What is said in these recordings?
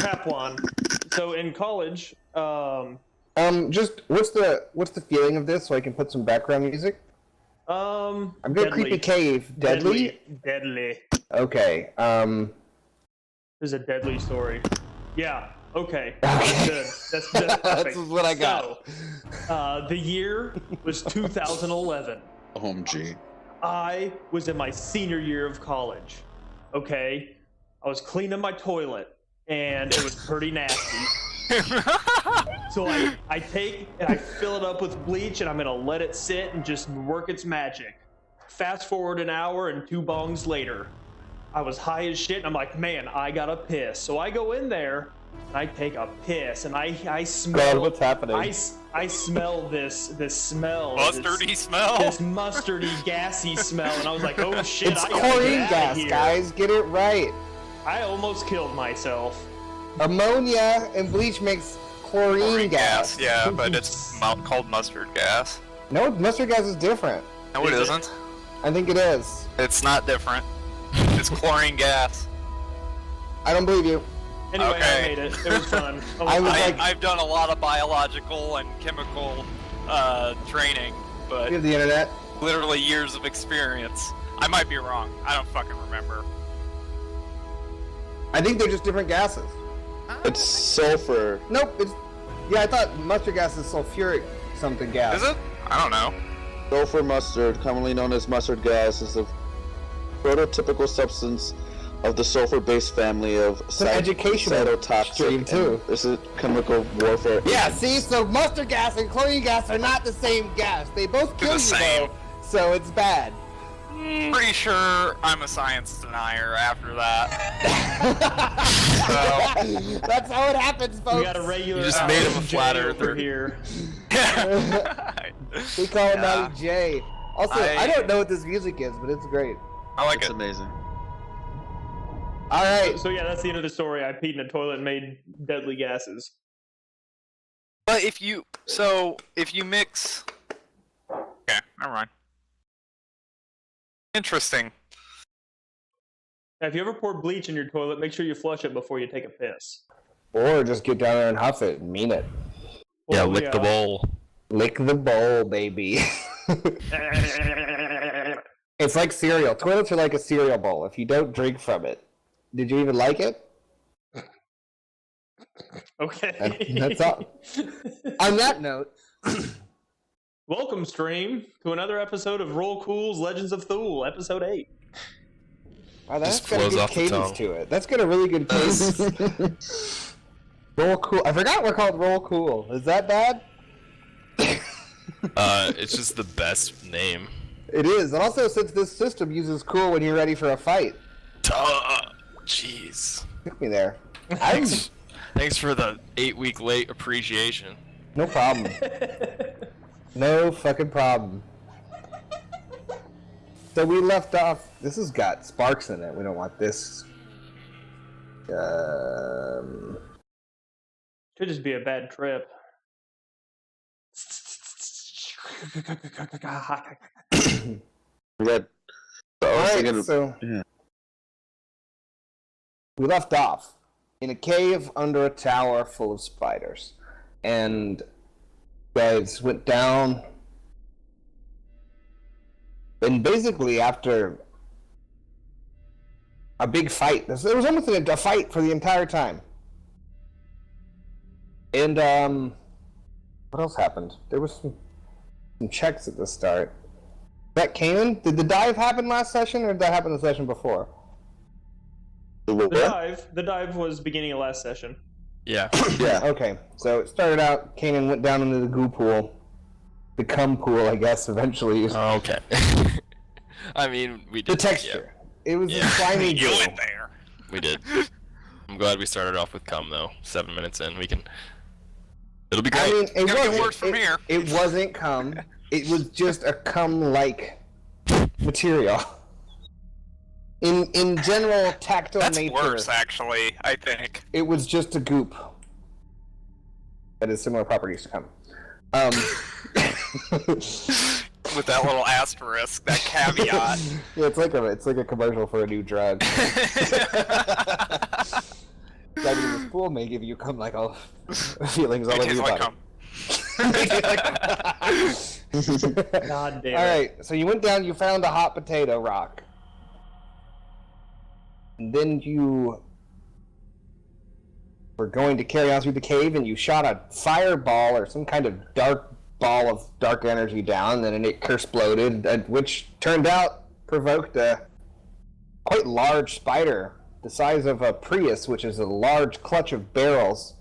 crap one. So in college, just what's the feeling of this so I can put some background music? I'm gonna creepy cave. Deadly? Deadly. Okay. There's a deadly story. Yeah. Okay. Okay. That's perfect. That's what I got. So, the year was 2011. OMG. I was in my senior year of college. Okay. I was cleaning my toilet, and it was pretty nasty. So I take and I fill it up with bleach, and I'm gonna let it sit and just work its magic. Fast forward an hour and 2 bongs later, I was high as shit, and I'm like, man, I gotta piss. So I go in there, and I take a piss, and I smell. God, what's happening? I smell this smell. Mustardy smell. This mustardy, gassy smell, and I was like, oh shit! It's I gotta chlorine get gas, here. guys. Get it right. I almost killed myself. Ammonia and bleach makes chlorine gas. Yeah, but it's called mustard gas. No, mustard gas is different. No, it isn't. I think it is. It's not different. It's chlorine gas. I don't believe you. Anyway, Okay. I made it. It was fun. I've done a lot of biological and chemical training, but You have the internet. literally years of experience. I might be wrong. I don't fucking remember. I think they're just different gases. It's sulfur. Nope. Yeah, I thought mustard gas is sulfuric something gas. Is it? I don't know. Sulfur mustard, commonly known as mustard gas, is a prototypical substance of the sulfur-based family of an educational cytotoxic stream, too. This is chemical warfare. Yeah, see, so mustard gas and chlorine gas are not the same gas. They both kill you, same. though, so it's bad. Pretty sure I'm a science denier after that. So, That's how it happens, folks. We got a regular. You just made him a J flat over earther. here. We call him Yeah. Matty J. Also, I don't know what this music is, but it's great. I like It's it. amazing. All right. So yeah, that's the end of the story. I peed in a toilet and made deadly gases. But if you mix, okay, never mind. Interesting. Now, if you ever pour bleach in your toilet, make sure you flush it before you take a piss. Or just get down there and huff it and mean it. Yeah, Well, lick the bowl. Lick the bowl, baby. It's like cereal. Toilets are like a cereal bowl. If you don't drink from it, did you even like it? Okay. That's all. On that note, Welcome, stream, to another episode of Roll Cool's Legends of Thül, episode 8. wow, that's Just got a flows good off the cadence tongue. to it. That's got a really good cadence. Roll Cool. I forgot we're called Roll Cool. Is that bad? It's just the best name. It is. And also, since this system uses cool when you're ready for a fight. Duh. Jeez. Took me there. Thanks for the 8-week late appreciation. No problem. No fucking problem. So we left off. This has got sparks in it. We don't want this. Could just be a bad trip. We got. Alright, so yeah. we left off in a cave under a tower full of spiders. And guys went down. And basically, after a big fight, there was almost a fight for the entire time. And, what else happened? There was some checks at the start. That Kanan? Did the dive happen last session, or did that happen the session before? The dive was beginning of last session. Yeah. Yeah. Okay, so it started out, Kanan went down into the goo pool. The cum pool, I guess, eventually. Okay. I mean, we did. The texture. It was a slimy You goo. went there. We did. I'm glad we started off with cum, though. 7 minutes in, we can... It'll be great. I mean, it Gotta get wasn't, worse from here. It wasn't cum. It was just a cum-like material. In general tactile That's nature, worse, actually, I think. it was just a goop that has similar properties to cum. With that little asterisk, that caveat. Yeah, it's like a commercial for a new drug. Diabetes school may give you all feelings all It over tastes your like body. cum. God damn it. All right, so you went down. You found a hot potato rock. And then you were going to carry on through the cave, and you shot a fireball or some kind of dark ball of dark energy down, and it exploded, which turned out provoked a quite large spider, the size of a Prius, which is a large clutch of barrels,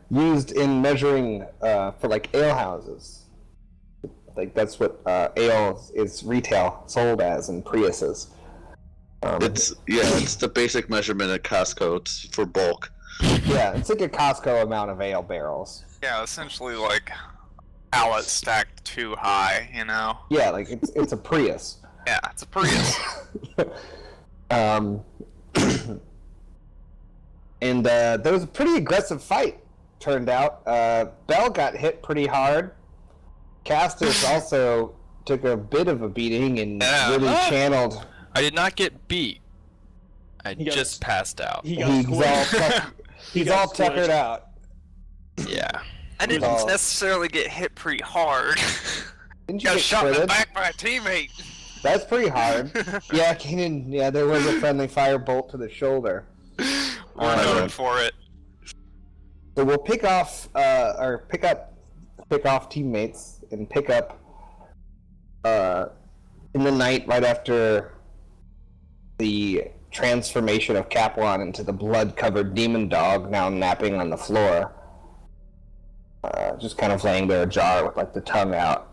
used in measuring for like ale houses. Like that's what ale is retail sold as in Priuses. It's the basic measurement at Costco. It's for bulk. Yeah, it's like a Costco amount of ale barrels. Yeah, essentially like pallets stacked too high, you know? Yeah, like it's a Prius. Yeah, it's a Prius. And there was a pretty aggressive fight, turned out. Bell got hit pretty hard. Castus also took a bit of a beating and really channeled. I did not get beat. I He got- just passed out. He got squished. He's got all squished. tuckered out. Yeah. I didn't Oh. necessarily get hit pretty hard. Didn't you Got get shot in the critted? back by a teammate. That's pretty hard. Yeah, Kanan. Yeah, there was a friendly firebolt to the shoulder. We're known for it. So we'll pick off teammates and pick up in the night right after the transformation of Capwan into the blood-covered demon dog, now napping on the floor, just kind of laying there ajar with like the tongue out.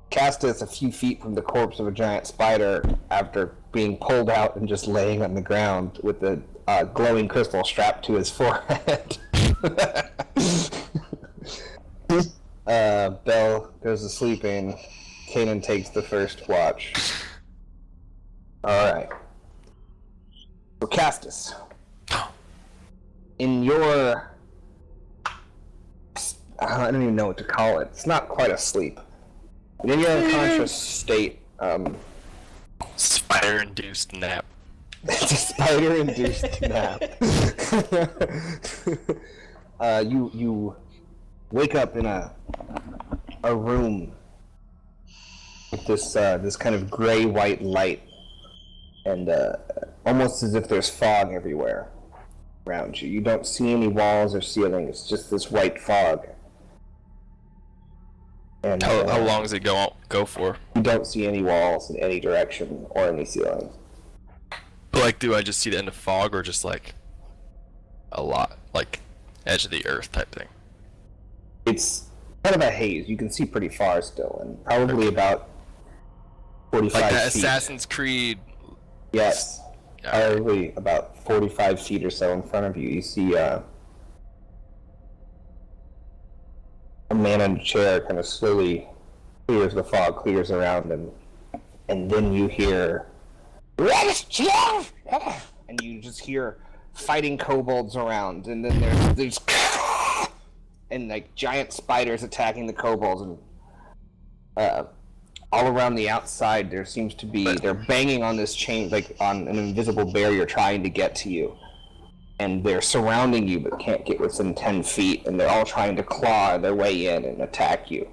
Castus a few feet from the corpse of a giant spider after being pulled out and just laying on the ground with the glowing crystal strapped to his forehead. Bell goes to sleeping. Kanan takes the first watch. Alright. So Castus, in your... I don't even know what to call it. It's not quite a sleep. But in your unconscious state, Spider-induced nap. it's a spider-induced nap. You wake up in a room with this kind of gray-white light, and almost as if there's fog everywhere around you. You don't see any walls or ceiling. It's just this white fog. And How long does it go for? you don't see any walls in any direction or any ceiling. But like, do I just see the end of fog, or just like a lot, like edge of the earth type thing? It's kind of a haze. You can see pretty far still, and probably about 45 Like that feet. Assassin's Creed. Yes. Alright. Probably about 45 feet or so in front of you. You see a man in a chair kind of slowly clears the fog, clears around him, and then you hear, and you just hear fighting kobolds around, and then there's and like giant spiders attacking the kobolds, and all around the outside there seems to be, they're banging on this chain, like on an invisible barrier trying to get to you. And they're surrounding you but can't get within 10 feet, and they're all trying to claw their way in and attack you.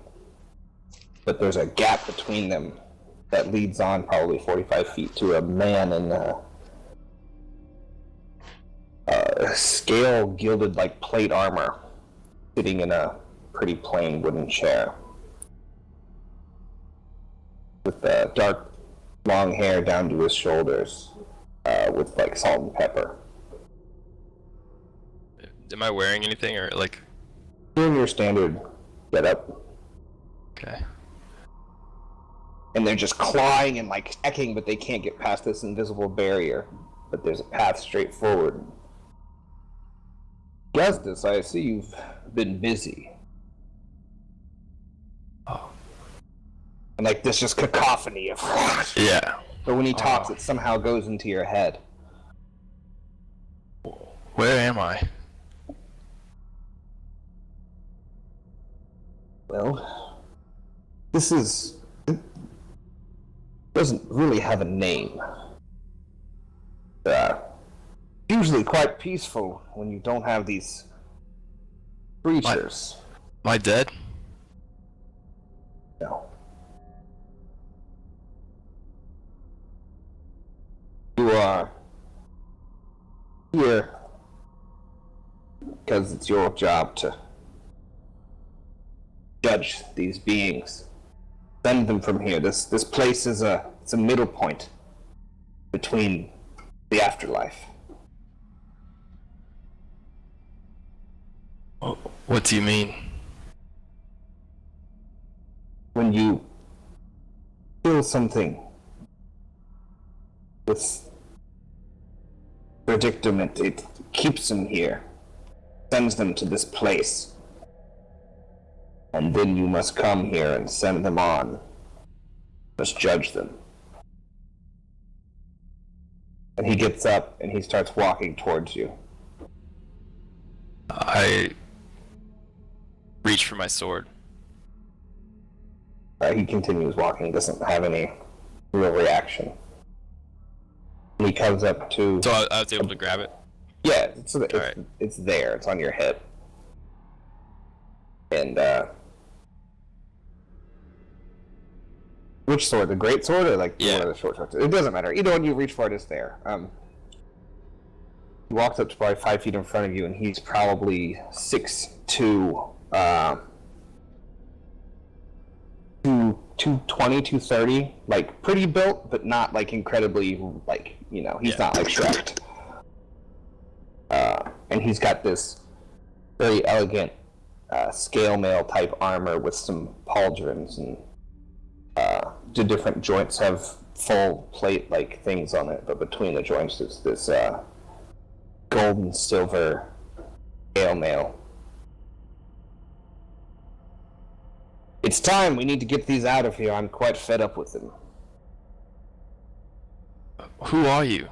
But there's a gap between them that leads on probably 45 feet to a man in scale gilded like plate armor, sitting in a pretty plain wooden chair with dark long hair down to his shoulders, with like salt and pepper. Am I wearing anything, or like? Doing your standard getup, Okay. and they're just clawing and like attacking, but they can't get past this invisible barrier. But there's a path straight forward. Gestus, I see you've been busy. Oh. And like this just cacophony of Yeah. but when he talks, it somehow goes into your head. Where am I? Well, it doesn't really have a name. Usually quite peaceful when you don't have these creatures. Am I dead? No. You are here because it's your job to judge these beings. Send them from here. This place is it's a middle point between the afterlife. What do you mean? When you kill something with predicament, it keeps them here, sends them to this place, and then you must come here and send them on. Must judge them. And he gets up and he starts walking towards you. I reach for my sword. He continues walking, doesn't have any real reaction. And he comes up to... So I was able to grab it? Yeah, Alright. It's there. It's on your hip. And, which sword? The great sword or, like, Yeah. one of the short swords? It doesn't matter. Either one you reach for, it's there. He walks up to probably 5 feet in front of you, and he's probably 6'2", 220, 230, like, pretty built, but not, like, incredibly, like, you know, he's not, like, Shrek. And he's got this very elegant scale mail type armor with some pauldrons, and the different joints have full plate like things on it, but between the joints there's this gold and silver scale mail. It's time. We need to get these out of here. I'm quite fed up with them. Who are you?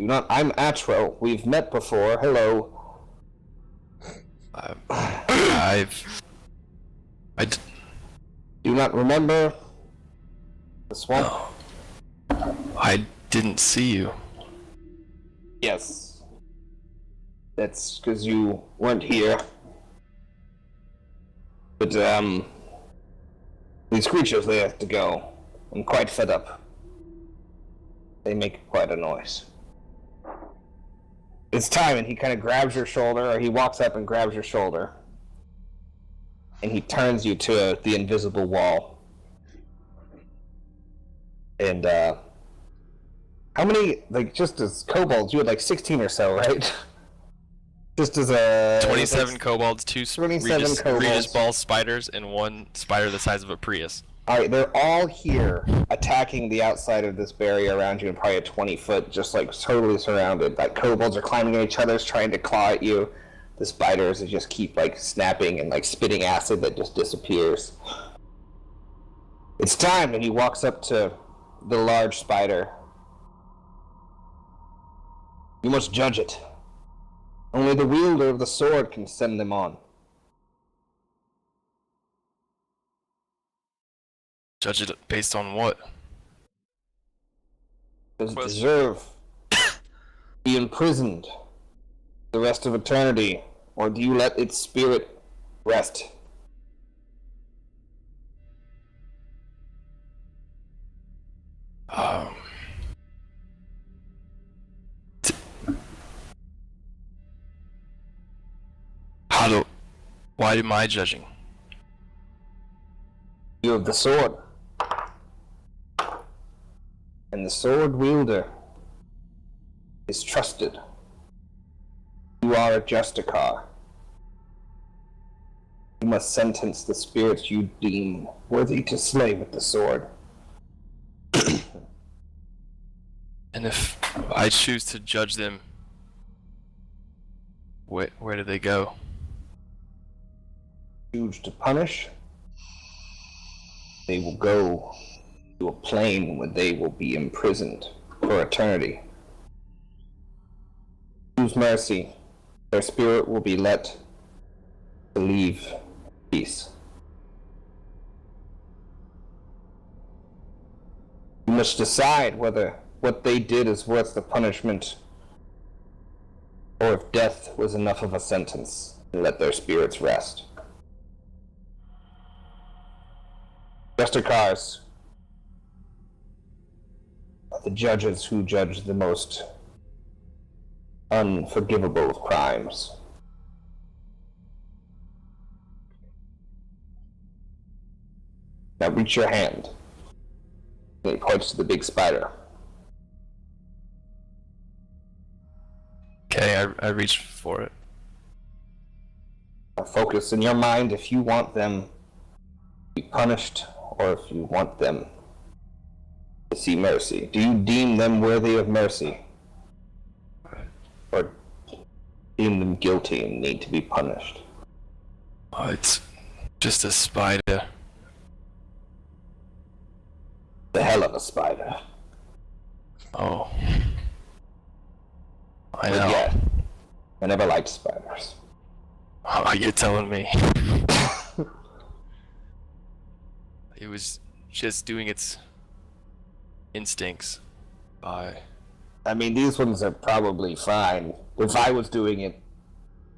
I'm Atro. We've met before. Hello. I Do not remember the swamp? I didn't see you. Yes. That's because you weren't here. But, these creatures, they have to go. I'm quite fed up. They make quite a noise. It's time, and he kind of grabs your shoulder, or he walks up and grabs your shoulder. And he turns you to the invisible wall. And, how many, like, just as kobolds, you had like 16 or so, right? Just as a... 27 kobolds, 2 27 kobolds. Regis ball spiders, and 1 spider the size of a Prius. Alright, they're all here, attacking the outside of this barrier around you in probably a 20 foot, just like totally surrounded. Like, kobolds are climbing at each other, trying to claw at you. The spiders just keep, like, snapping and, like, spitting acid that just disappears. It's time, and he walks up to the large spider. You must judge it. Only the wielder of the sword can send them on. Judge it based on what? Does it deserve be imprisoned the rest of eternity, or do you let its spirit rest? Why am I judging? You have the sword. And the sword wielder is trusted. You are a justicar. You must sentence the spirits you deem worthy to slay with the sword. And if I choose to judge them, where do they go? Choose to punish, they will go to a plane where they will be imprisoned for eternity. Choose mercy, their spirit will be let to leave peace. You must decide whether what they did is worth the punishment, or if death was enough of a sentence, and let their spirits rest. Justicars are the judges who judge the most unforgivable of crimes. Now reach your hand. And he points to the big spider. Okay, I reach for it. Now focus in your mind if you want them to be punished or if you want them to see mercy. Do you deem them worthy of mercy? Or deem them guilty and need to be punished? Oh, it's just a spider. The hell of a spider. Oh. I But know. yeah, I never liked spiders. Oh, you're telling me. It was just doing its instincts by... I mean, these ones are probably fine. If I was doing it,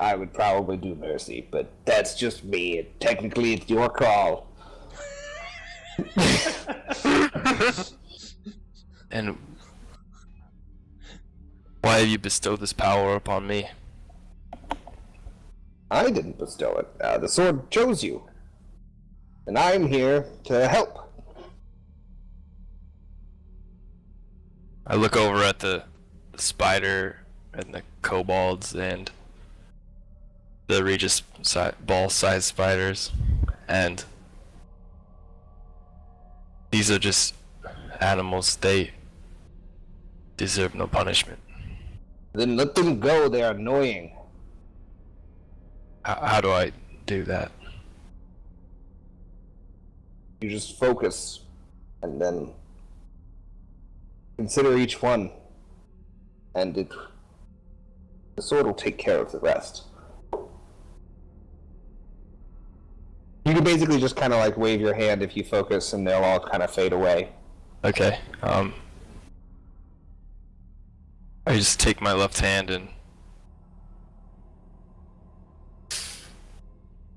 I would probably do mercy, but that's just me. Technically, it's your call. And why have you bestowed this power upon me? I didn't bestow it. The sword chose you. And I'm here to help. I look over at the spider and the kobolds and the Regis ball-sized spiders, and these are just animals. They deserve no punishment. Then let them go. They're annoying. How do I do that? You just focus and then consider each one, and the sword will take care of the rest. You can basically just kind of like wave your hand if you focus, and they'll all kind of fade away. Okay, I just take my left hand and...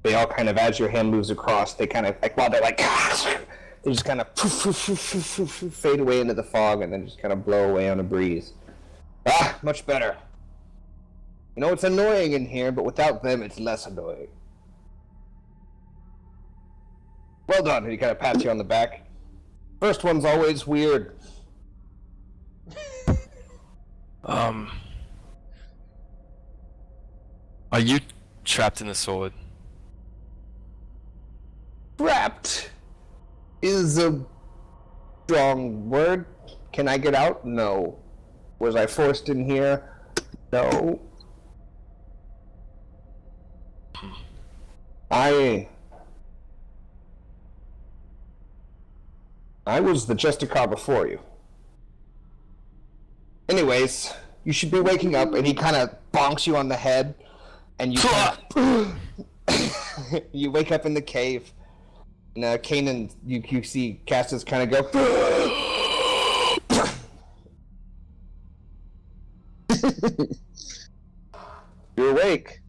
They all kind of, as your hand moves across, they kind of, like, while they're like, they just kind of fade away into the fog and then just kind of blow away on a breeze. Ah, much better. You know, it's annoying in here, but without them, it's less annoying. Well done. And he kind of pats you on the back. First one's always weird. Are you trapped in the sword? Trapped is a strong word. Can I get out? No. Was I forced in here? No. I was the Justicar before you. Anyways, you should be waking up, and he kind of bonks you on the head, and you you wake up in the cave. And Kanan, you see Castus kind of go. You're awake.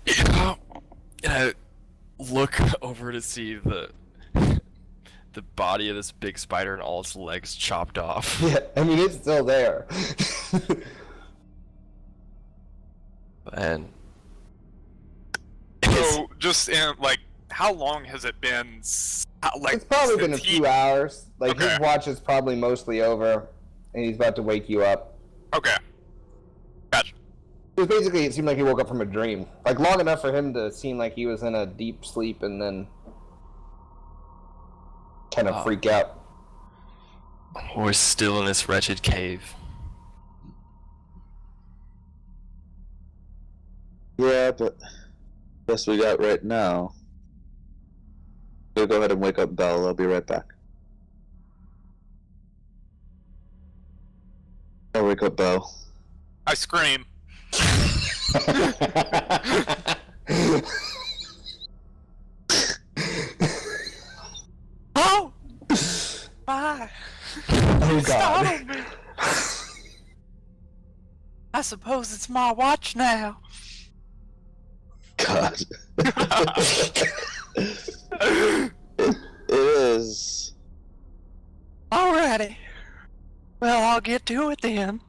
Yeah. And I look over to see the body of this big spider and all its legs chopped off. Yeah, I mean, it's still there. And So, just in, like, how long has it been? Like, It's probably been a since he- few hours. Like, Okay. his watch is probably mostly over, and he's about to wake you up. Okay. Gotcha. It was basically, it seemed like he woke up from a dream. Like, long enough for him to seem like he was in a deep sleep and then kind of freak out. we're still in this wretched cave. Yeah, but best we got right now. We'll go ahead and wake up Belle. I'll be right back. I'll wake up Belle. I scream. Oh! Bye! Oh god. Startled me. I suppose it's my watch now. God. It is. Alrighty. Well, I'll get to it then.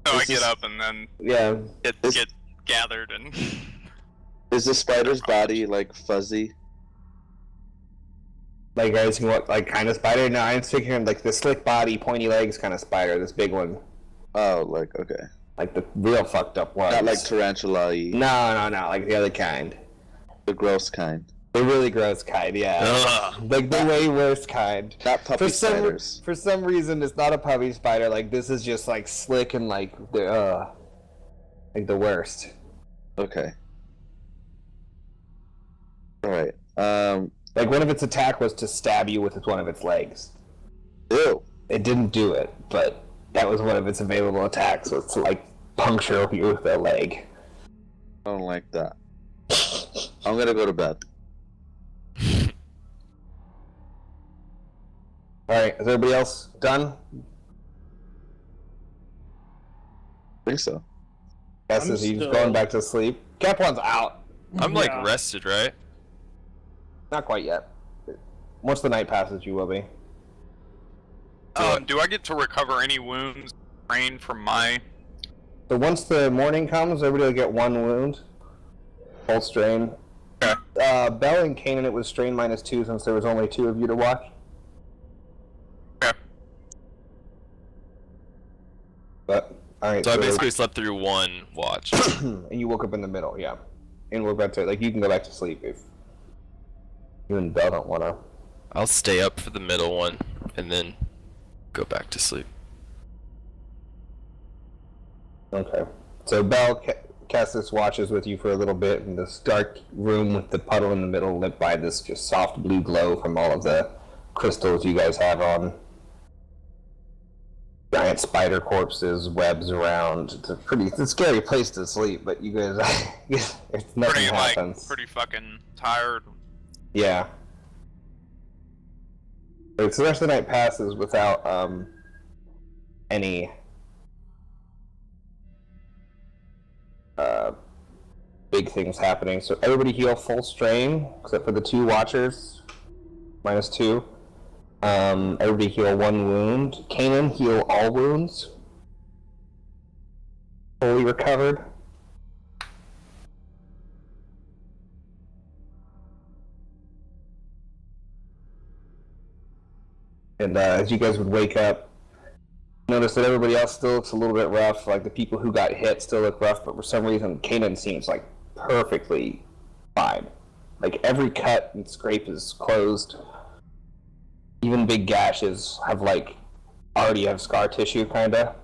So I This get is- up and then Yeah. get gathered and. Is the spider's body like fuzzy? Like, guys, you want like kind of spider? No, I'm figuring like the slick body, pointy legs kind of spider. This big one, Oh, like okay. like the real fucked up one. Not like tarantula-y, No, like the other kind. the gross kind. The really gross kind, yeah. Ugh. Like the way worse kind. Not puppy spiders. For some reason, it's not a puppy spider. Like this is just like slick and like the worst. Okay. Alright. Like one of its attack was to stab you with one of its legs. Ew. It didn't do it, but that was one of its available attacks. Was to like puncture you with a leg. I don't like that. I'm gonna go to bed. All right, is everybody else done? I think so. Guess I'm is he's still- going back to sleep. Cap1's out. I'm like Yeah. rested, right? Not quite yet. Once the night passes, you will be. Do I get to recover any wounds strained from my? So once the morning comes, everybody will get one wound. Full strain. Okay. Bell and Kanan, it was strain -2 since there was only 2 of you to watch. Okay. But alright, So I basically slept through one watch. and you woke up in the middle, yeah. And we're about to you can go back to sleep if you and Bell don't wanna. I'll stay up for the middle one and then go back to sleep. Okay. So Bell Cassis watches with you for a little bit in this dark room with the puddle in the middle, lit by this just soft blue glow from all of the crystals you guys have on. Giant spider corpses, webs around. It's a scary place to sleep, but you guys, if nothing happens. Pretty fucking tired. Yeah. Right, so the rest of the night passes without any big things happening. So everybody heal full strain, except for the 2 watchers, -2. Everybody heal 1 wound. Kanan, heal all wounds. Fully recovered. And as you guys would wake up, notice that everybody else still looks a little bit rough. Like the people who got hit still look rough, but for some reason, Kanan seems like perfectly fine. Like every cut and scrape is closed. Even big gashes have already have scar tissue, kinda.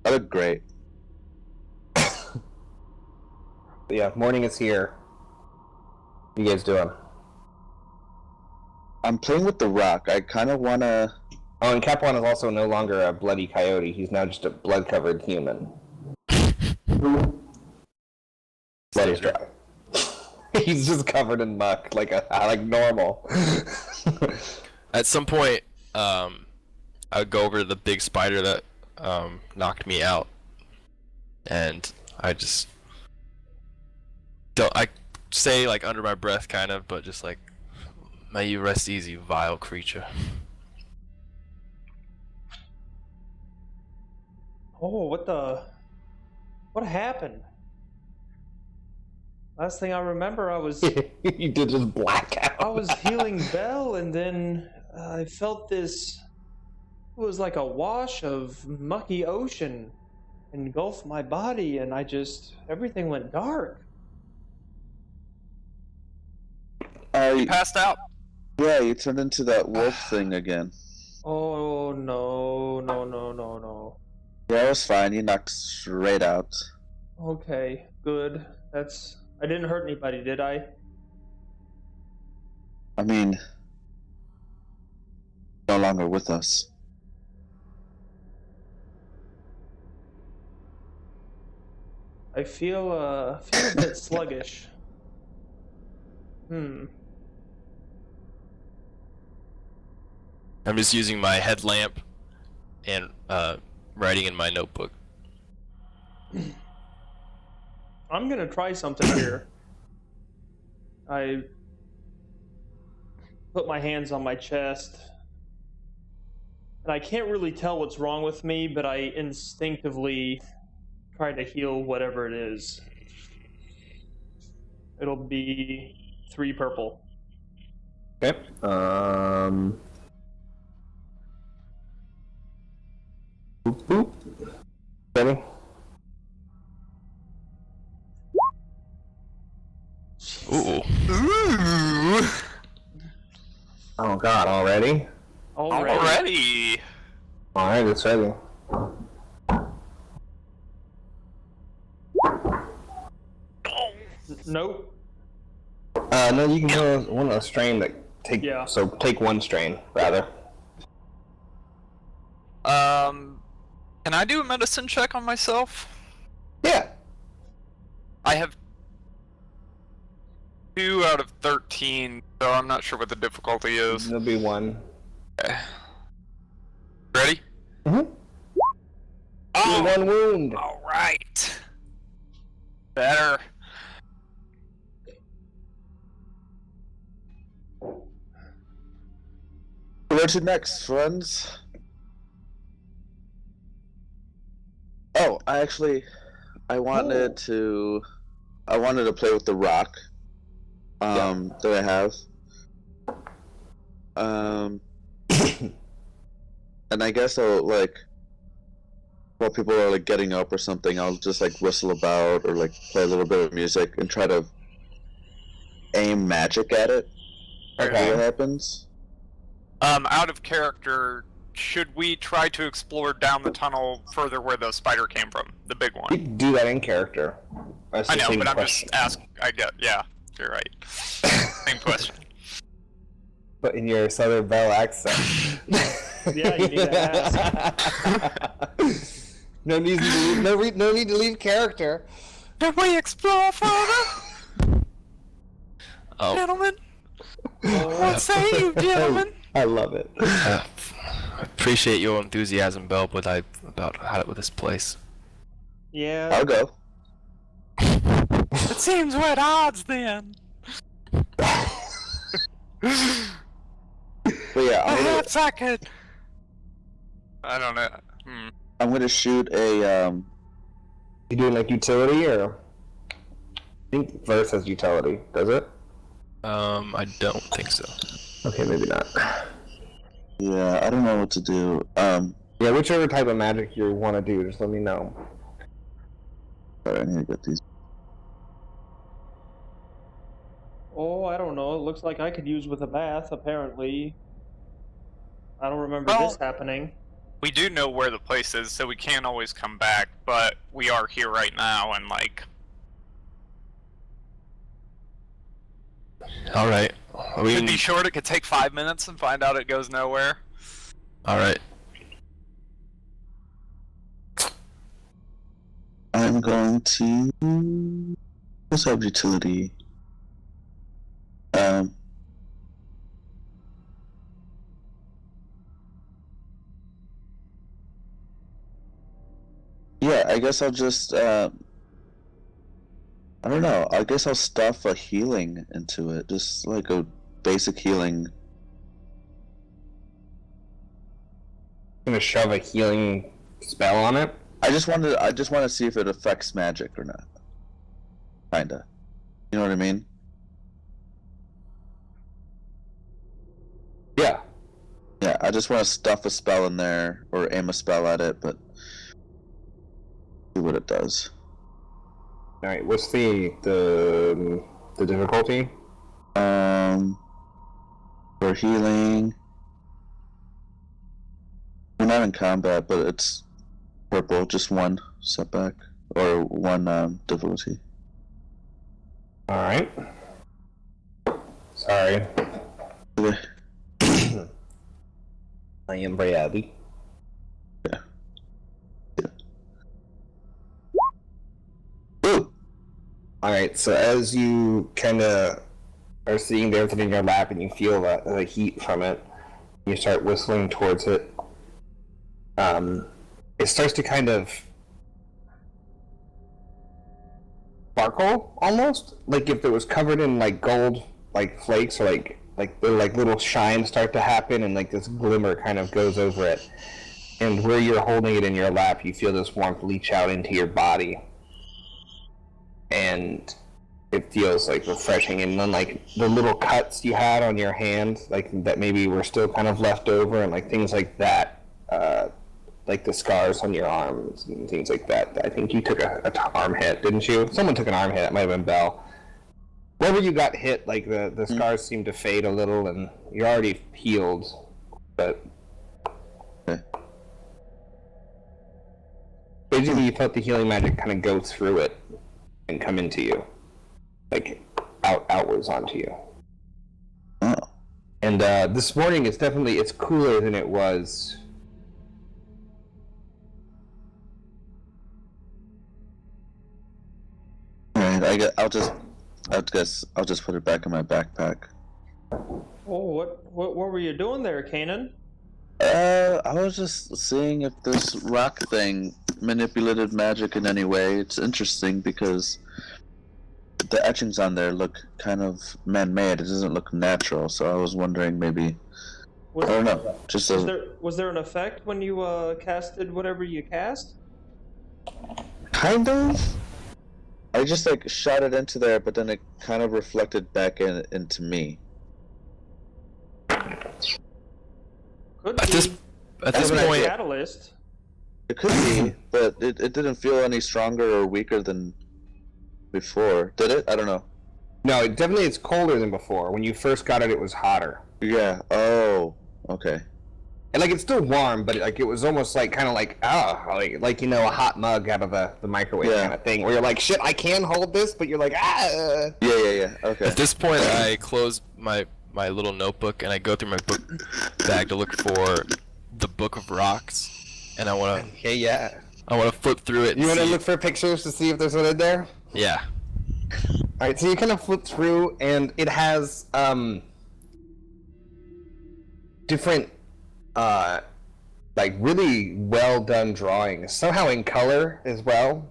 I look great. But yeah, morning is here. What you guys doing? I'm playing with the rock. I kind of want to... Oh, and Cap1 is also no longer a bloody coyote. He's now just a blood-covered human. Blood is dry. He's just covered in muck, like normal. At some point, I would go over to the big spider that knocked me out, and I just don't. I say like under my breath, kind of, but just like, "May you rest easy, vile creature." Oh, what happened? Last thing I remember, I was You did just black out. I was healing Bell, and then I felt this. It was like a wash of mucky ocean engulfed my body, and everything went dark. you Passed out. Yeah, you turned into that wolf thing again. Oh no. Yeah, it was fine. You knocked straight out. Okay, good. I didn't hurt anybody, did I? I mean, no longer with us. I feel a bit sluggish. Hmm. I'm just using my headlamp and writing in my notebook. I'm gonna try something here. I put my hands on my chest. And I can't really tell what's wrong with me, but I instinctively try to heal whatever it is. It'll be 3 purple. Okay. Boop, boop. Ready? Ooh. Oh god, already? Already. Alright, it's ready. Nope. No, you can go one a strain that take. Yeah. So take 1 strain rather. Can I do a medicine check on myself? Yeah. I have 2 out of 13, so I'm not sure what the difficulty is. There'll be 1. Ready? Mm-hmm. Oh! 1 wound. Alright. Better. Where to next, friends? Oh, I wanted to play with the rock. That I have. And I guess I'll while people are getting up or something, I'll just whistle about or play a little bit of music and try to aim magic at it. Okay. What happens? Out of character, should we try to explore down the tunnel further where the spider came from? The big You one. can do that in character. That's I the know, same but I'm question. just asking. Yeah, you're right. Same question. But in your Southern Belle accent. Yeah, you need to ask. No need to leave character. Can we explore further, Oh, gentlemen? What say you, gentlemen? I love it. I appreciate your enthusiasm, Bell, but I about had it with this place. Yeah. I'll go. It seems we're at odds then. But yeah, Perhaps I could. I don't know. I'm gonna shoot a You doing utility or? I think verse has utility, does it? I don't think so. Okay, maybe not. Yeah, I don't know what to do. Yeah, whichever type of magic you want to do, just let me know. Sorry, I need to get these. Oh, I don't know. It looks like I could use with a bath, apparently. I don't remember Well, this happening. We do know where the place is, so we can always come back, but we are here right now, and Alright. to be short, it could take 5 minutes and find out it goes nowhere. Alright. I'm going to. Let's have utility. Yeah, I guess I'll just. I don't know. I guess I'll stuff a healing into it, just like a basic healing. Gonna shove a healing spell on it. I just want to see if it affects magic or not. Kinda. You know what I mean? Yeah. Yeah, I just want to stuff a spell in there or aim a spell at it, but see what it does. All right. What's the difficulty? For healing, we're not in combat, but it's purple. Just 1 setback or 1 difficulty. All right. Sorry. Okay. I am Brady. Yeah. Ooh. All right. So as you kind of are sitting there in your lap, and you feel the heat from it. You start whistling towards it. It starts to kind of sparkle, almost like if it was covered in like gold, like flakes, or like little shines start to happen, and like this glimmer kind of goes over it. And where you're holding it in your lap, you feel this warmth leach out into your body, and it feels like refreshing. And then like the little cuts you had on your hand, like that maybe were still kind of left over, and like things like that, like the scars on your arms and things like that. I think you took a arm hit, didn't you? Someone took an arm hit. It might have been Belle. Wherever you got hit, like the scars seem to fade a little, and you're already healed, but basically you felt the healing magic kind of go through it and come into you, like outwards onto you. Oh. And this morning it's cooler than it was. Alright, I'll just put it back in my backpack. Oh, what were you doing there, Kanan? I was just seeing if this rock thing manipulated magic in any way. It's interesting because the etchings on there look kind of man-made. It doesn't look natural, so I was wondering maybe... I don't know. Just was there an effect when you casted whatever you cast? kind of. I just like shot it into there, but then it kind of reflected back into me. Could At be. this point, Catalyst. It could be, but it didn't feel any stronger or weaker than before. Did it? I don't know. No, it definitely it's colder than before. When you first got it, it was hotter. Yeah. Oh. Okay. And like it's still warm, but it was almost like kind of like like you know, a hot mug out of the microwave kind of thing, where you're like, shit, I can hold this, but you're like, ah. Yeah. Okay. at this point, I close my little notebook and I go through my book bag to look for the Book of Rocks, and I wanna flip through it. You want to look for pictures to see if there's one in there? Yeah. All right, so you kind of flip through, and it has different, like really well done drawings, somehow in color as well.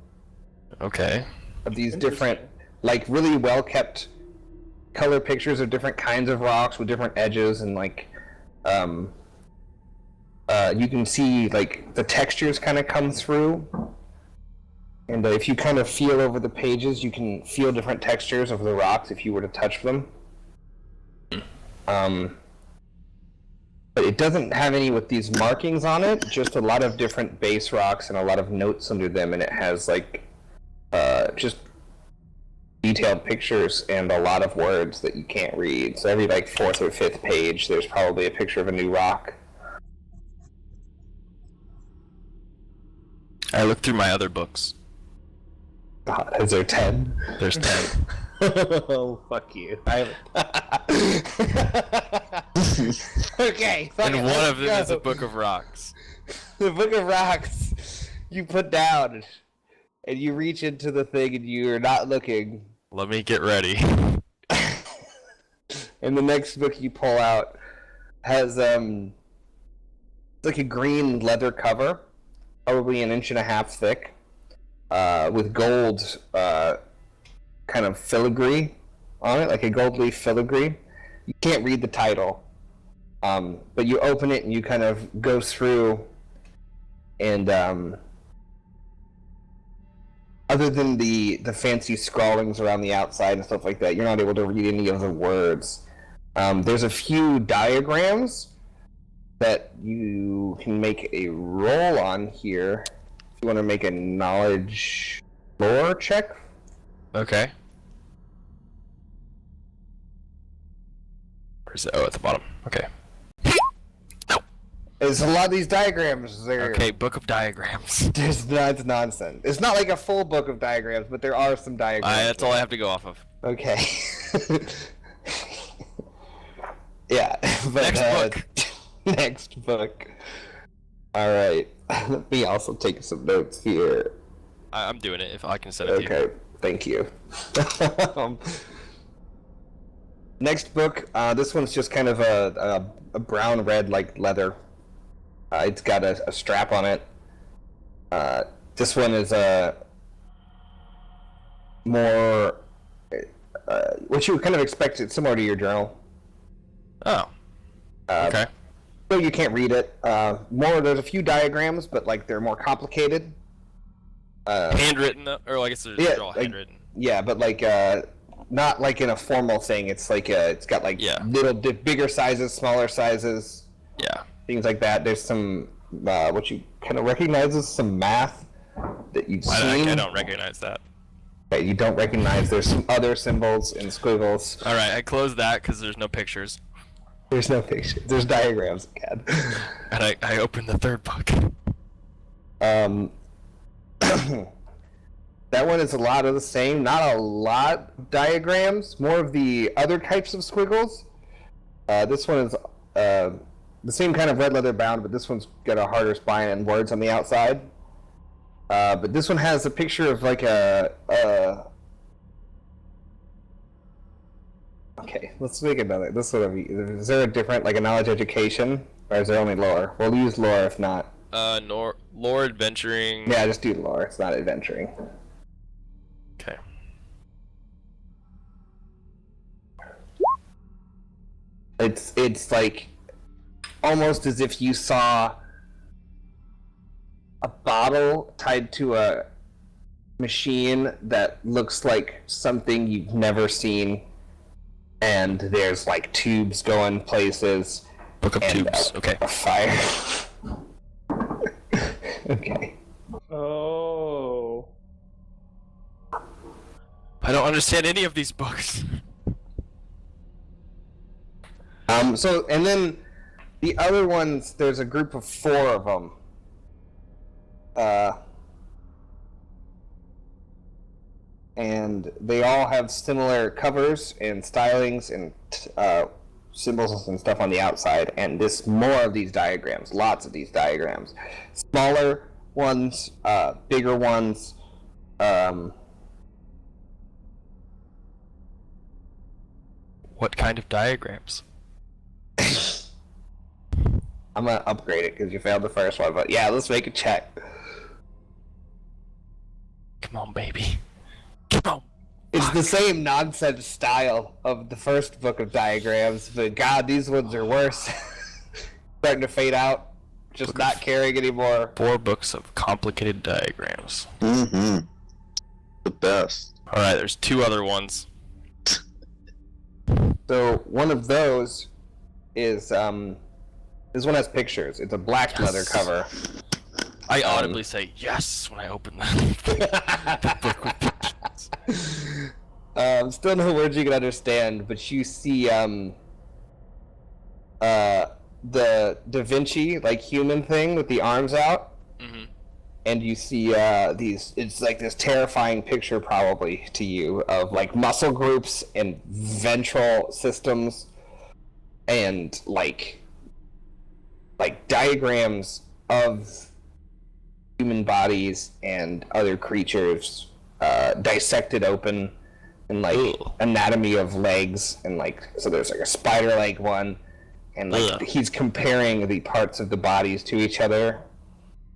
Okay. Of these different, like really well kept color pictures of different kinds of rocks with different edges, and like, you can see like the textures kind of come through. And if you kind of feel over the pages, you can feel different textures of the rocks if you were to touch them. But it doesn't have any with these markings on it, just a lot of different base rocks and a lot of notes under them, and it has like just detailed pictures and a lot of words that you can't read. So every like 4th or 5th page, there's probably a picture of a new rock. I look through my other books. God, is there 10? There's 10. Oh, fuck you. Okay. And one of them is a Book of Rocks. The Book of Rocks you put down, and you reach into the thing, and you're not looking. Let me get ready. And the next book you pull out has it's like a green leather cover, probably 1.5 inches thick, with gold kind of filigree on it, like a gold leaf filigree. You can't read the title, but you open it and you kind of go through, and other than the fancy scrawlings around the outside and stuff like that, you're not able to read any of the words. There's a few diagrams that you can make a roll on here if you want to make a knowledge lore check. Okay. Where's it? Oh, at the bottom. Okay. There's a lot of these diagrams there. Okay, Book of Diagrams. It's nonsense. It's not like a full book of diagrams, but there are some diagrams. That's all I have to go off of. Okay. Yeah. But, Next book. Next book. All right. Let me also take some notes here. I'm doing it if I can send it to you. Okay. Thank you. Next book, this one's just kind of a brown red like leather. It's got a strap on it. This one is more what you would kind of expect. It's similar to your journal. Oh. Okay. So you can't read it. There's a few diagrams, but like they're more complicated. Handwritten, or I guess they're all handwritten. Yeah, but like not like in a formal thing. It's like it's got like little bigger sizes, smaller sizes. Yeah. Things like that. There's some what you kind of recognize as some math that you've seen. I don't recognize that. Okay, you don't recognize. There's some other symbols and squiggles. All right, I closed that because there's no pictures. There's no pictures. There's diagrams again. And I opened the third book. That one is a lot of the same. Not a lot of diagrams. More of the other types of squiggles. This one is the same kind of red leather bound, but this one's got a harder spine and words on the outside. But this one has a picture of like Okay, let's make another. This sort of. Is there a different, like a knowledge education, or is there only lore? We'll use lore if not. Lore adventuring. Yeah, just do lore. It's not adventuring. Okay. It's like almost as if you saw a bottle tied to a machine that looks like something you've never seen, and there's like tubes going places. Book of tubes. Okay. A fire. Okay. Oh. I don't understand any of these books. And then the other ones, there's a group of 4 of them. And they all have similar covers and stylings and symbols and stuff on the outside. And more of these diagrams, lots of these diagrams. Smaller ones, bigger ones. What kind of diagrams? I'm gonna upgrade it because you failed the first one, but yeah, let's make a check. Come on, baby. Come on. It's the same nonsense style of the first book of diagrams, but God, these ones are worse. Starting to fade out. Just not caring anymore. 4 books of complicated diagrams. Mm-hmm. The best. Alright, there's 2 other ones. So one of those is this one has pictures. It's a black leather cover. I audibly say yes when I open the book with pictures. Still no words you can understand, but you see the Da Vinci like human thing with the arms out. Mm-hmm. And you see it's like this terrifying picture probably to you of like muscle groups and ventral systems and like diagrams of human bodies and other creatures dissected open, and like anatomy of legs, and like so there's like a spider leg one, and like he's comparing the parts of the bodies to each other.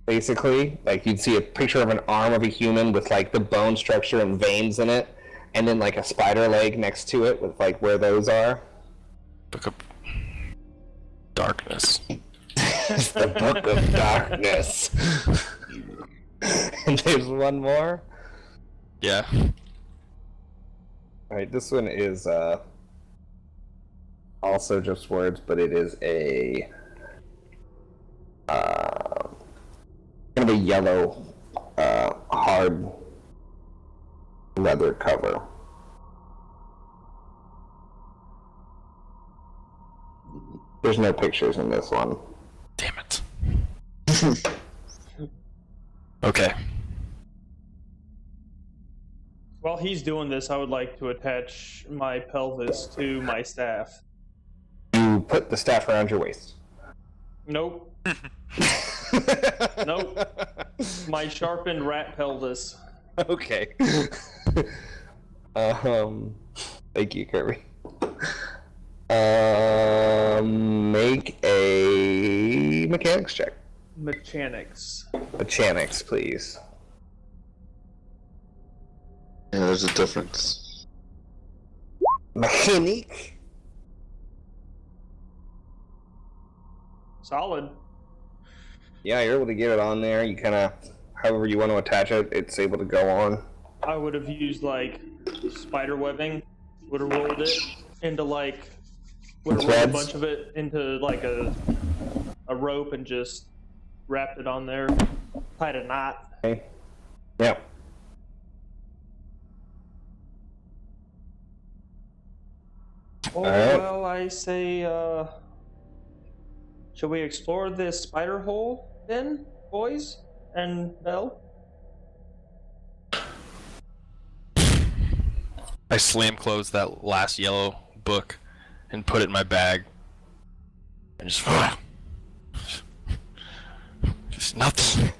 Basically, like you'd see a picture of an arm of a human with like the bone structure and veins in it, and then like a spider leg next to it with like where those are. Book of Darkness. It's the Book of Darkness. And there's one more. Yeah. Alright, this one is also just words, but it is a kind of a yellow hard leather cover. There's no pictures in this one. Damn it. Okay. While he's doing this, I would like to attach my pelvis to my staff. You put the staff around your waist. Nope. Nope. My sharpened rat pelvis. Okay. Thank you, Kirby. mechanics check. Mechanics. Mechanics, please. Yeah, there's a difference. Mechanic. Solid. Yeah, you're able to get it on there. You kind of, however you want to attach it, it's able to go on. I would have used like spider webbing. Would have rolled it into like. Would have rolled a Threads? bunch of it into like a rope and just wrapped it on there. Tied a knot. Okay. Yeah. Oh, Alright. well, I say, should we explore this spider hole then, boys and Belle? I slam close that last yellow book and put it in my bag. And just nothing.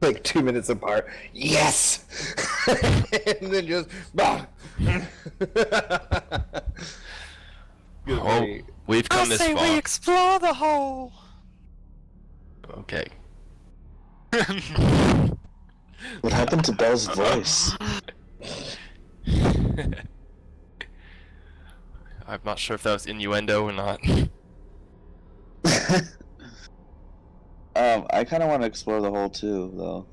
Like 2 minutes apart. Yes! And then just. Oh, we've come this far. we explore the hole. Okay. What happened to Belle's voice? I'm not sure if that was innuendo or not. I kind of want to explore the hole too, though.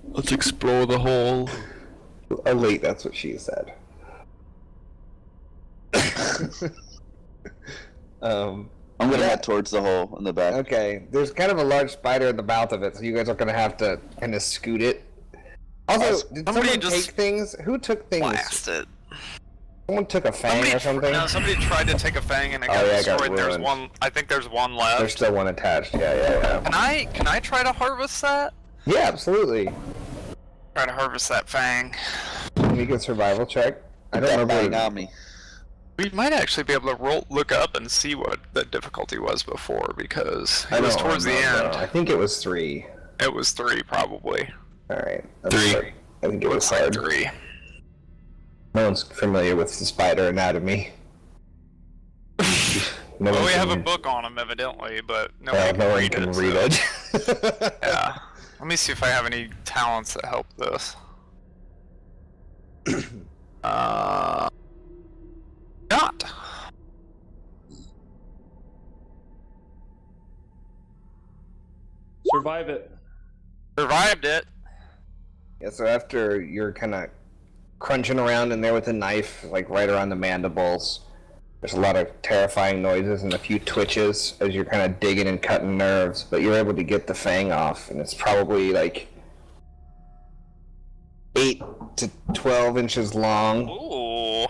Let's explore the hole. Oh, wait, that's what she said. I'm gonna head towards the hole in the back. Okay, there's kind of a large spider in the mouth of it, so you guys are gonna have to kind of scoot it. Also, did Somebody someone just take things? Who took things? Blast it. Someone took a fang or something? No, somebody tried to take a fang and it got Oh, yeah, it got destroyed. There's ruined. one. I think there's one left. There's still one attached. Yeah. Can I try to harvest that? Yeah, absolutely. Try to harvest that fang. Make a survival check. I don't That remember. bang on me. We might actually be able to look up and see what the difficulty was before, because it was towards the end. I think it was 3. It was 3 probably. Alright. 3. I think it was Looks like hard. 3. No one's familiar with the spider anatomy. No Well, one we have a can- book on him evidently, but nobody no one can can read read it. it. Yeah. Let me see if I have any talents that help this. Not. Survive it. Survived it. Yeah, so after you're kind of crunching around in there with a knife, like right around the mandibles, there's a lot of terrifying noises and a few twitches as you're kind of digging and cutting nerves, but you're able to get the fang off, and it's probably like 8 to 12 inches long, Ooh.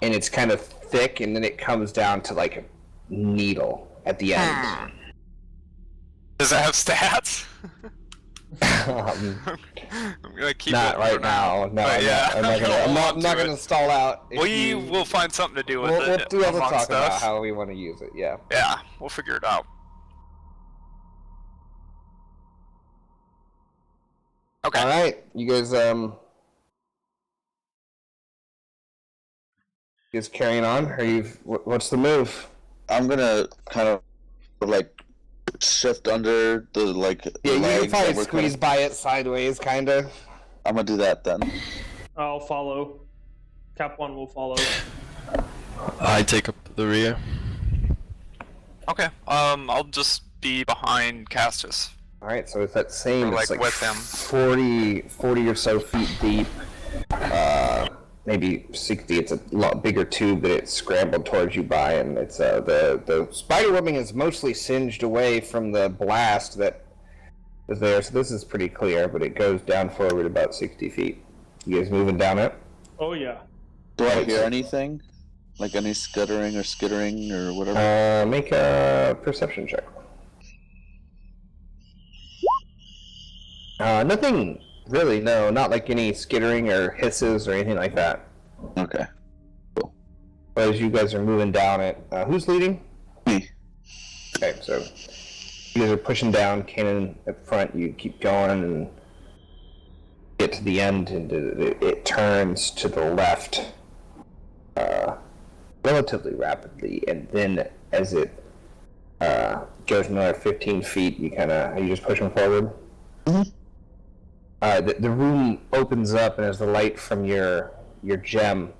and it's kind of thick, and then it comes down to like a needle at the end. Does it have stats? Um, I'm gonna keep not it right for now. No, But yeah, I'm not gonna. I'm not gonna stall out. If We you- will find something to do with We'll it. be able to talk amongst about us. how we want to use it. Yeah. Yeah, we'll figure it out. Okay. All right, you guys. You guys carrying on? Are you? What's the move? I'm gonna kind of like shift under the like. Yeah, you legs can probably that we're squeeze kinda- by it sideways, kind of. I'm gonna do that then. I'll follow. Cap 1 will follow. I take up the rear. Okay. I'll just be behind Castus. All right, so it's that same. Or, It's like, like with him. 40 or so feet deep. Maybe 60. It's a lot bigger tube that it's scrambled towards you by, and it's the spider webbing is mostly singed away from the blast that is there. So this is pretty clear, but it goes down forward about 60 feet. You guys moving down it? Oh yeah. Do I hear anything? Like any skittering or whatever? Make a perception check. Nothing really. No, not like any skittering or hisses or anything like that. Okay. But as you guys are moving down it, who's leading? Me. Okay, so you guys are pushing down, cannon at front, you keep going and get to the end, and it turns to the left relatively rapidly, and then as it goes another 15 feet. You just push him forward. The room opens up, and as the light from your gem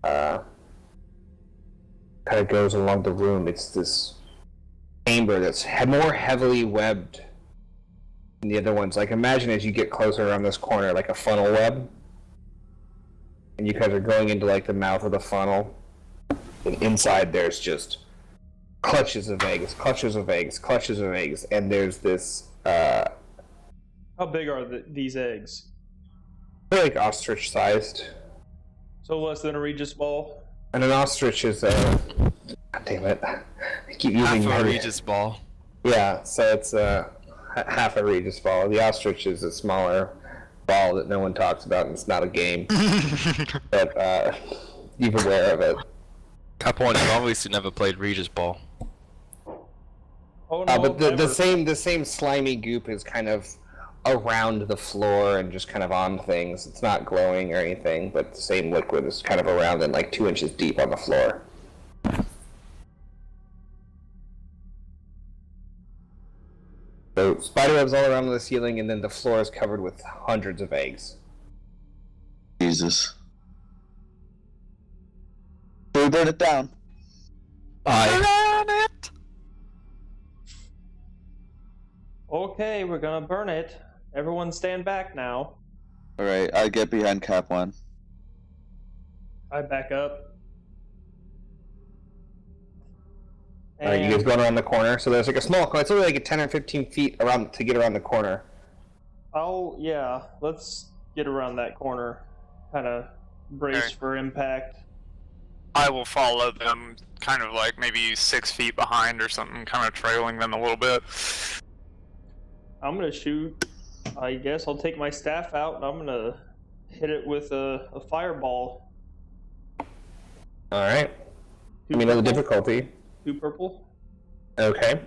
kind of goes along the room, it's this chamber that's more heavily webbed than the other ones. Like, imagine as you get closer around this corner, like a funnel web, and you guys are going into like the mouth of the funnel, and inside there's just clutches of eggs, and there's this. How big are these eggs? They're like ostrich-sized. So less than a Regis ball? And an ostrich is God damn it. I keep using Half a Regis ball. Yeah, so it's half a Regis ball. The ostrich is a smaller ball that no one talks about, and it's not a game. But you're aware of it. Cap one, you've obviously never played Regis ball. Oh, no, But the same slimy goop is kind of around the floor and just kind of on things. It's not glowing or anything, but the same liquid is kind of around and like 2 inches deep on the floor. So spiderwebs all around the ceiling, and then the floor is covered with hundreds of eggs. Jesus. Should we burn it down? Aye. Burn it! Okay, we're gonna burn it. Everyone stand back now. Alright, I get behind Cap 1. I back up. You guys going around the corner? So there's like a small corner. It's only like a 10 or 15 feet around to get around the corner. Let's get around that corner. Kind of brace Okay. for impact. I will follow them, kind of like maybe 6 feet behind or something, kind of trailing them a little bit. I'm gonna shoot. I guess I'll take my staff out and I'm gonna hit it with a fireball. Alright. Two Let me know the purple. difficulty. 2 purple. Okay.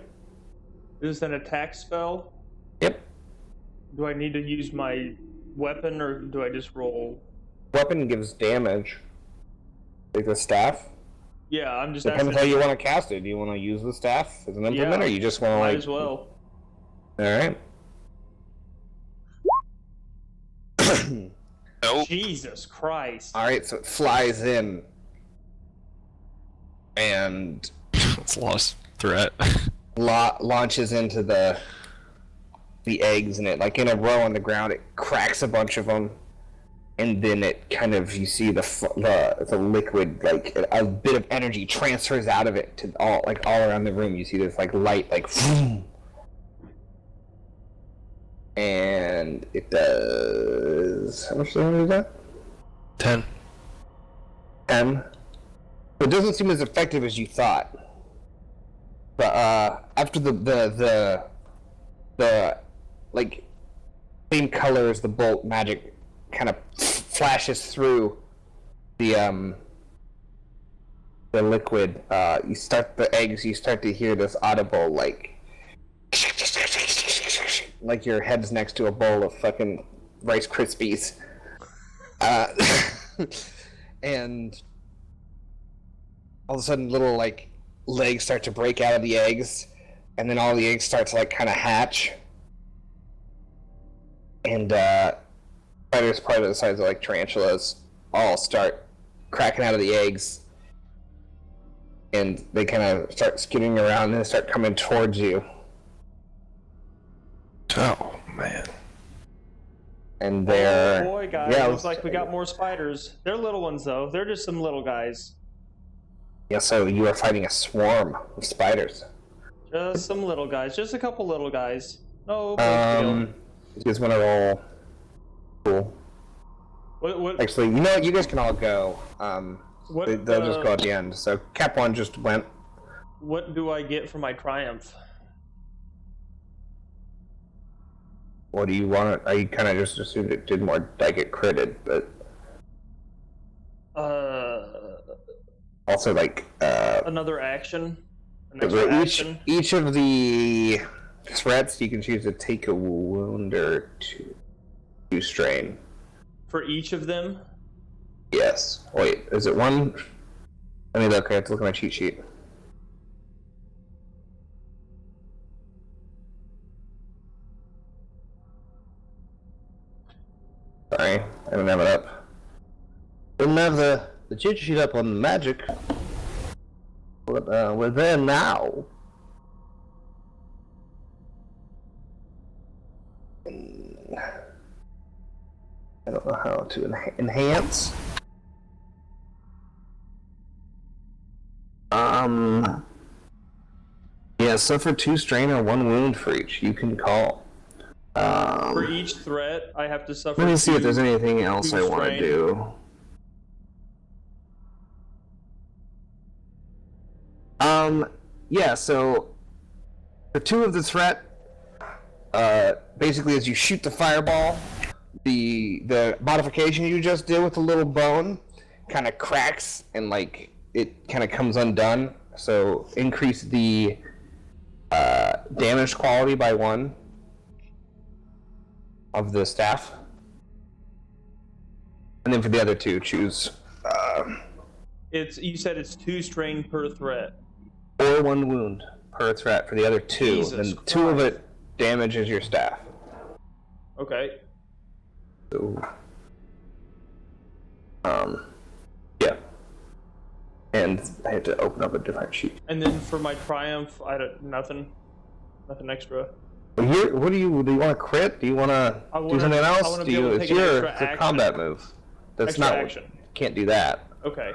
Is this an attack spell? Yep. Do I need to use my weapon or do I just roll? Weapon gives damage. Like the staff. Yeah, I'm just Depends asking. how you want to cast it. Do you want to use the staff as an implement, Yeah, or you just want to Might like? as well. Alright. Nope. Jesus Christ. Alright, so it flies in. And It's a lost threat. launches into the eggs, and it like in a row on the ground. It cracks a bunch of them, and then it kind of you see the liquid, like a bit of energy transfers out of it to all around the room. You see this like light like, and it does how much damage is that? 10. 10. It doesn't seem as effective as you thought. But after the like same color as the bolt magic kind of flashes through the liquid, you start to hear this audible like your head's next to a bowl of fucking Rice Krispies. And all of a sudden little like legs start to break out of the eggs, and then all the eggs start to like kind of hatch, and spiders probably the size of like tarantulas all start cracking out of the eggs, and they kind of start skidding around and start coming towards you. Oh, man. And they're Oh boy, guys, yeah, looks like we got more spiders. They're little ones though. They're just some little guys. yeah, so you are fighting a swarm of spiders. Just some little guys. Just a couple little guys. No big deal. You guys want to roll? Cool. What? Actually, you know what? You guys can all go. What? They'll just go at the end. So Cap 1 just went. What do I get for my triumph? What do you want? I kind of just assumed it did more. I get critted, but also like Another action. An extra action. each of the threats you can choose to take a wound or two strain. For each of them. Yes. Wait, is it one? Let me look. I have to look at my cheat sheet. I don't have it up. Didn't have the cheat sheet up on the magic. But we're there now. I don't know how to enhance. Yeah, suffer 2 strain or 1 wound for each. You can call. For each threat, I have to suffer. Let me see if there's anything else I want to strain. do. Yeah, so for 2 of the threat, basically as you shoot the fireball, the modification you just did with the little bone kind of cracks and like it kind of comes undone. So increase the damage quality by 1 of the staff, and then for the other 2, choose. You said it's 2 strain per threat. Or 1 wound per threat for the other 2, Jesus and 2 of it damages your staff. Okay. So, yeah. And I had to open up a different sheet. And then for my triumph, nothing extra. What do you want to crit? Do you want to do something else? It's a combat move. That's extra not action. Can't do that. Okay.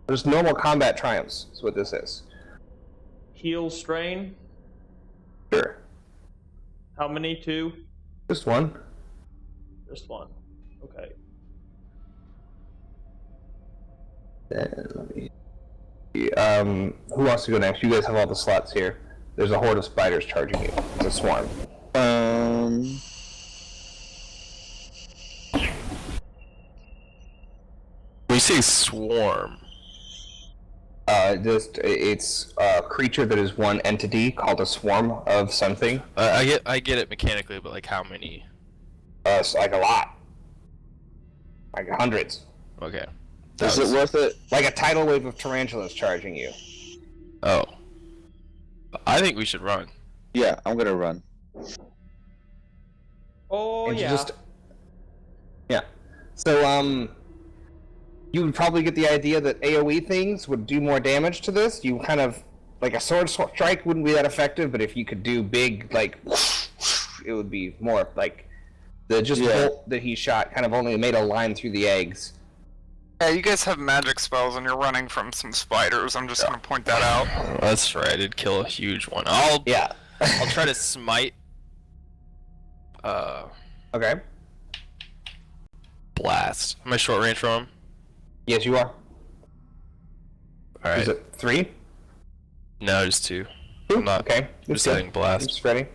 There's normal combat triumphs. Is what this is. Heal strain. Sure. How many? 2? Just 1. Just 1. Okay. Then let me see. Who wants to go next? You guys have all the slots here. There's a horde of spiders charging you. It's a swarm. When you say swarm, It's a creature that is one entity called a swarm of something. I get it mechanically, but like how many? Like a lot. Like hundreds. Okay. Is it worth it? Like a tidal wave of tarantulas charging you. Oh. I think we should run. Yeah, I'm gonna run. Oh, And yeah. Yeah. So, you would probably get the idea that AoE things would do more damage to this. You kind of, like a sword strike wouldn't be that effective, but if you could do big, like, it would be more like the bolt that he shot kind of only made a line through the eggs. Yeah, you guys have magic spells and you're running from some spiders. I'm just gonna point that out. Oh, that's right. I did kill a huge one. I'll try to smite. Okay. Blast. Am I short range from him? Yes, you are. All right. Is it 3? No, just 2. 2? I'm not. Okay. Just setting blast. Just ready.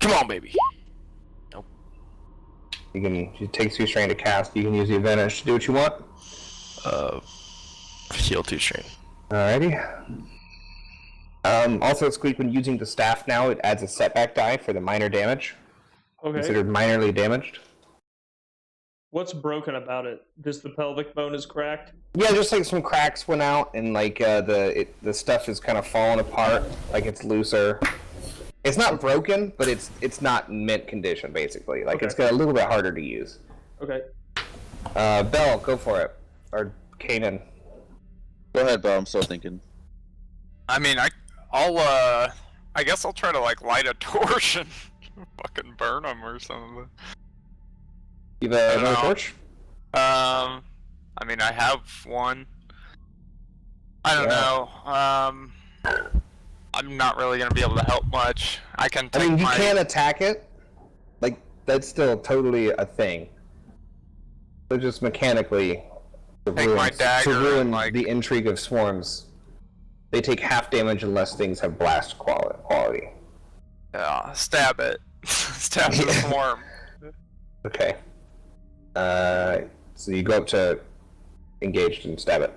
Come on, baby. It takes 2 strain to cast. You can use the advantage to do what you want. Heal 2 strain. Alrighty. Also, Squeak, when using the staff now, it adds a setback die for the minor damage. Okay. Considered minorly damaged. What's broken about it? Just the pelvic bone is cracked? Yeah, just like some cracks went out, and like the stuff is kind of falling apart, like it's looser. It's not broken, but it's not in mint condition, basically. Like it's got a little bit harder to use. Okay. Bell, go for it, or Kanan. Go ahead, Bell. I'm still thinking. I mean, I guess I'll try to like light a torch and fucking burn them or something. You have another torch? I mean, I have one. I don't know. I'm not really gonna be able to help much. I can. I mean, you can attack it. Like that's still totally a thing. So just mechanically, to Take my dagger ruin and, like- the intrigue of swarms. They take half damage unless things have blast quality. Yeah, stab it. Stab the swarm. Okay. So you go up to engaged and stab it.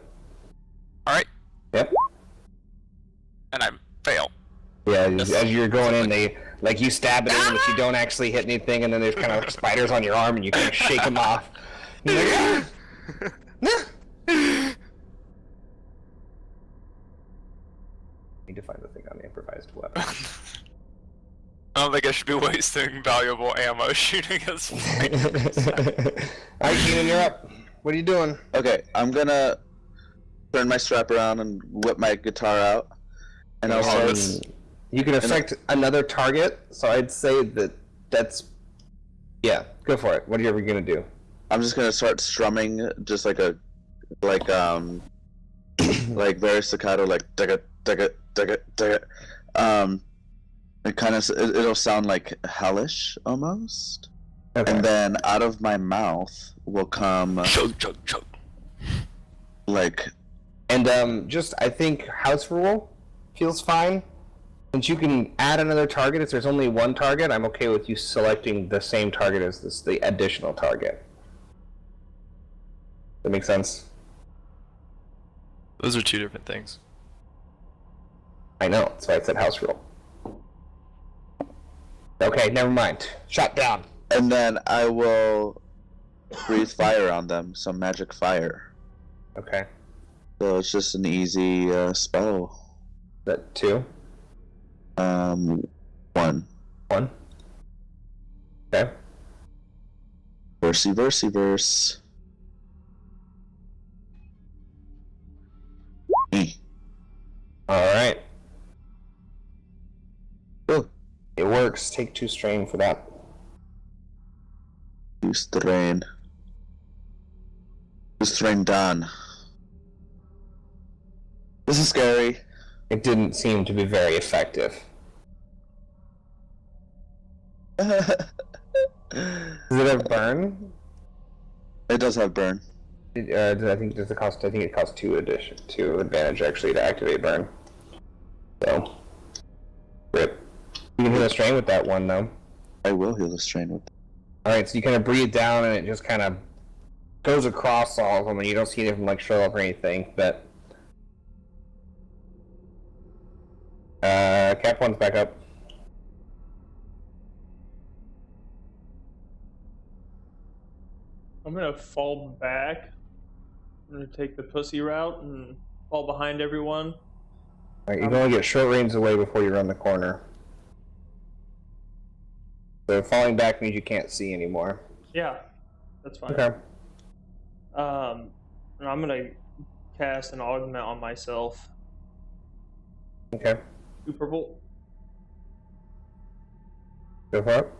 All right, Yep. and I fail. Yeah, as you're going in, they you stab it in, but you don't actually hit anything, and then there's kind of spiders on your arm, and you kind of shake them off. You're like, need to find the thing on the improvised weapon. Oh, don't think I should be wasting valuable ammo shooting at spiders. Alright, Keenan, you're up. What are you doing? Okay, I'm gonna turn my strap around and whip my guitar out, and I'll start. You can affect another target, so I'd say that's... Yeah, go for it. What are you ever gonna do? I'm just gonna start strumming, just like like very staccato, like digga digga digga digga. It kind of it'll sound like hellish almost, Okay. and then out of my mouth will come Chug, chug, chug. like And just, I think house rule feels fine. Since you can add another target, if there's only one target, I'm okay with you selecting the same target as the additional target. That makes sense? Those are two different things. I know, that's why I said house rule. Okay, never mind. Shot down. and then I will breathe fire on them, some magic fire. Okay. So it's just an easy spell. That 2? 1. 1? Okay. Verse. Alright. Oh, It works. Take 2 strain for that. 2 strain. 2 strain done. This is scary. It didn't seem to be very effective. Does it have burn? It does have burn. I think it costs 2 advantage actually to activate burn. So, rip. You can heal a strain with that one though. I will heal the strain with that. All right, so you kind of breathe down and it just kind of goes across all of them, and you don't see anything like show up or anything. But Cap 1's back up. I'm gonna fall back. I'm gonna take the pussy route and fall behind everyone. All right, you can only get short range away before you run the corner. So falling back means you can't see anymore. Yeah, that's fine. Okay. And I'm gonna cast an augment on myself. Okay. 2 purple. Go for it.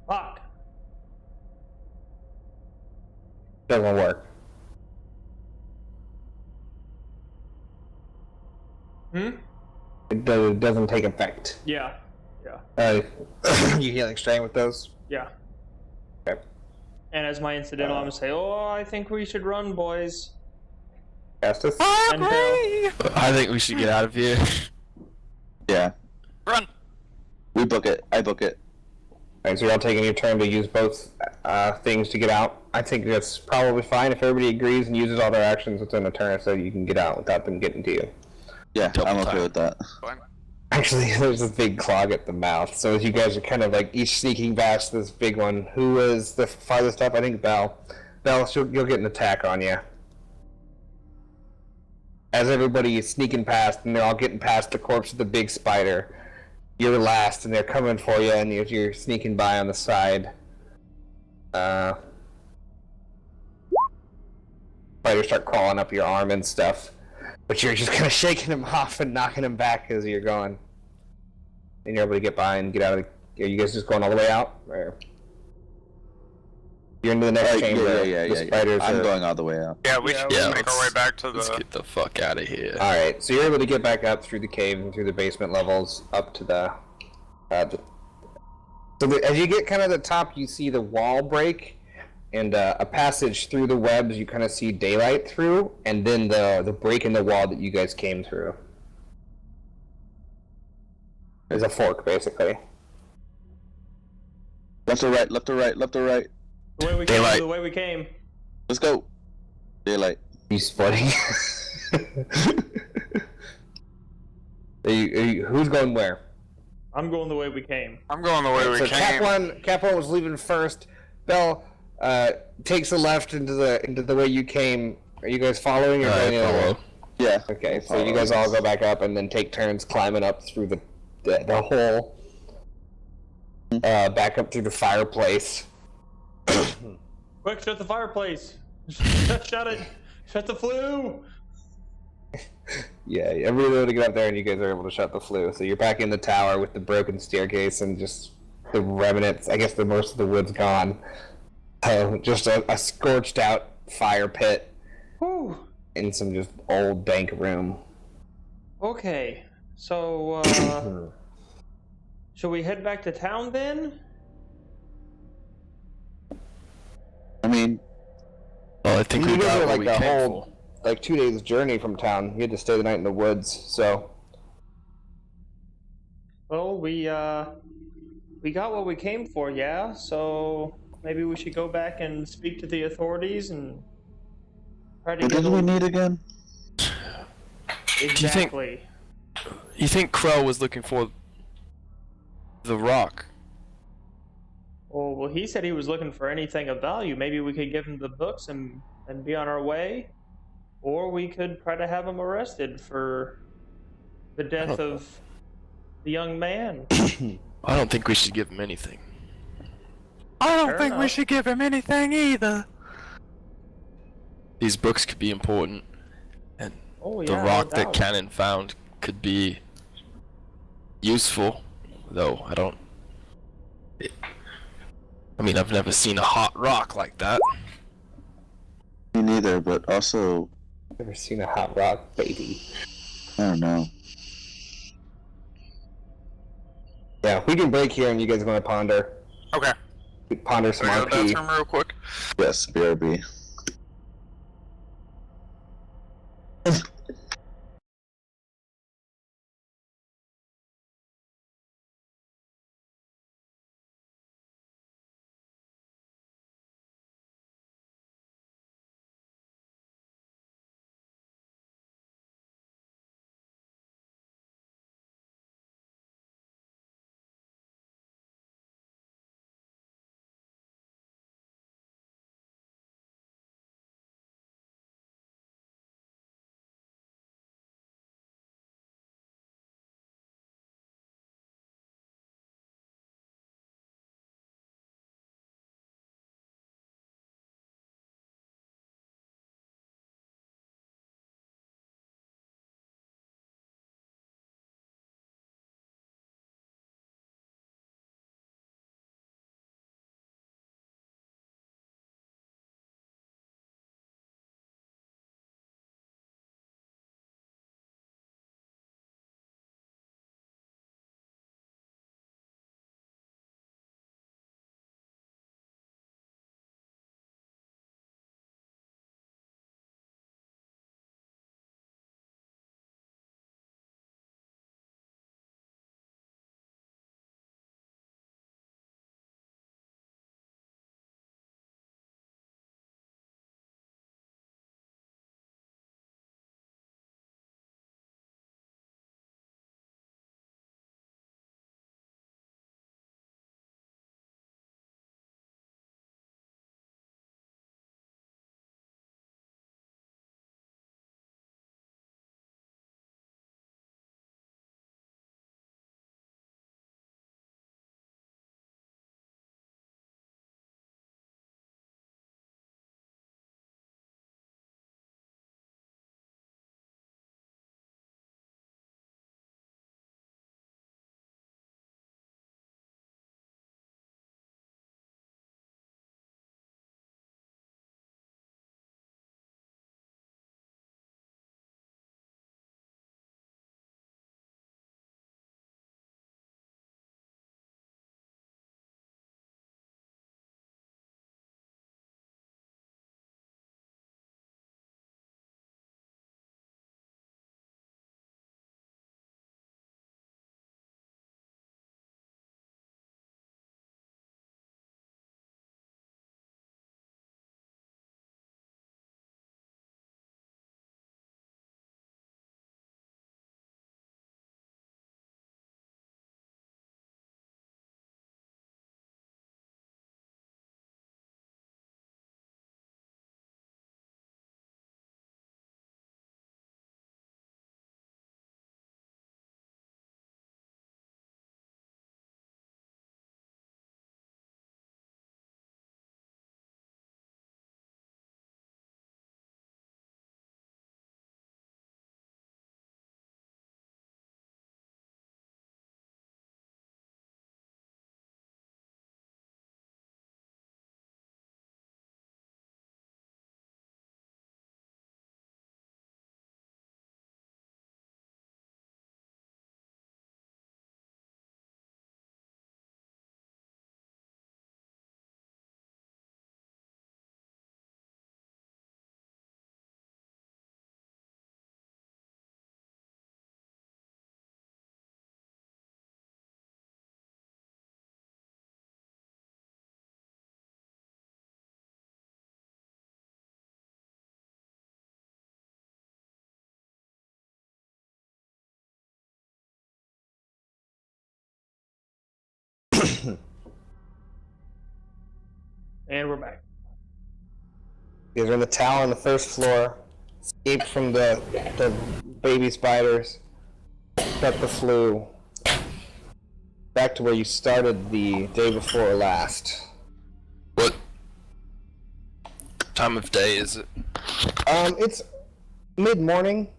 Fuck. Doesn't work. It doesn't take effect. Yeah. You healing strain with those? Yeah. Okay. And as my incidental, I'm gonna say, "Oh, I think we should run, boys." Castus? And Thül. I think we should get out of here. Yeah. Run! We book it. I book it. Alright, so you're all taking your turn to use both things to get out. I think that's probably fine if everybody agrees and uses all their actions within a turn so you can get out without them getting to you. Yeah, Double I'm okay time. with that. Fine. Actually, there's a big clog at the mouth, so as you guys are kind of like each sneaking past this big one, who is the farthest up? I think Belle. Belle, you'll get an attack on you. As everybody is sneaking past, and they're all getting past the corpse of the big spider, you're last, and they're coming for you, and you're sneaking by on the side. Spiders start crawling up your arm and stuff. But you're just kind of shaking them off and knocking them back as you're going. And you're able to get by and get out of the... Are you guys just going all the way out? Or... You're into the next chamber. Yeah. The spiders I'm are... going all the way out. Yeah, we should just make our way back to Let's the... get the fuck out of here. Alright, so you're able to get back up through the cave and through the basement levels up to the... as you get kind of the top, you see the wall break. And a passage through the webs you kind of see daylight through, and then the break in the wall that you guys came through. There's a fork, basically. Left or right, left or right, left or right. The way we Daylight. came. The way we came. Let's go. Daylight. You splitting? Who's going where? I'm going the way we came. I'm going the way we So came. Cap one was leaving first. Belle takes a left into the way you came, Are you guys following or I going the other way? follow. Yeah. Okay, so you guys all go back up and then take turns climbing up through the hole. Back up through the fireplace. Quick, shut the fireplace. Shut it. Shut the flue. Yeah, everybody's able to get up there, and you guys are able to shut the flue. So you're back in the tower with the broken staircase and just the remnants. I guess the most of the wood's gone. Just a scorched out fire pit Whew. in some just old bank room. Okay, so should we head back to town then? I mean, Well, I think You we guys got are what like we the came whole for. like 2 days journey from town. You had to stay the night in the woods, so Well, we got what we came for, yeah. So maybe we should go back and speak to the authorities and try to what get did we need again? exactly. You think Crow was looking for the rock? Well, he said he was looking for anything of value. Maybe we could give him the books and be on our way, or we could try to have him arrested for the death of the young man. I don't think we should give him anything. I don't Fair think we enough. should give him anything either. These books could be important, and Oh the yeah, rock no that doubt. Cannon found could be useful, though I don't. I mean, I've never seen a hot rock like that. Me neither, but also, never seen a hot rock, baby. I don't know. Yeah, we can break here, and you guys want to ponder. Okay. Ponder some Can I go to the RP. bathroom real quick? Yes, BRB. And we're back. You guys are in the tower on the first floor. Escaped from the baby spiders. Got the flu. Back to where you started the day before last. What time of day is it? It's mid-morning.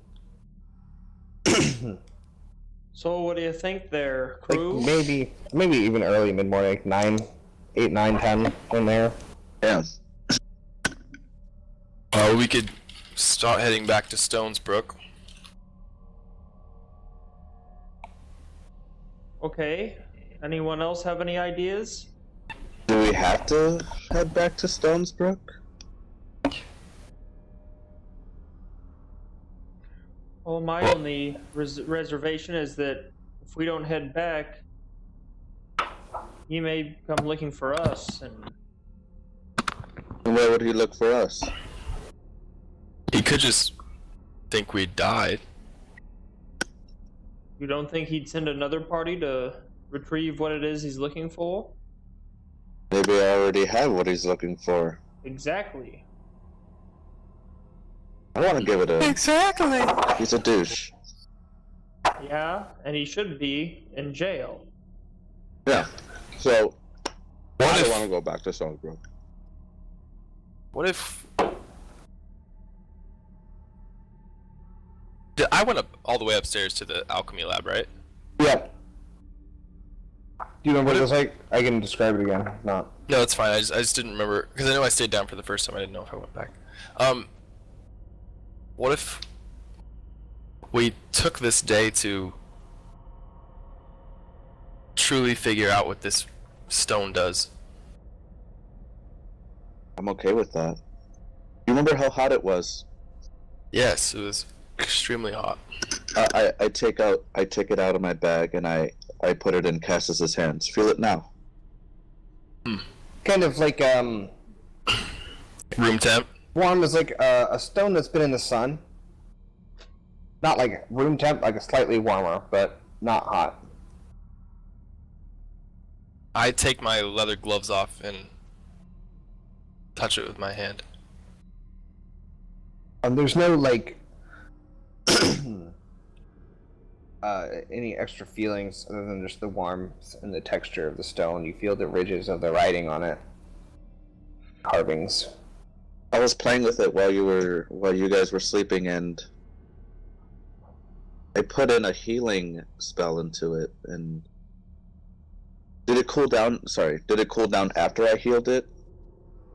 So what do you think there, Like crew? maybe even early mid-morning, like 8, 9, 10 in there. Yeah. We could start heading back to Stonesbrook. Okay. Anyone else have any ideas? Do we have to head back to Stonesbrook? Well, my only reservation is that if we don't head back, he may come looking for us, and And where would he look for us? He could just think we died. you don't think he'd send another party to retrieve what it is he's looking for? Maybe I already have what he's looking for. Exactly. I want to give it a... Exactly. He's a douche. Yeah, and he should be in jail. Yeah. So, What I if- want to go back to Stonesbrook. What if... I went up all the way upstairs to the alchemy lab, right? Yep. Do you remember what it was like? I can describe it again. Not. No, it's fine. I just didn't remember because I know I stayed down for the first time. I didn't know if I went back. What if we took this day to truly figure out what this stone does? I'm okay with that. You remember how hot it was? Yes, it was extremely hot. I take it out of my bag and I put it in Cassis's hands. Feel it now. Kind of like Room temp. warm is like a stone that's been in the sun. Not like room temp, like a slightly warmer, but not hot. I take my leather gloves off and touch it with my hand. There's no like any extra feelings other than just the warmth and the texture of the stone. You feel the ridges of the writing on it, carvings. I was playing with it while you guys were sleeping, and I put in a healing spell into it. And did it cool down? Sorry, did it cool down after I healed it,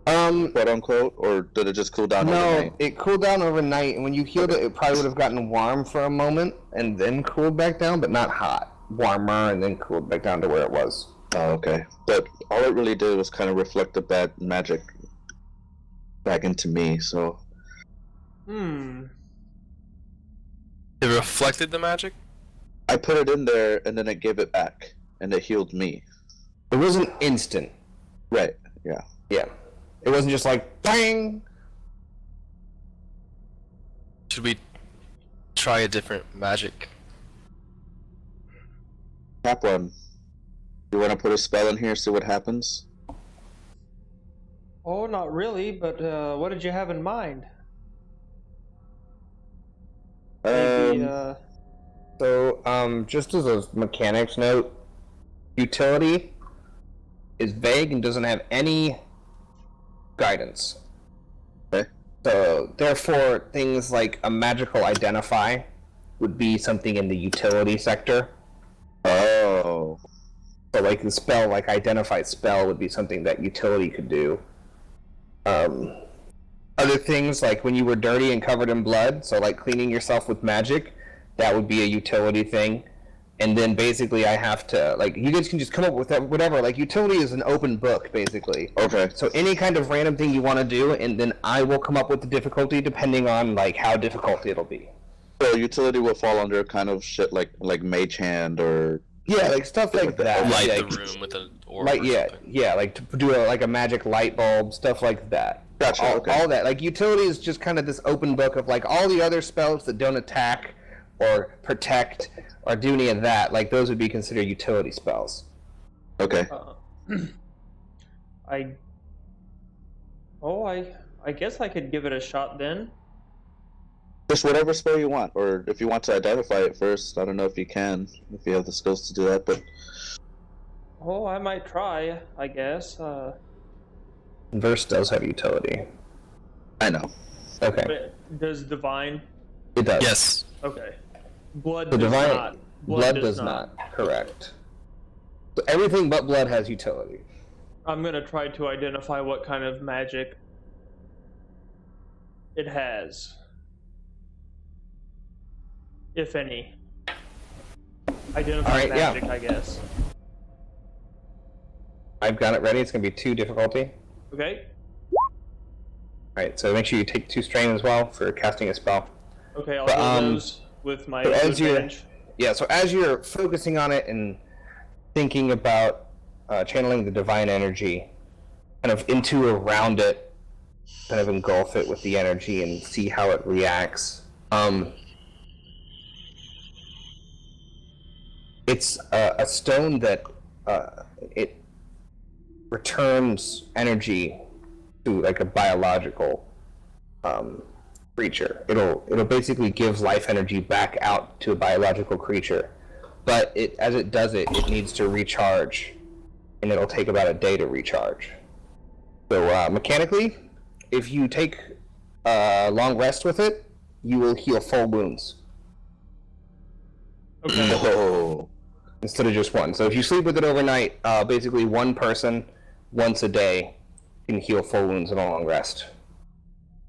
quote unquote, or did it just cool down No, overnight? it cooled down overnight, and when you healed it, it probably would have gotten warm for a moment and then cooled back down, but not hot. Warmer and then cooled back down to where it was. Oh, okay. But all it really did was kind of reflect the bad magic back into me. So Hmm. It reflected the magic? I put it in there, and then it gave it back, and it healed me. It wasn't instant. Right. Yeah. Yeah. It wasn't just like, bang! Should we try a different magic? Kaplan, you want to put a spell in here, see what happens? Oh, not really, but what did you have in mind? Maybe, So, just as a mechanics note, utility is vague and doesn't have any guidance. Okay. So, therefore, things like a magical identify would be something in the utility sector. Oh. So, like the spell, like identified spell, would be something that utility could do. Other things, like when you were dirty and covered in blood, so like cleaning yourself with magic, that would be a utility thing. And then basically I have to, like, you guys can just come up with that, whatever. Like, utility is an open book, basically. Okay. So any kind of random thing you want to do, and then I will come up with the difficulty depending on, like, how difficult it'll be. So utility will fall under kind of shit like Mage Hand or Yeah, like stuff like that. Light like, the room with an orb Like, or yeah, something. yeah, like to do like a magic light bulb, stuff like that. Gotcha, All, okay. all that. Like, utility is just kind of this open book of, like, all the other spells that don't attack or protect or do any of that. Like, those would be considered utility spells. Okay. I Oh, I guess I could give it a shot then. Just whatever spell you want, or if you want to identify it first. I don't know if you can, if you have the skills to do that, but Oh, I might try, I guess. Verse does have utility. I know. Okay. Does divine? It does. Yes. Okay. Blood The does divine not. blood does not. Correct. So everything but blood has utility. I'm gonna try to identify what kind of magic it has, if any. Identify Alright, yeah. magic, I guess. I've got it ready. It's going to be 2 difficulty. Okay. Alright, so make sure you take 2 strain as well for casting a spell. Okay, I'll But, do those with my so as you're- advantage. Yeah, so as you're focusing on it and thinking about channeling the divine energy, kind of into around it, kind of engulf it with the energy and see how it reacts. It's a stone that it returns energy to like a biological creature. It'll basically give life energy back out to a biological creature, but as it does it needs to recharge, and it'll take about a day to recharge. So mechanically, if you take a long rest with it, you will heal full wounds Okay. Oh. instead of just one. So if you sleep with it overnight, basically one person once a day can heal full wounds in a long rest.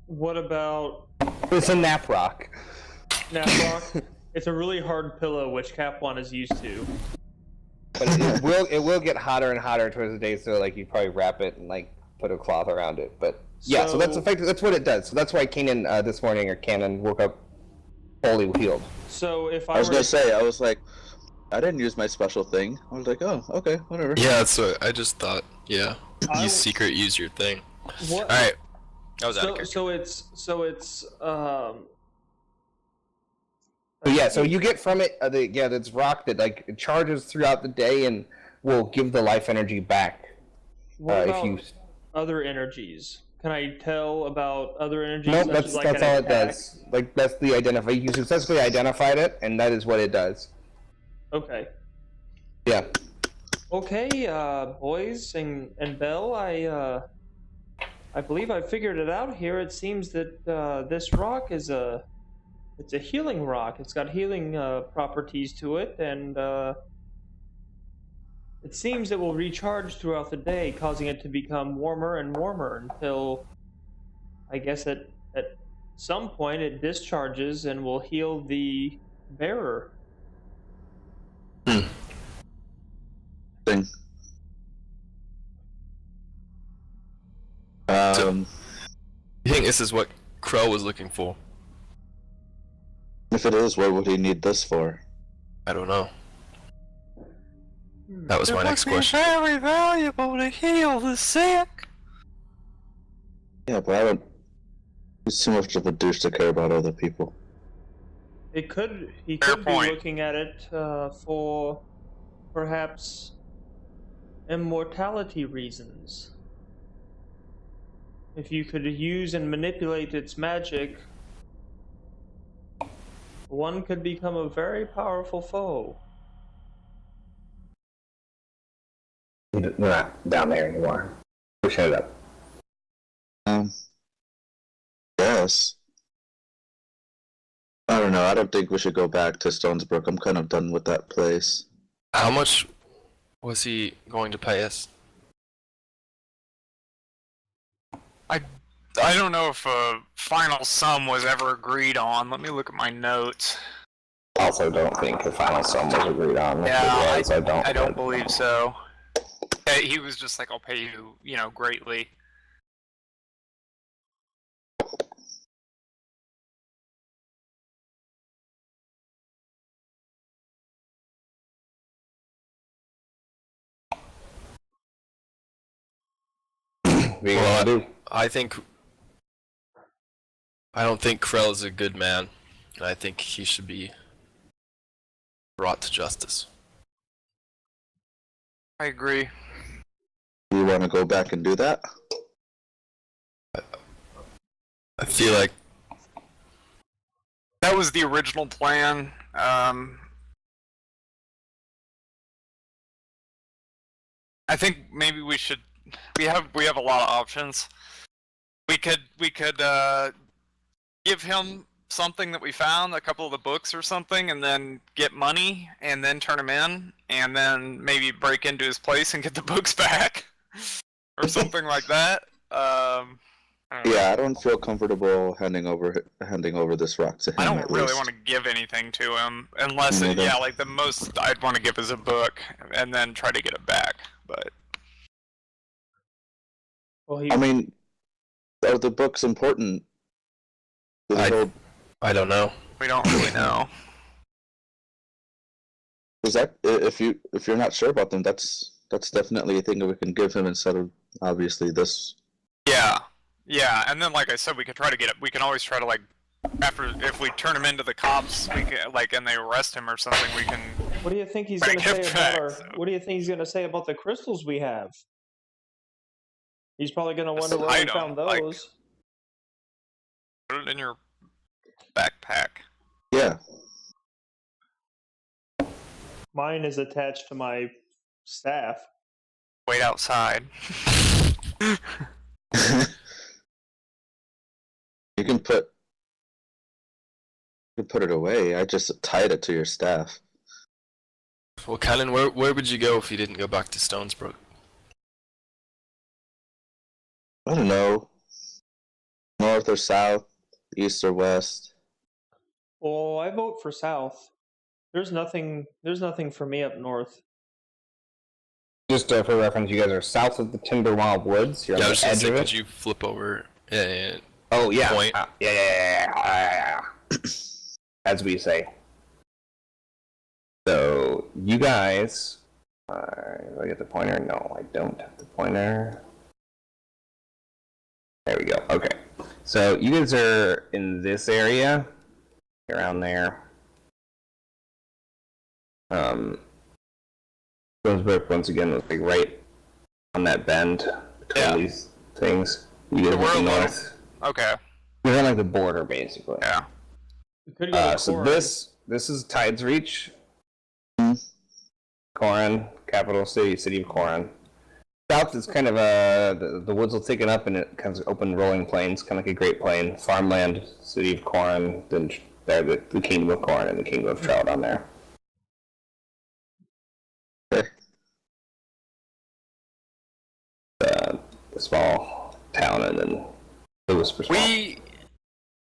What about It's a nap rock. Nap Rock? It's a really hard pillow, which Cap One is used to. But it will get hotter and hotter towards the day, so like you probably wrap it and like put a cloth around it. But yeah, so that's effective. That's what it does. So that's why Kanan this morning, or Cannon, woke up fully healed. So if I was gonna say, I was like, I didn't use my special thing. I was like, oh, okay, whatever. Yeah, that's what I just thought. Yeah. Use your thing. What? Alright. That was out of character. So it's So yeah, so you get from it this rock that like it charges throughout the day and will give the life energy back. what if about you other energies? Can I tell about other energies? nope, such that's as, like, that's an all it attack? does. Like that's the identify. You successfully identified it, and that is what it does. Okay. Yeah. Okay, boys and Belle, I believe I figured it out here. It seems that this rock is it's a healing rock. It's got healing properties to it, and it seems it will recharge throughout the day, causing it to become warmer and warmer until, I guess, at some point it discharges and will heal the bearer. Thing. You think this is what Crow was looking for? If it is, what would he need this for? I don't know. That was my next question. Very valuable to heal the sick. Yeah, but I don't. He's too much of a douche to care about other people. He Fair could be point. looking at it for perhaps immortality reasons. If you could use and manipulate its magic, one could become a very powerful foe. They're not down there anymore. Push it up. Yes. I don't know. I don't think we should go back to Stonesbrook. I'm kind of done with that place. How much was he going to pay us? I don't know if a final sum was ever agreed on. Let me look at my notes. Also, don't think the final sum was agreed on. If Yeah, it was, I don't believe so. Yeah, he was just like, I'll pay you, greatly. What are you gonna do? I don't think Krell is a good man. I think he should be brought to justice. I agree. Do you want to go back and do that? I feel like That was the original plan. I think maybe we should. We have a lot of options. We could give him something that we found, a couple of the books or something, and then get money, and then turn him in, and then maybe break into his place and get the books back, or something like that. Yeah, I don't feel comfortable handing over this rock to him. I don't at really least. want to give anything to him, unless Me it, neither. yeah, like the most I'd want to give is a book, and then try to get it back. But Well, he I mean, are the books important? To the whole- I don't know. we don't really know. Is that if you're not sure about them, that's definitely a thing that we can give him instead of obviously this. Yeah, and then like I said, we could try to get it. We can always try to like, after if we turn him into the cops, we can like, and they arrest him or something. We can. What do you think he's Bring going to him say about our? back, so- What do you think he's going to say about the crystals we have? He's probably going to Just wonder where we hide 'em, found like- those. Put it in your backpack. Yeah. Mine is attached to my staff. Wait outside. You can put it away. I just tied it to your staff. Well, Cannon, where would you go if you didn't go back to Stonesbrook? I don't know. North or south, east or west. Well, I vote for south. There's nothing for me up north. Just for reference, you guys are south of the Timberwild Woods. You're Yeah, I on was the gonna edge say, of could it. you flip over? Yeah. Oh yeah, point? yeah. As we say. So you guys, do I get the pointer? No, I don't have the pointer. There we go. Okay, so you guys are in this area, around there. Stonesbrook once again was like right on that bend between Yeah. these things. You guys So we're are a little- north. Okay. You're on like the border, basically. Yeah. We could go to So Corin. this is Tide's Reach. Corin, capital city of Corin. South is kind of the woods will take it up and it comes open rolling plains, kind of like a Great Plain, farmland, city of Corin, then there the kingdom of Corin and the kingdom of Trout on there. Okay. The small town and then the whisper swamp. We.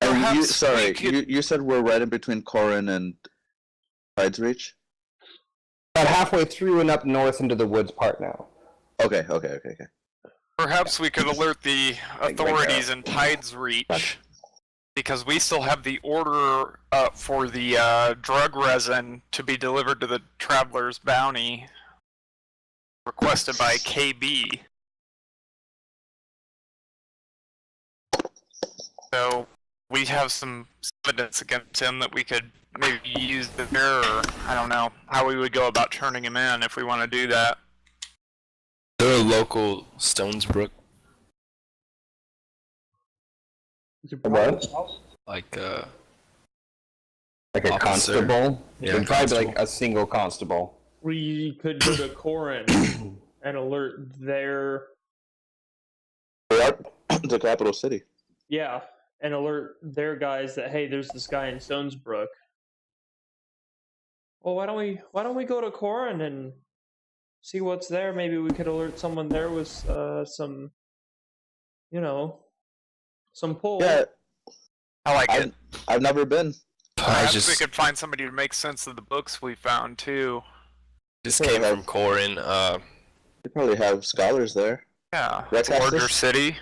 And Perhaps we could- you said we're right in between Corin and Tide's Reach? About halfway through and up north into the woods part now. Okay. Perhaps we could alert the Like, authorities in Tide's Reach, because we still have the order up for the drug resin to be delivered to the Traveler's Bounty, requested by KB. So we have some evidence against him that we could maybe use there, or I don't know how we would go about turning him in if we want to do that. They're a local Stonesbrook, We could What? probably- like Like a Officer. constable? Yeah, It'd probably be constable. like a single constable. We could go to Corin and alert their We are the capital city. and alert their guys that hey, there's this guy in Stonesbrook. Well, why don't we go to Corin and see what's there? Maybe we could alert someone there with some, some pull. Yeah, I like it. I've never been. I Perhaps we just could find somebody to make sense of the books we found too. came from Corin. They probably have scholars there. Yeah, That's larger Texas? city.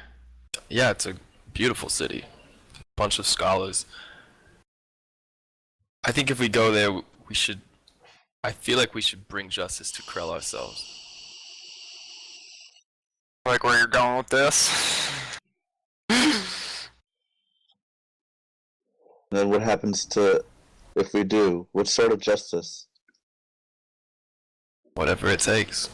Yeah, it's a beautiful city. Bunch of scholars. I think if we go there, we should. I feel like we should bring justice to Krell ourselves. Like where you're going with this. Then what happens if we do? What sort of justice? Whatever it takes.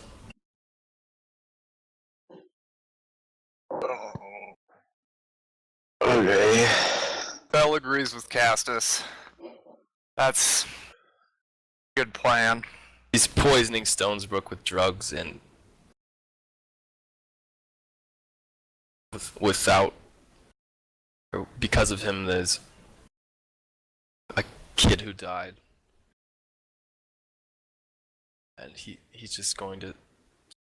Okay. Bell agrees with Castus. That's a good plan. He's poisoning Stonesbrook with drugs and without or because of him there's a kid who died. And he's just going to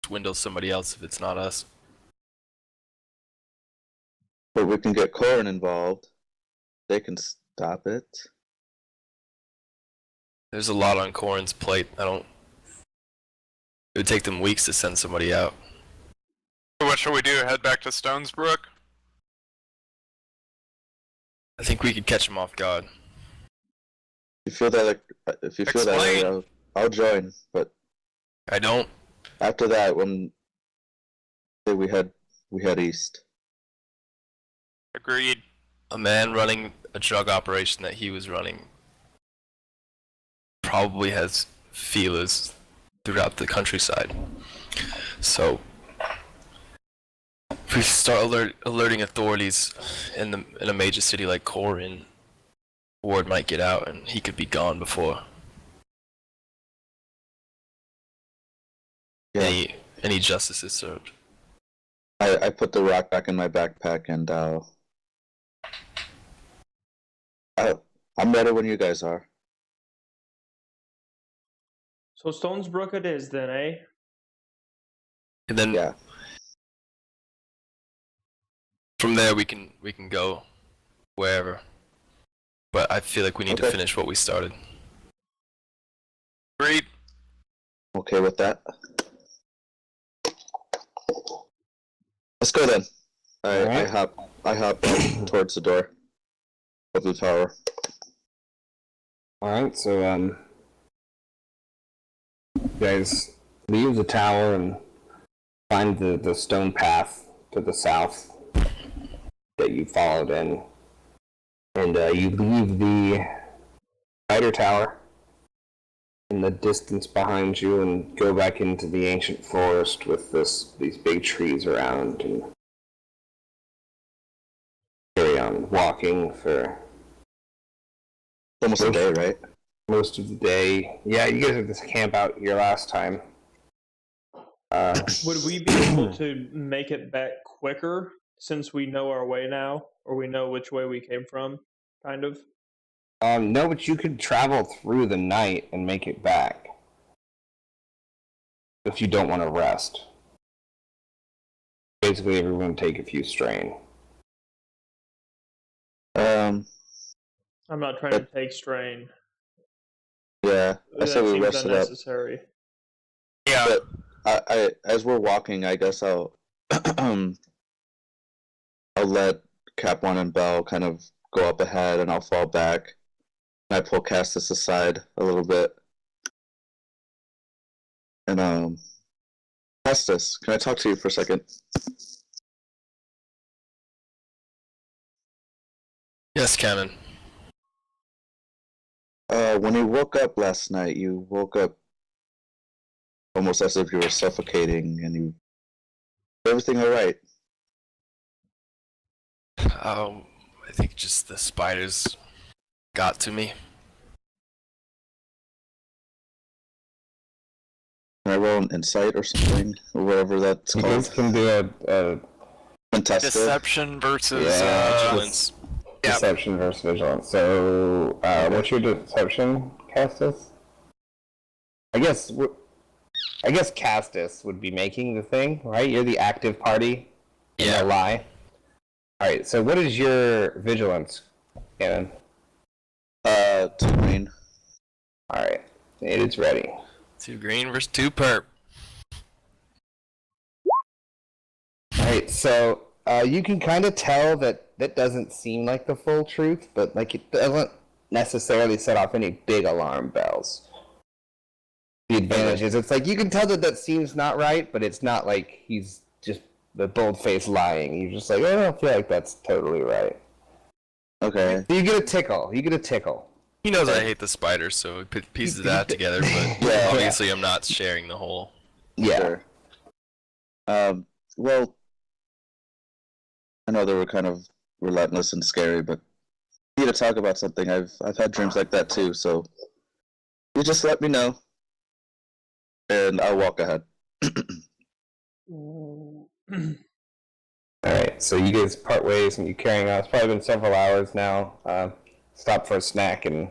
swindle somebody else if it's not us. But we can get Corin involved. They can stop it. There's a lot on Corin's plate. It would take them weeks to send somebody out. So what shall we do? Head back to Stonesbrook? I think we could catch him off guard. If you feel that Explain. way, I'll join. But I don't. after that, we head east. Agreed. A man running a drug operation that he was running probably has feelers throughout the countryside. So if we start alerting authorities in a major city like Corin, word might get out and he could be gone before Yeah. any justice is served. I put the rock back in my backpack and I'm ready when you guys are. So Stonesbrook it is then, eh? And then Yeah. from there we can go wherever. But I feel like we need to Okay. finish what we started. Agreed. Okay with that. Let's go then. Alright. I hop towards the door of the tower. Alright, so, you guys leave the tower and find the stone path to the south that you followed in. And, you leave the spider tower in the distance behind you and go back into the ancient forest with these big trees around and carry on walking for Almost a day, right? most of the day. Yeah, you guys had this camp out here last time. Would we be able to make it back quicker since we know our way now, or we know which way we came from, kind of? No, but you could travel through the night and make it back. If you don't want to rest. Basically, everyone would take a few strain. I'm not trying to take strain. Yeah. I That say we seems rest it up. unnecessary. Yeah. But I as we're walking, I guess I'll I'll let Cap One and Bell kind of go up ahead, and I'll fall back. And I pull Castus aside a little bit. And Castus, can I talk to you for a second? Yes, Canon. When you woke up last night, you woke up almost as if you were suffocating, and you everything all right? I think just the spiders got to me. Can I roll an insight or something, or whatever that's You guys called? can do a Contested. Deception versus Vigilance. Yep. deception versus vigilance. So, what's your deception, Castus? I guess Castus would be making the thing, right? You're the active party in Yeah. the lie. Alright, so what is your vigilance, Cannon? 2 green. Alright, it is ready. 2 green versus 2 perp. Alright, so you can kind of tell that doesn't seem like the full truth, but like it doesn't necessarily set off any big alarm bells. The advantage is it's like you can tell that seems not right, but it's not like he's just the bold-faced lying. You're just like, I don't feel like that's totally right. Okay. So you get a tickle. He knows I hate the spiders, so he put pieces of that together, but Yeah. obviously I'm not sharing the whole. Yeah. Sure. Well, I know they were kind of relentless and scary, but you need to talk about something. I've had dreams like that too, so you just let me know, and I'll walk ahead. Alright, so you guys part ways and you're carrying on. It's probably been several hours now. Stop for a snack and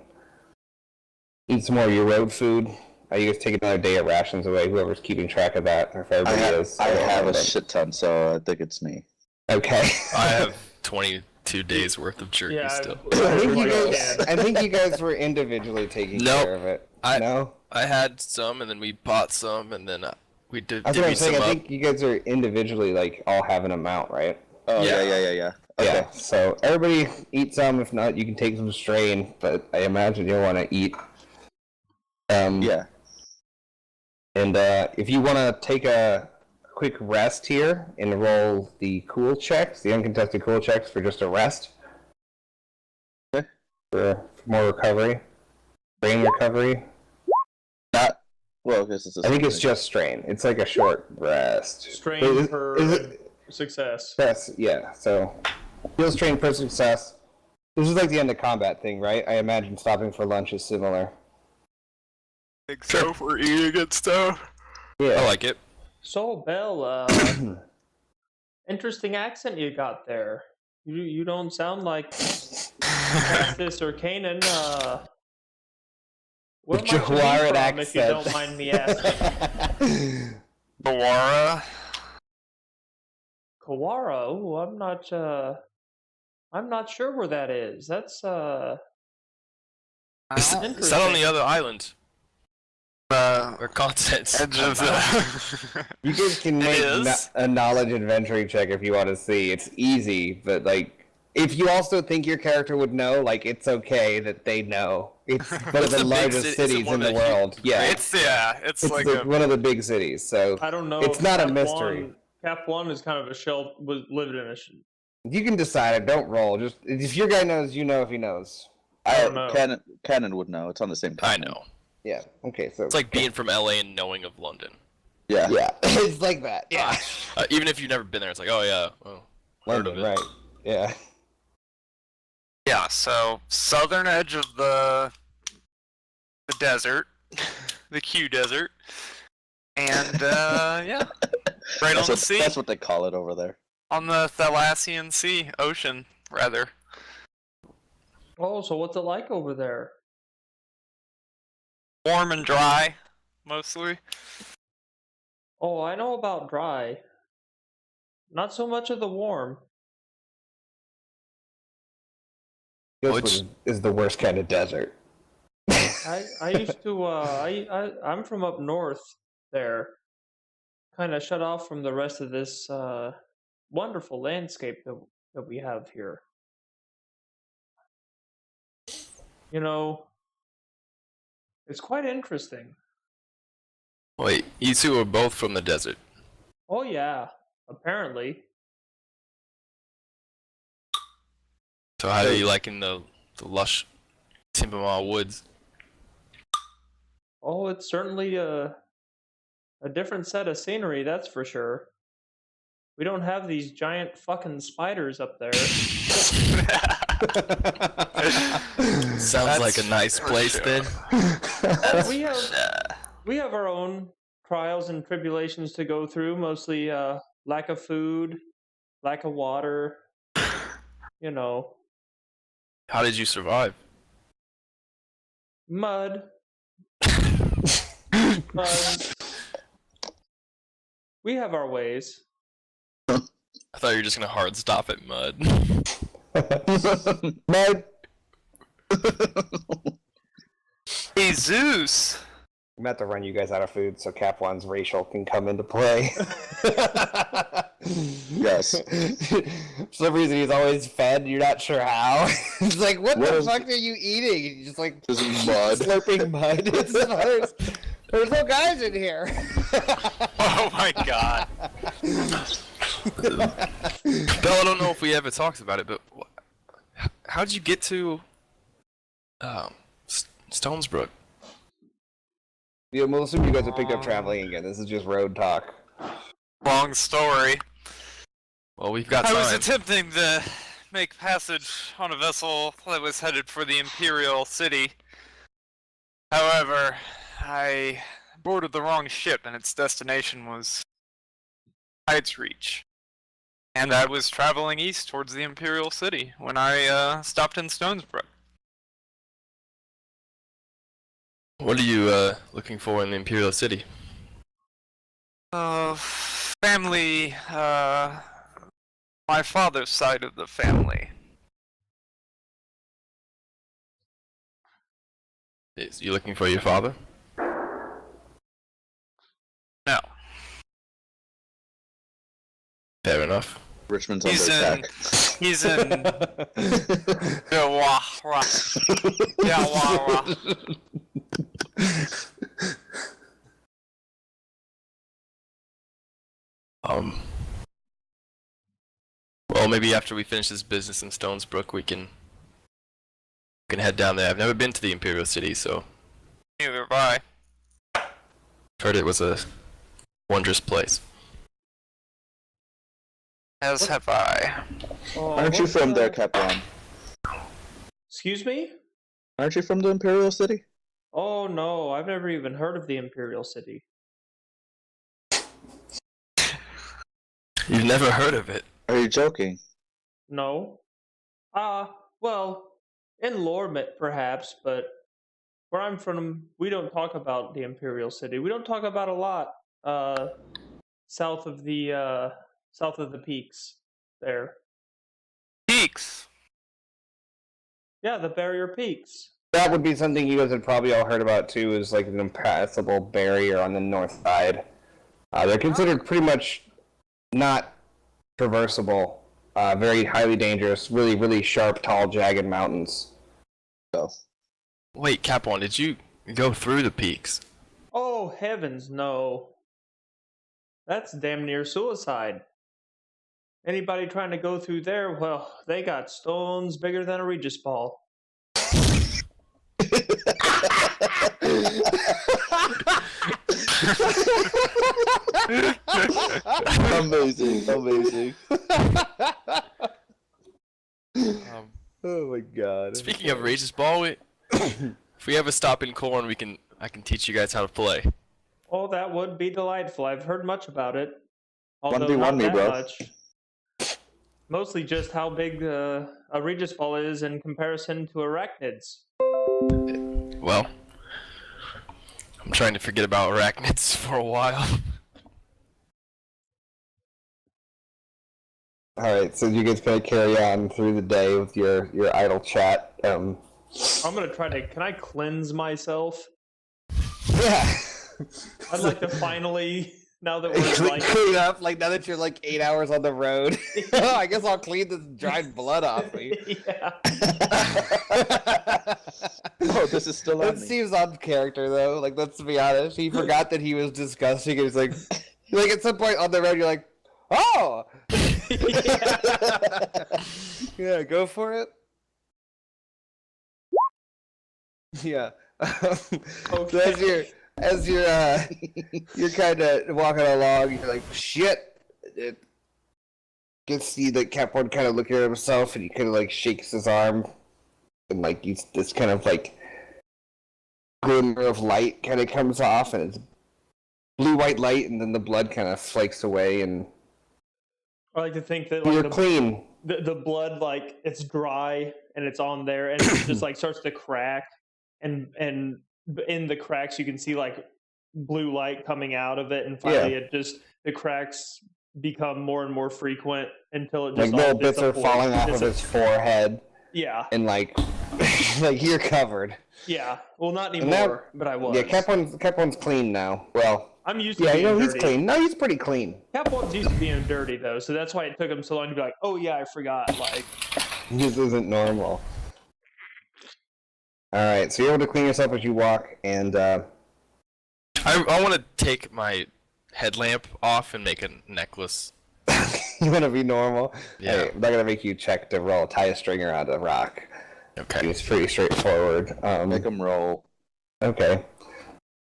eat some more of your road food. You guys take another day of rations away, whoever's keeping track of that, or if everybody is. I have a shit ton, so I think it's me. Okay. I have 22 days worth of jerky still. I think you guys were individually taking care of it. No? I had some, and then we bought some, and then we did. That's what I'm saying. I think you guys are individually, like, all have an amount, right? Oh, yeah. Okay. Yeah, so everybody eat some. If not, you can take some strain, but I imagine you'll want to eat. Yeah. And if you want to take a quick rest here and roll the cool checks, the uncontested cool checks for just a rest. Okay. For more recovery. Brain recovery. Well, I guess it's I think it's just strain. It's like a short rest. Strain per success. Yes, yeah. So, heal strain per success. This is like the end of combat thing, right? I imagine stopping for lunch is similar. I think so for eating and stuff. Yeah. I like it. So, Bell, interesting accent you got there. You don't sound like Justice or Kanan. Where might you be from, accent. if you don't mind me asking? Bawara? Kawara? Oh, I'm not sure where that is. That's Is that on the other island? Or continent? Edge of the... You guys can make a knowledge adventuring check if you want to see. It's easy, but like, if you also think your character would know, like, it's okay that they know. It's one of the largest cities in the world. Yeah, it's like one of the big cities. So I don't know. It's not a mystery. Cap 1 is kind of a shell. Was living in a. You can decide it. Don't roll. Just if your guy knows, you know if he knows. I don't know. Canon would know. It's on the same I continent. know. Yeah. Okay. So It's like being from LA and knowing of London. Yeah. Yeah, it's like that. Yeah. Even if you've never been there, it's like, oh yeah, well, heard of London, it. right? Yeah. Yeah, so southern edge of the desert, the Q desert, and yeah, right on the sea. That's what they call it over there. On the Thalassian Sea, ocean rather. Oh, so what's it like over there? Warm and dry, mostly. Oh, I know about dry. Not so much of the warm. This is the worst kind of desert. I used to I'm from up north there. Kind of shut off from the rest of this wonderful landscape that we have here. You know, it's quite interesting. Wait, you two are both from the desert. Oh yeah, apparently. So how are you liking the lush Timbamau woods? Oh, it's certainly a different set of scenery, that's for sure. We don't have these giant fucking spiders up there. Sounds like a nice place then. We have our own trials and tribulations to go through, mostly lack of food, lack of water, you know. How did you survive? Mud. We have our ways. I thought you were just gonna hard stop at mud. Mud. Hey Zeus! I'm about to run you guys out of food so Cap 1's racial can come into play. Yes. For some reason he's always fed, you're not sure how. It's like, what the fuck are you eating? You're just like Just mud. slurping mud. There's no guys in here. Oh my god. Bell, I don't know if we ever talked about it, but how'd you get to Stonesbrook? Yeah, we'll assume you guys have picked up traveling again. This is just road talk. Long story. Well, we've got I time. was attempting to make passage on a vessel that was headed for the Imperial City. However, I boarded the wrong ship and its destination was Tide's Reach. And I was traveling east towards the Imperial City when I stopped in Stonesbrook. What are you looking for in the Imperial City? Family, my father's side of the family. You looking for your father? No. Fair enough. Richmond's on He's their in. back. He's in. Wah. Yeah, wah. Well, maybe after we finish this business in Stonesbrook, we can head down there. I've never been to the Imperial City, so Neither have I. heard it was a wondrous place. As have I. Aren't you from there, Captain? Excuse me? Aren't you from the Imperial City? Oh no, I've never even heard of the Imperial City. You've never heard of it? Are you joking? No. Well, in lore perhaps, but where I'm from, we don't talk about the Imperial City. We don't talk about a lot south of the peaks there. Peaks. Yeah, the barrier peaks. That would be something you guys had probably all heard about too, is like an impassable barrier on the north side. They're considered pretty much not traversable, very highly dangerous, really, really sharp, tall, jagged mountains. Oh. Wait, Cap1, did you go through the peaks? Oh heavens, no. That's damn near suicide. Anybody trying to go through there, well, they got stones bigger than a Regis ball. Amazing, amazing. Oh my god. Speaking of Regis Ball, if we ever stop in Corn, I can teach you guys how to play. Oh, that would be delightful. I've heard much about it. Although 1v1 not me, that bro. much. Mostly just how big a Regis ball is in comparison to arachnids. Well, I'm trying to forget about arachnids for a while. Alright, so you guys gonna carry on through the day with your idle chat. I'm gonna try to. Can I cleanse myself? Yeah. I'd like to finally, now that we're like, Clean up, like now that you're like 8 hours on the road. Oh, I guess I'll clean this dried blood off me. yeah. Oh, this is still on It me. seems on character though, like let's be honest. He forgot that he was disgusting. It was like at some point on the road you're like, oh! Yeah, go for it. Yeah. So as you're kind of walking along, you're like, shit. You can see that Cap1 kind of looking at himself, and he kind of like shakes his arm, and like this kind of like glimmer of light kind of comes off, and it's blue-white light, and then the blood kind of flakes away, and I like to think that you're like clean. the blood, like it's dry and it's on there, and it just like starts to crack, and in the cracks you can see like blue light coming out of it, and finally the cracks become more and more frequent until it just Like little bits are falling off of his forehead. Yeah. And like like you're covered. Yeah. Well, not anymore, but I was. Yeah, Cap1's clean now. Well, I'm used to yeah, being he's dirty. clean. No, he's pretty clean. Cap1's used to being dirty though, so that's why it took him so long to be like, oh yeah, I forgot. Like, This isn't normal. Alright, so you're able to clean yourself as you walk, and I want to take my headlamp off and make a necklace. you want to be normal? Yeah. Hey, I'm not going to make you check to roll. Tie a string around a rock. Okay. It's pretty straightforward. Make them roll. Okay.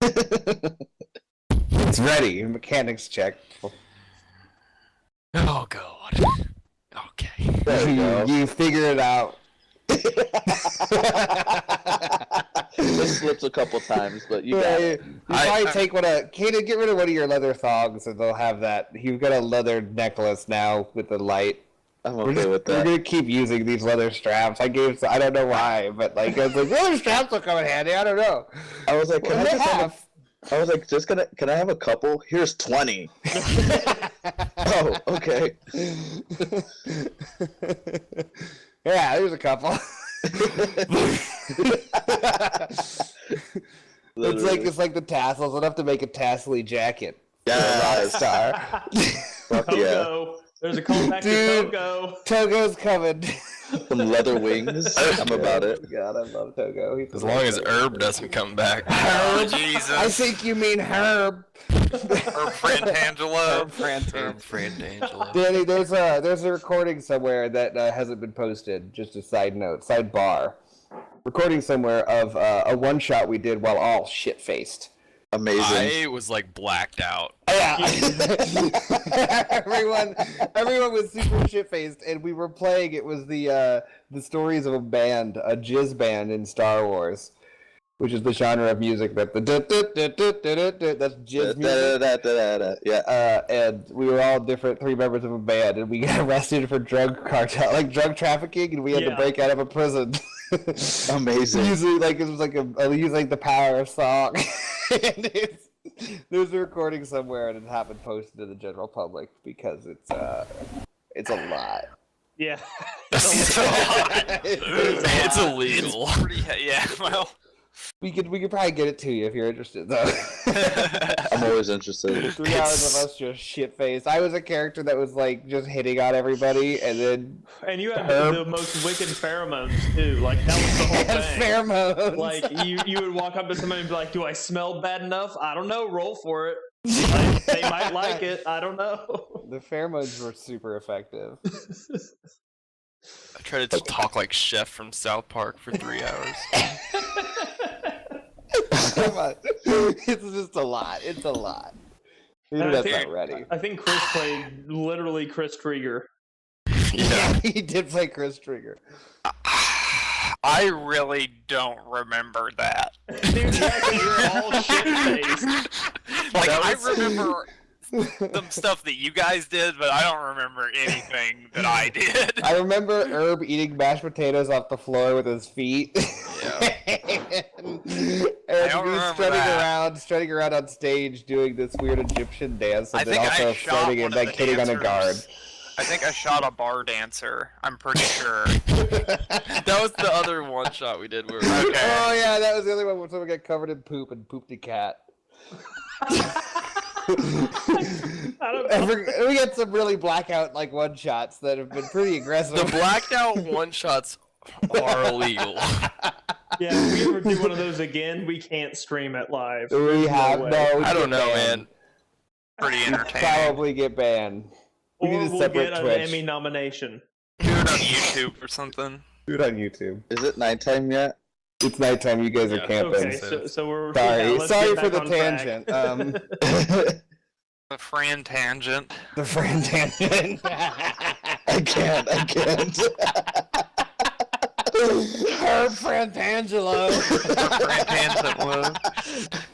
It's ready. Mechanics check. Oh god. Okay. There you go. You figure it out. It slips a couple times, but you got it. You probably take Kata, get rid of one of your leather thongs, and they'll have that. You've got a leather necklace now with the light. I'm okay with We're that. gonna keep using these leather straps. I don't know why, but like I was like, leather straps will come in handy. I don't know. I was like, can What I do they just have? I was like, can I have a couple? Here's 20. Oh, okay. Yeah, there's a couple. It's like the tassels. Enough to make a tassely jacket. Yes. Rock star. Fuck yeah. Togo. There's a callback to Dude. Togo. Togo's coming. Some leather wings. I'm about it. God, I love Togo. He's As long as Herb doesn't come back. Herb. Jesus. I think you mean Herb. Or Frantangelo. Herb Frantangelo. Danny, there's a recording somewhere that hasn't been posted. Just a sidebar. Recording somewhere of a one shot we did while all shit faced. Amazing. I was like blacked out. Yeah. everyone was super shit faced, and we were playing. It was the stories of a band, a jizz band in Star Wars, which is the genre of music that that's jizz music. Yeah. And we were all different, 3 members of a band, and we got arrested for drug trafficking, and we had to break out of a prison. Amazing. Using it was like using the power of song. And there's a recording somewhere, and it happened posted to the general public because it's a lot. Yeah. It's illegal. Yeah, well. We could probably get it to you if you're interested, though. I'm always interested. 3 hours of us just shit faced. I was a character that was like just hitting on everybody, and then And you had the most wicked pheromones too. Like that was the whole thing. pheromones. Like you would walk up to somebody and be like, "Do I smell bad enough? I don't know. Roll for it. Like, they might like it. I don't know." The pheromones were super effective. I tried to talk like Chef from South Park for 3 hours. Come on. It's just a lot. It's a lot. Internet's not ready. I think Chris played literally Chris Krieger. Yeah, he did play Chris Trigger. I really don't remember that. Dude, yeah, 'cause you're all shit-faced. Like, I remember some stuff that you guys did, but I don't remember anything that I did. I remember Herb eating mashed potatoes off the floor with his feet. Yeah. and I don't he was remember strutting around on stage doing this weird Egyptian dance, and I then think I also shot floating and one of like the hitting on a guard. dancers. I think I shot a bar dancer. I'm pretty sure. That was the other one shot we did. Where we were, Okay. Oh yeah, that was the other one where someone got covered in poop and pooped a cat. I don't know. We got some really blackout like one shots that have been pretty aggressive. the blacked out one shots are illegal. Yeah, if we ever do one of those again, we can't stream it live. We have way. no. I don't know, man. Pretty entertaining. Probably get banned. We Or need a we'll separate get an Twitch. Emmy nomination. Do it on YouTube or something. Do it on YouTube. Is it nighttime yet? It's nighttime. You guys are Yeah. camping. Okay, so we're Sorry, yeah, let's sorry get for back the on track. tangent. The Fran tangent. The friend tangent. I can't. Herb Frantangelo. Fran tangent was.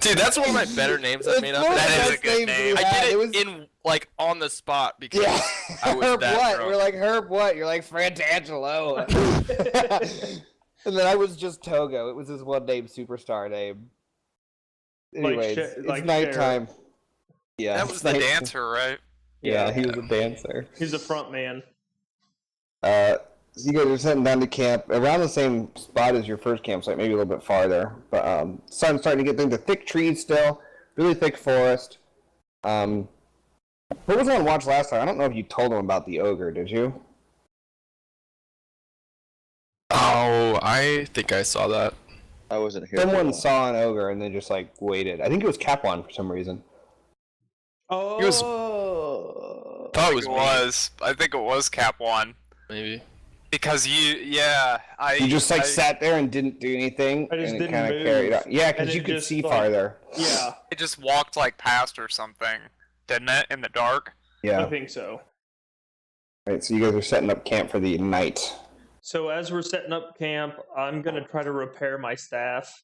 Dude, that's one of my better names I've made up. One of the That is a best good names name. we I had. did it was, in like on the spot because yeah. I was Herb that what? drunk. We're like Herb what? You're like Frantangelo. And then I was just Togo. It was his one name superstar name. Anyways, it's like nighttime. Yeah, That was it's the nighttime. dancer, right? Yeah, he was a dancer. He's a front man. So you guys are sitting down to camp around the same spot as your first campsite, maybe a little bit farther. But sun's starting to get into thick trees still, really thick forest. Who was on watch last time? I don't know if you told him about the ogre, did you? Oh, I think I saw that. I wasn't here. Someone saw an ogre and they just like waited. I think it was Cap1 for some reason. Oh, He was- Thought it was It me, was. I think it was Cap 1. maybe. Because you You just sat there and didn't do anything, I just and it didn't kind of move. carried on. Yeah, And because you it could just, see like- farther. yeah, It just walked like past or something, didn't it? In the dark. I Yeah. think so. Right, so you guys are setting up camp for the night. So as we're setting up camp, I'm gonna try to repair my staff.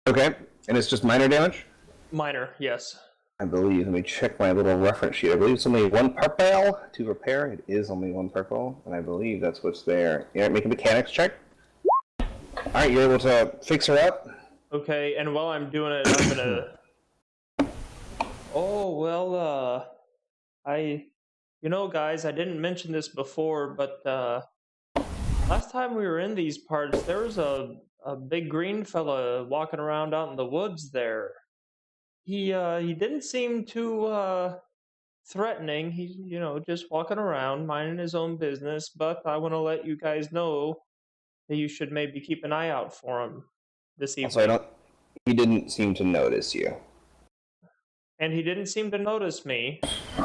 Okay, and it's just minor damage? Minor, yes. I believe. Let me check my little reference sheet. I believe it's only 1 purple to repair. It is only 1 purple, and I believe that's what's there. Yeah, make a mechanics check. Alright, you're able to fix her up. Okay, and while I'm doing it, I'm gonna... Oh, well, You know, guys, I didn't mention this before, but, last time we were in these parts, there was a big green fella walking around out in the woods there. He didn't seem too, threatening. He's, just walking around, minding his own business, but I want to let you guys know that you should maybe keep an eye out for him this evening. Also, he didn't seem to notice you. And he didn't seem to notice me.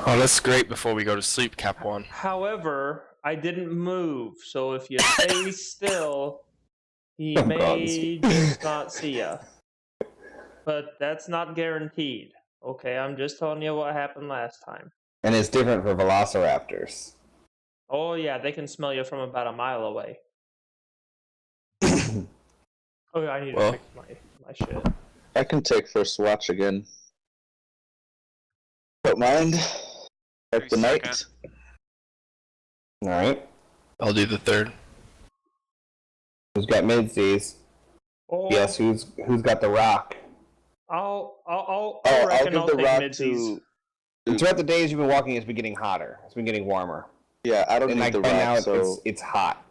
Oh, that's great before we go to sleep, Cap 1. However, I didn't move, so if you stay still, he may just not see ya. But that's not guaranteed. Okay, I'm just telling you what happened last time. And it's different for velociraptors. Oh yeah, they can smell you from about a mile away. Oh yeah, I need to fix my shit. I can take first watch again. Don't mind. At the night. Alright. I'll do the third. Who's got midseas? Oh, Yes, who's got the rock? I'll I'll reckon give I'll the take rock midseas. to. Throughout the days you've been walking, it's been getting hotter. It's been getting warmer. Yeah, I don't And need like the by rock, now, so it's hot.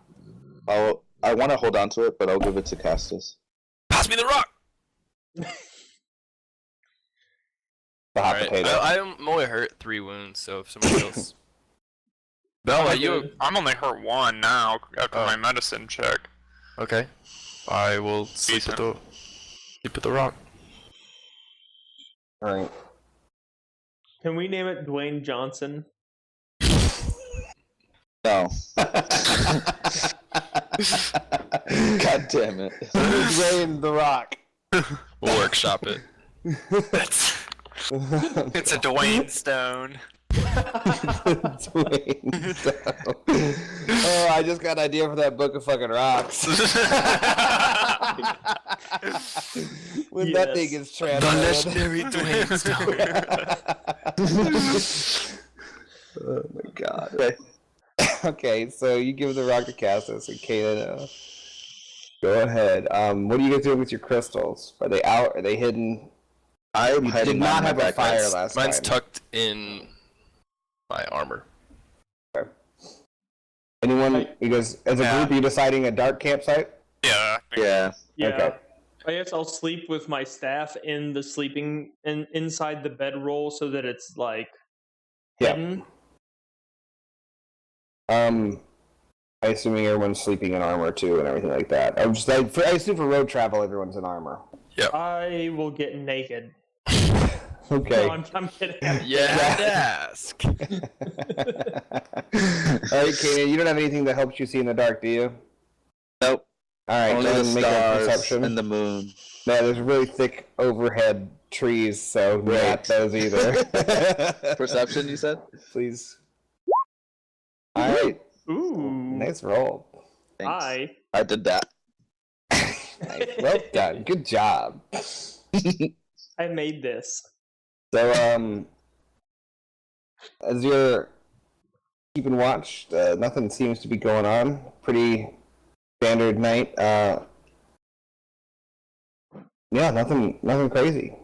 I want to hold on to it, but I'll give it to Castus. Pass me the rock! The hot Alright, potato. I'm only hurt 3 wounds, so if somebody else... Bella, you... I'm only hurt 1 now after Oh. my medicine check. Okay. I will sleep with the rock. Alright. Can we name it Dwayne Johnson? No. God damn it. Dwayne the Rock. We'll workshop it. It's a Dwayne Stone. Dwayne Stone. Oh, I just got an idea for that book of fucking rocks. When that thing is The translated. legendary Dwayne Stone. Oh my god. Okay. Okay, so you give the rock to Castus and Kaden. Go ahead. What are you guys doing with your crystals? Are they out? Are they hidden? I'm You hiding did not mine in have my a fire backpacks. last Mine's time. tucked in my armor. Anyone? You guys, as a Yeah. group, are you deciding a dark campsite? Yeah. Yeah. Yeah. Okay. I guess I'll sleep with my staff in the sleeping inside the bedroll so that it's like Yeah. hidden. I assuming everyone's sleeping in armor too and everything like that. I assume for road travel, everyone's in armor. I will get naked. Okay. No, I'm kidding. Yeah, ask. All right, Kaden, you don't have anything that helps you see in the dark, do you? Nope. All right, Only go the ahead and make a stars perception. and the moon. No, there's really thick overhead trees, so not Right. those either. Perception, you said? Please. All right. Ooh. Nice roll. Thanks. I did that. Nice. Well done. Good job. I made this. So, as you're keeping watch, nothing seems to be going on. Pretty standard night. Yeah, nothing crazy.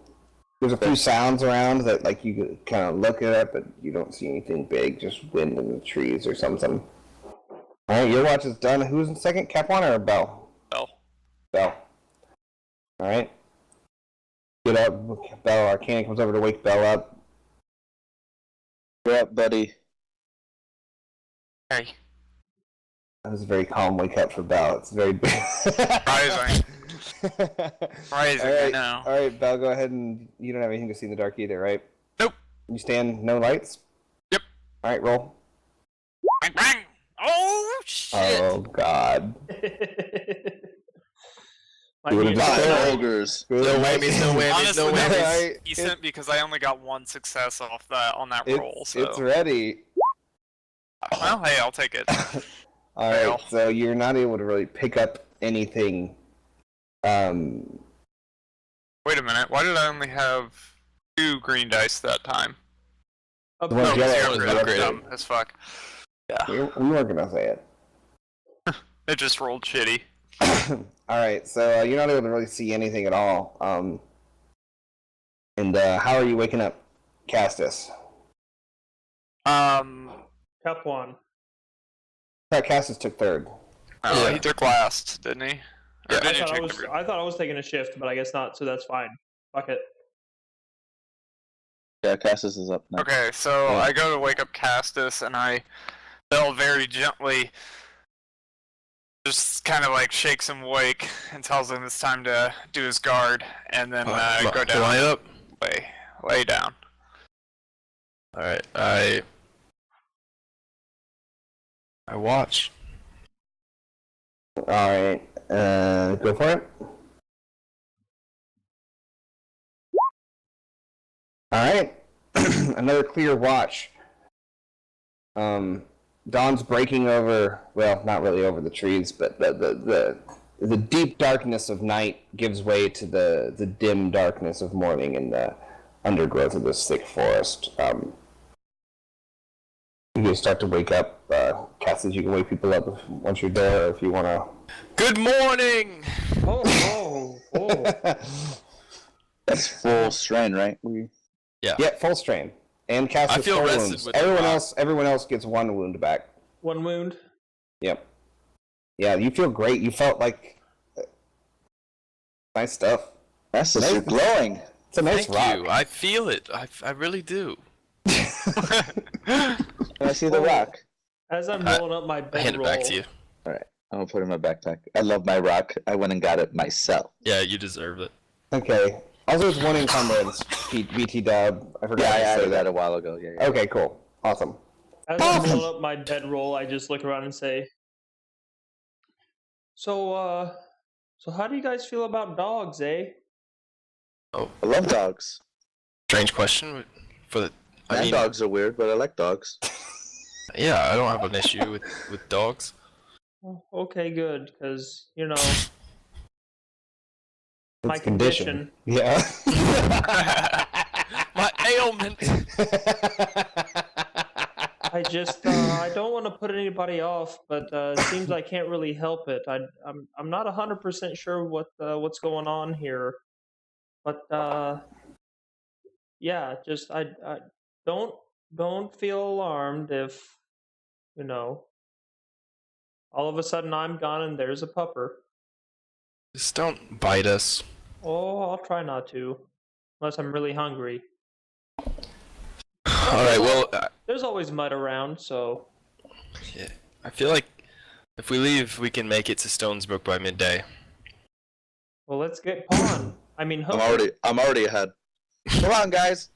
There's a few sounds around that, like, you could kind of look at, but you don't see anything big. Just wind in the trees or something. All right, your watch is done. Who's in second, Cap 1 or Bell? Bell. Bell. All right. Get up, Bell. Arcana comes over to wake Bell up. You're up, buddy. Hey. That was a very calm wake up for Bell. It's very Surprising. Surprising, I know. All right, Bell, go ahead and you don't have anything to see in the dark either, right? Nope. You stand no lights? Yep. All right, roll. Bang, bang. Oh, shit. Oh, God. Might You be would've a- just Five said- ogres. No whammies, no whammies, Honestly, no that whammies. was decent because I only got 1 success off that on that roll. So It's ready. Well, hey, I'll take it. All right, so you're not able to really pick up anything. Wait a minute. Why did I only have 2 green dice that time? The No, one yellow zero was grid. upgraded. Dumb as fuck. we weren't gonna say it. It just rolled shitty. All right, so you're not able to really see anything at all. And how are you waking up, Castus? Cup 1. I thought Castus took third. Oh, Yeah. he took last, didn't he? Or Yeah, did he I take the green? thought I was taking a shift, but I guess not, so that's fine. Fuck it. Yeah, Cassis is up next. Okay, so Yeah. I go to wake up Castus, and I bell very gently, just kind of like shakes him awake and tells him it's time to do his guard, and then go down. Line up. Lay down. All right, I watch. All right, go for it. All right, another clear watch. Dawn's breaking over. Well, not really over the trees, but the deep darkness of night gives way to the dim darkness of morning in the undergrowth of this thick forest. You guys start to wake up. Cassis, you can wake people up once you're there, if you want to. Good morning. Oh. That's full strain, right? Yeah. Yeah, full strain. And Cassis I feel 4 rested wounds. with the Everyone else gets 1 wound back. 1 wound. Yep. Yeah, you feel great. You felt like nice stuff. That's just you're glowing. It's a nice Thank rock. you. I feel it. I really do. Can I see the rock? As I'm rolling up my I bedroll. hand it back to you. All right, I'm gonna put it in my backpack. I love my rock. I went and got it myself. Yeah, you deserve it. Okay. Also, there's 1 encumbrance. BT Dub. I forgot Yeah, I to say added that. that a while ago. Yeah. Okay, cool. Awesome. As I'm rolling up my bedroll, I just look around and say, So how do you guys feel about dogs, eh? I love dogs. Strange question. For the, I mean, Dogs are weird, but I like dogs. yeah, I don't have an issue with dogs. Okay, good, because, It's my condition. Yeah. My ailment. I just I don't want to put anybody off, but it seems I can't really help it. I'm not 100% sure what's going on here, but yeah, just I don't feel alarmed if all of a sudden I'm gone and there's a pupper. Just don't bite us. Oh, I'll try not to, unless I'm really hungry. All right. Well, There's always mud around, so yeah, I feel like if we leave, we can make it to Stonesbrook by midday. well, let's get pawn. I mean, hook. I'm already ahead. Come on, guys.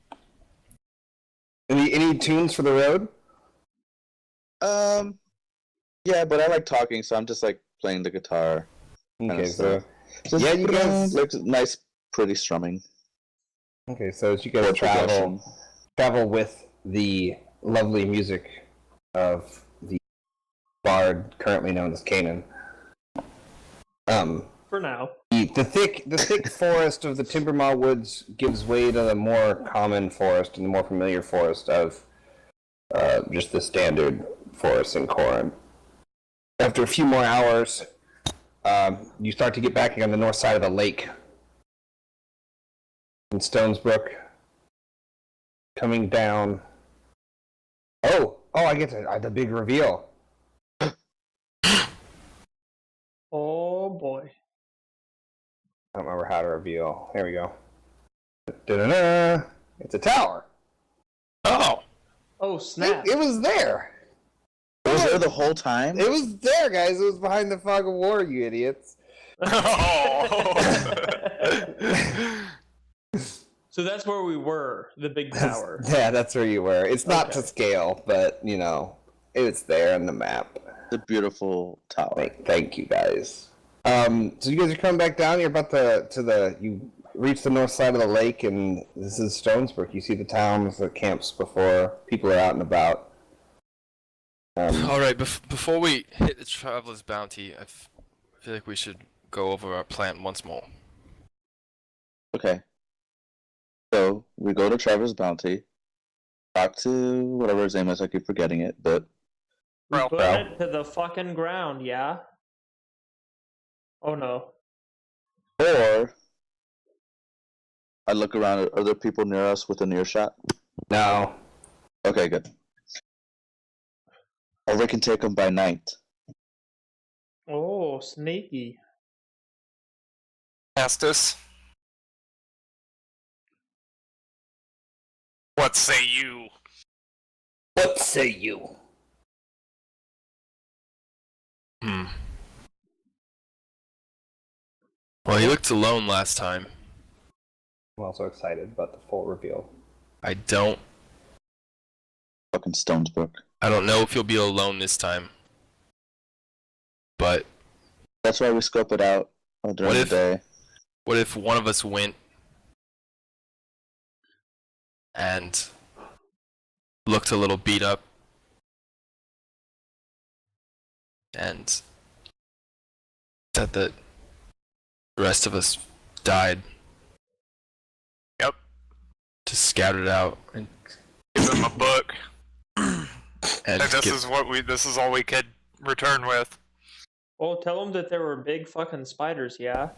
Any tunes for the road? Yeah, but I like talking, so I'm just like playing the guitar. Okay, so- so yeah, you guys. Looks nice, pretty strumming. Okay, so as you guys travel with the lovely music of the bard currently known as Canaan. For now. The thick forest of the Timbermaw Woods gives way to the more common forest and the more familiar forest of just the standard forest in Corin. After a few more hours, you start to get back on the north side of the lake in Stonesbrook. Coming down. Oh! I get the big reveal. Oh boy. I don't remember how to reveal. Here we go. Da-da-da. It's a tower. Oh. Oh snap. It was there. It was there the whole time? It was there, guys. It was behind the fog of war, you idiots. So that's where we were, the big tower. Yeah, that's where you were. It's not Okay. to scale, but, it's there on the map. The beautiful tower. Thank you, guys. So you guys are coming back down. You're about you reach the north side of the lake, and this is Stonesbrook. You see the towns, the camps before. People are out and about. All right, before we hit the traveler's bounty, I feel like we should go over our plan once more. Okay. So we go to Traver's Bounty, talk to whatever his name is. I keep forgetting it, but We Well, put well. it to the fucking ground, yeah? Oh no. or I look around at other people near us with an earshot. No. Okay, good. Or we can take them by night. Oh, sneaky. Castus. What say you? What say you? Hmm. Well, he looked alone last time. I'm also excited about the full reveal. I don't Fucking Stonesbrook. know if he'll be alone this time. But That's why we scope it out during What the if- day. what if one of us went and looked a little beat up and said that the rest of us died? Yep. Just scattered out and Give him a book. and And this give- is all we could return with. Well, tell them that there were big fucking spiders, yeah?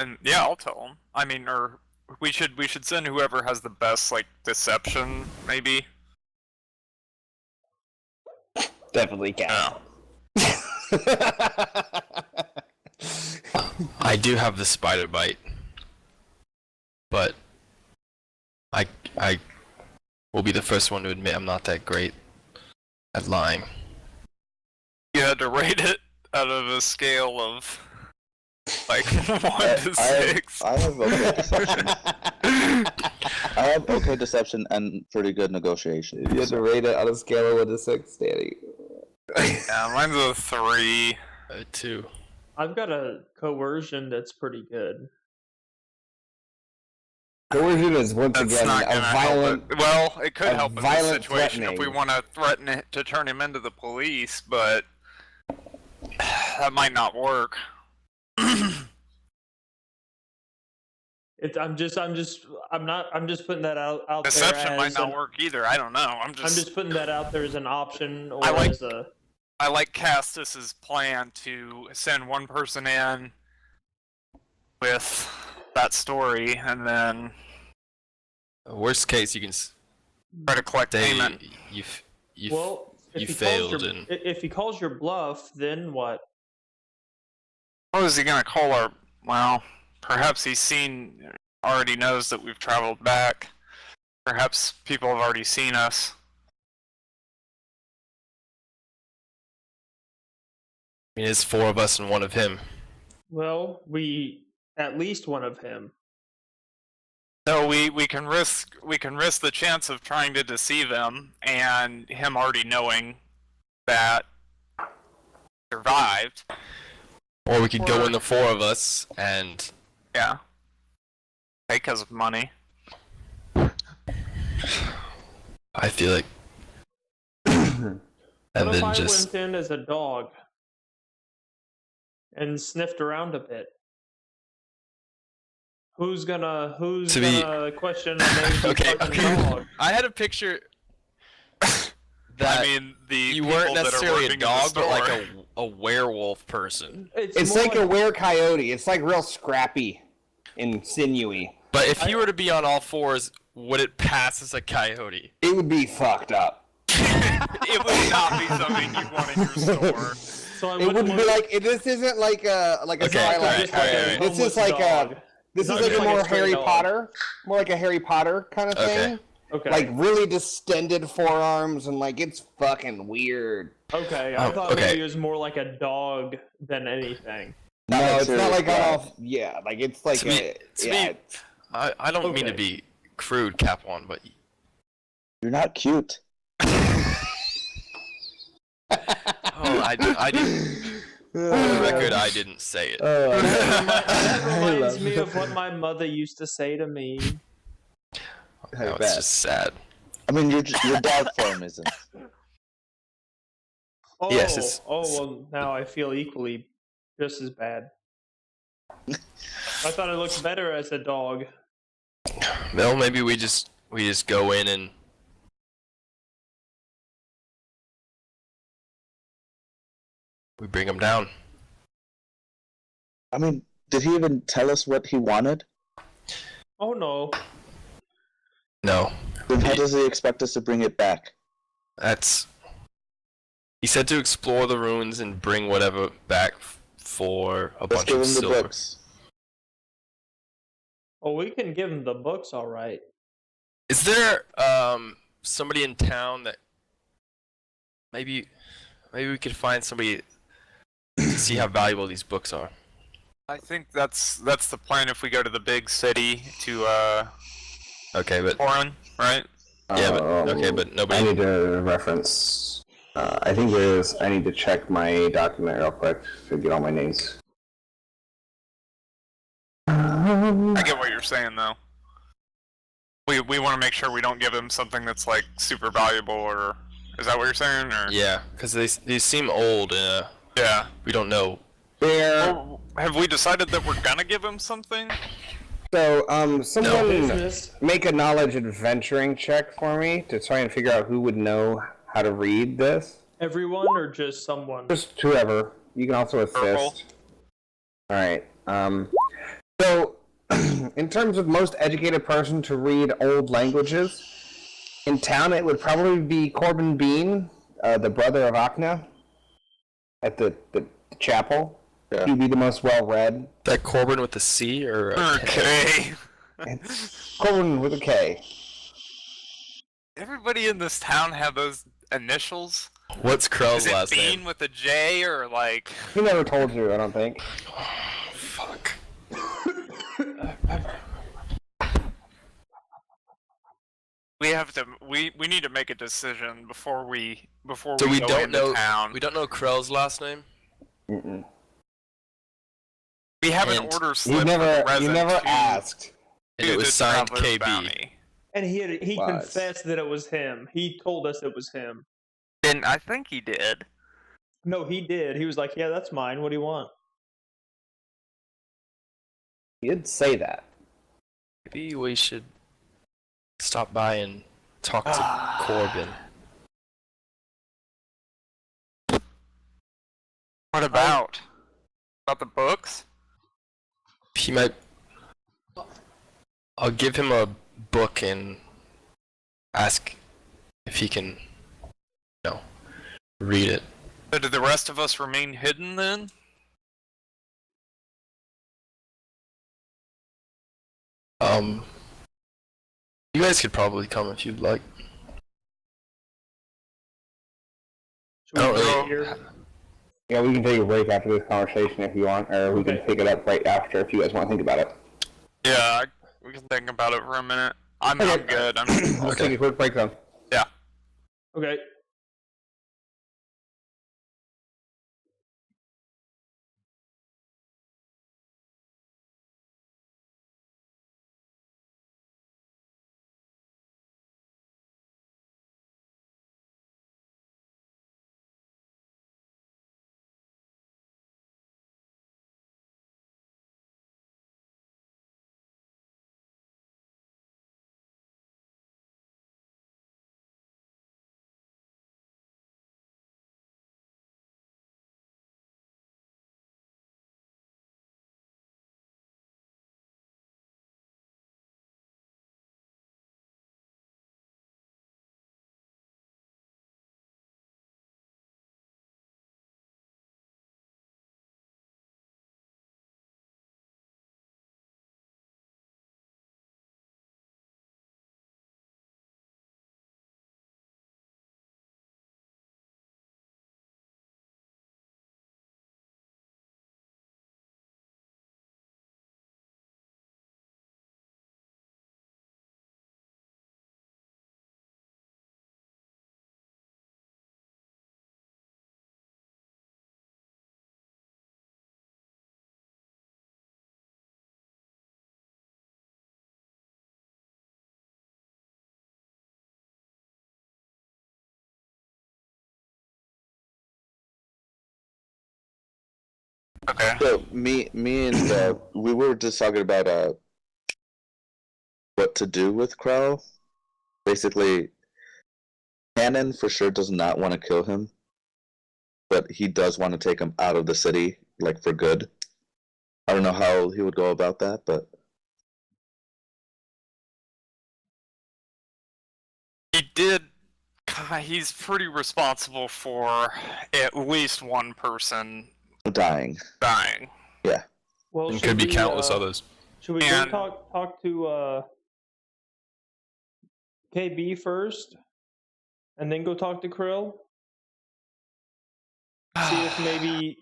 And yeah, I'll tell him. I mean, or we should send whoever has the best like deception, maybe. Definitely can. I do have the spider bite, but I will be the first one to admit I'm not that great at lying. You had to rate it out of a scale of like 1 to 6. I have okay deception. I have okay deception and pretty good negotiation. You have to rate it on a scale of 1 to 6, Danny. Yeah, mine's a 3. 2. I've got a coercion that's pretty good. Coercion is once That's again not a gonna violent. help it. Well, it could a help in this violent situation if we threatening. want to threaten it to turn him into the police, but that might not work. I'm just putting that out Deception there might as not an- work either. I don't know. I'm just putting that out there as an option or I like- as a I like Castus's plan to send one person in with that story and then Worst case, you can try to collect say payment. you well. If you he calls failed your, and- if he calls your bluff, then what? What is he gonna call our? Well, perhaps already knows that we've traveled back. Perhaps people have already seen us. I mean, it's 4 of us and 1 of him. Well, we at least one of him. So we can risk the chance of trying to deceive him and him already knowing that survived. Or we could go in the 4 of us and Yeah. Because of money. I feel like and What if then I just went in as a dog and sniffed around a bit? Who's gonna To be- question a nosy okay, fucking okay. dog? I had a picture that I mean, the you people weren't that are necessarily a working in the dog, but like store. a werewolf person. It's more like a were-coyote. It's like real scrappy and sinewy. But if you were to be on all 4s, would it pass as a coyote? It would be fucked up. It would not be something you want in your store. So I It wouldn't be want- like this isn't like a Okay, Twilight. just like a alright. This is homeless like dog. this Not is like just a like a more stray Harry dog. Potter, more like a Harry Potter kind of Okay. thing. Okay. Like really distended forearms and like it's fucking weird. Okay, I Oh, thought okay. maybe it was more like a dog than anything. No, like it's not serious like dog. off. Yeah, like it's like To me- to me- yeah. I don't mean to Okay. be crude, Cap One, but You're not cute. I didn't. For the record, I didn't say it. That reminds me of what my mother used to say to me. Now it's just sad. I mean, your dog form isn't. Oh, Yes, it's- well, now I feel equally just as bad. I thought it looked better as a dog. Well, maybe we just go in and we bring him down. I mean, did he even tell us what he wanted? Oh no. No, Then how does he expect us to bring it back? that's. He said to explore the ruins and bring whatever back for a Let's bunch give of him the silver. books. Well, we can give him the books, all right. Is there somebody in town that maybe we could find somebody to see how valuable these books are? I think that's the plan if we go to the big city to Okay, but Orin, right? yeah, but okay, but I nobody. need to reference. I think there's. I need to check my document real quick to get all my names. I get what you're saying though. We want to make sure we don't give him something that's like super valuable, or is that what you're saying? Or Yeah, because they seem old and yeah. we don't know. Well, have we decided that we're gonna give him something? So, someone Business. make a knowledge adventuring check for me to try and figure out who would know how to read this. Everyone or just someone? Just whoever. You can also assist. Purple. All right. So, in terms of most educated person to read old languages, in town it would probably be Corbin Bean, the brother of Akna, at the chapel. Yeah. He'd be the most well-read. That Corbin with a C or a K? Okay. It's Corbin with a K. Everybody in this town have those initials. What's Krell's Is it last Bean name? with a J or like? He never told you, I don't think. Fuck. We have to. We need to make a decision before we So we go don't into know. town. We don't know Krell's last name. Mm-mm. We have an And order slip. You from never, the you resin never to- asked. And to it was the signed Traveler's KB. Bounty. And he Was. confessed that it was him. He told us it was him. And I think he did. No, he did. He was like, "Yeah, that's mine. What do you want?" You'd say that. Maybe we should stop by and talk to Corbin. What about? About the books? He might. I'll give him a book and ask if he can, read it. So did the rest of us remain hidden then? You guys could probably come if you'd like. Should I don't we really- wait here? Yeah, we can take a break after this conversation if you want, or we can Okay. pick it up right after if you guys want to think about it. Yeah, we can think about it for a minute. I'm Okay. good. I'm Let's take a quick break then. Okay. Okay. So me and we were just talking about what to do with Crow. Basically, Cannon for sure does not want to kill him, but he does want to take him out of the city, like for good. I don't know how he would go about that, but He did. He's pretty responsible for at least one person dying. dying. Yeah. Well, And should could be we, countless others. Should we And- go talk to KB first, and then go talk to Krill? See if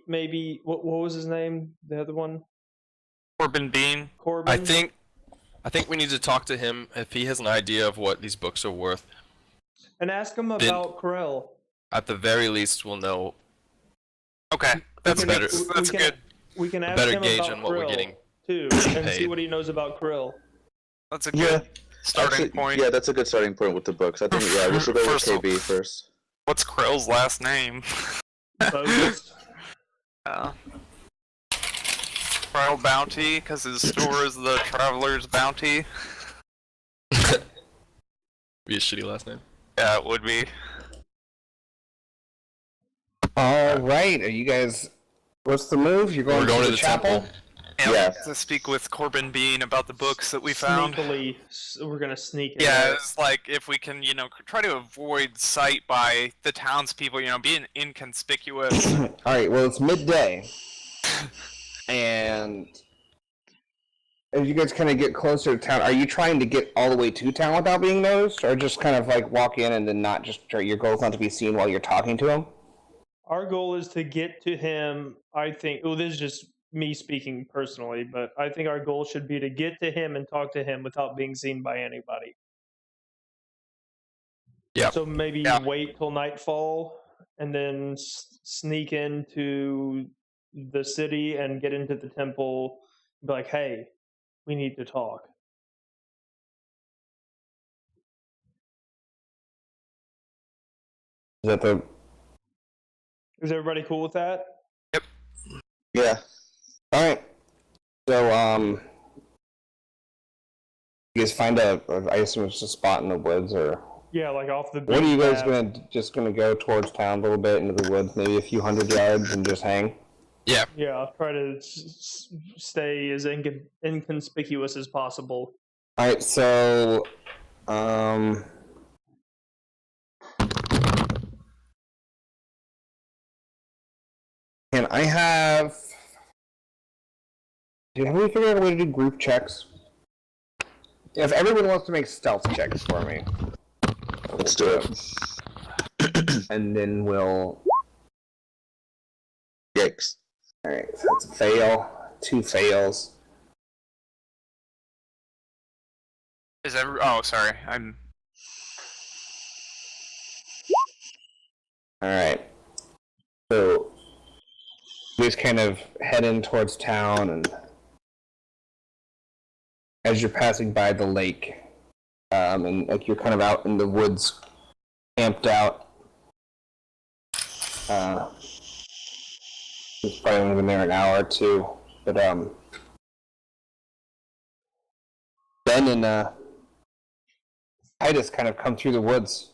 maybe what was his name? The other one, Corbin Bean. Corbin. I think we need to talk to him if he has an idea of what these books are worth. and ask him about Krill. At the very least, we'll know Okay, that's can- good. That's we can- good. We can ask better him gauge about on what we're Krill, getting too, and see paid. what he knows about Krill. That's a good starting Actually, point. Yeah, that's a good starting point with the books. I think we should go with First of- KB first. What's Krill's last name? Bogus. Trial Bounty, because his store is the Traveler's Bounty. be a shitty last name. Yeah, it would be. All right, are you guys? What's the move? You're We're going to to the temple. Yeah. To speak with Corbin Bean about the books that we found. Sneakily, we're gonna sneak in. Yeah, there. it's like if we can, try to avoid sight by the townspeople, being inconspicuous. All right. Well, it's midday, and as you guys kind of get closer to town, are you trying to get all the way to town without being noticed, or just kind of like walk in and then not just try? Your goal is not to be seen while you're talking to him. Our goal is to get to him. I think. Well, this is just me speaking personally, but I think our goal should be to get to him and talk to him without being seen by anybody. Yeah. So maybe wait till nightfall and then sneak into the city and get into the temple. And be like, hey, we need to talk. Is that the? Is everybody cool with that? Yeah. All right. So you guys find I assume it's a spot in the woods, or Yeah, like off the. what are you beaten guys path. gonna go towards town a little bit into the woods, maybe a few hundred yards, and just hang? Yeah. Yeah, I'll try to stay as inconspicuous as possible. All right. So can I have? Have we figured out a way to do group checks? If everyone wants to make stealth checks for me, Let's do it. and then we'll. Yikes. All right, so that's a fail, 2 fails. Oh, sorry. I'm. All right. So we just kind of head in towards town, and as you're passing by the lake, and like you're kind of out in the woods, camped out. It's probably only been there an hour or two, but Ben and Titus kind of come through the woods.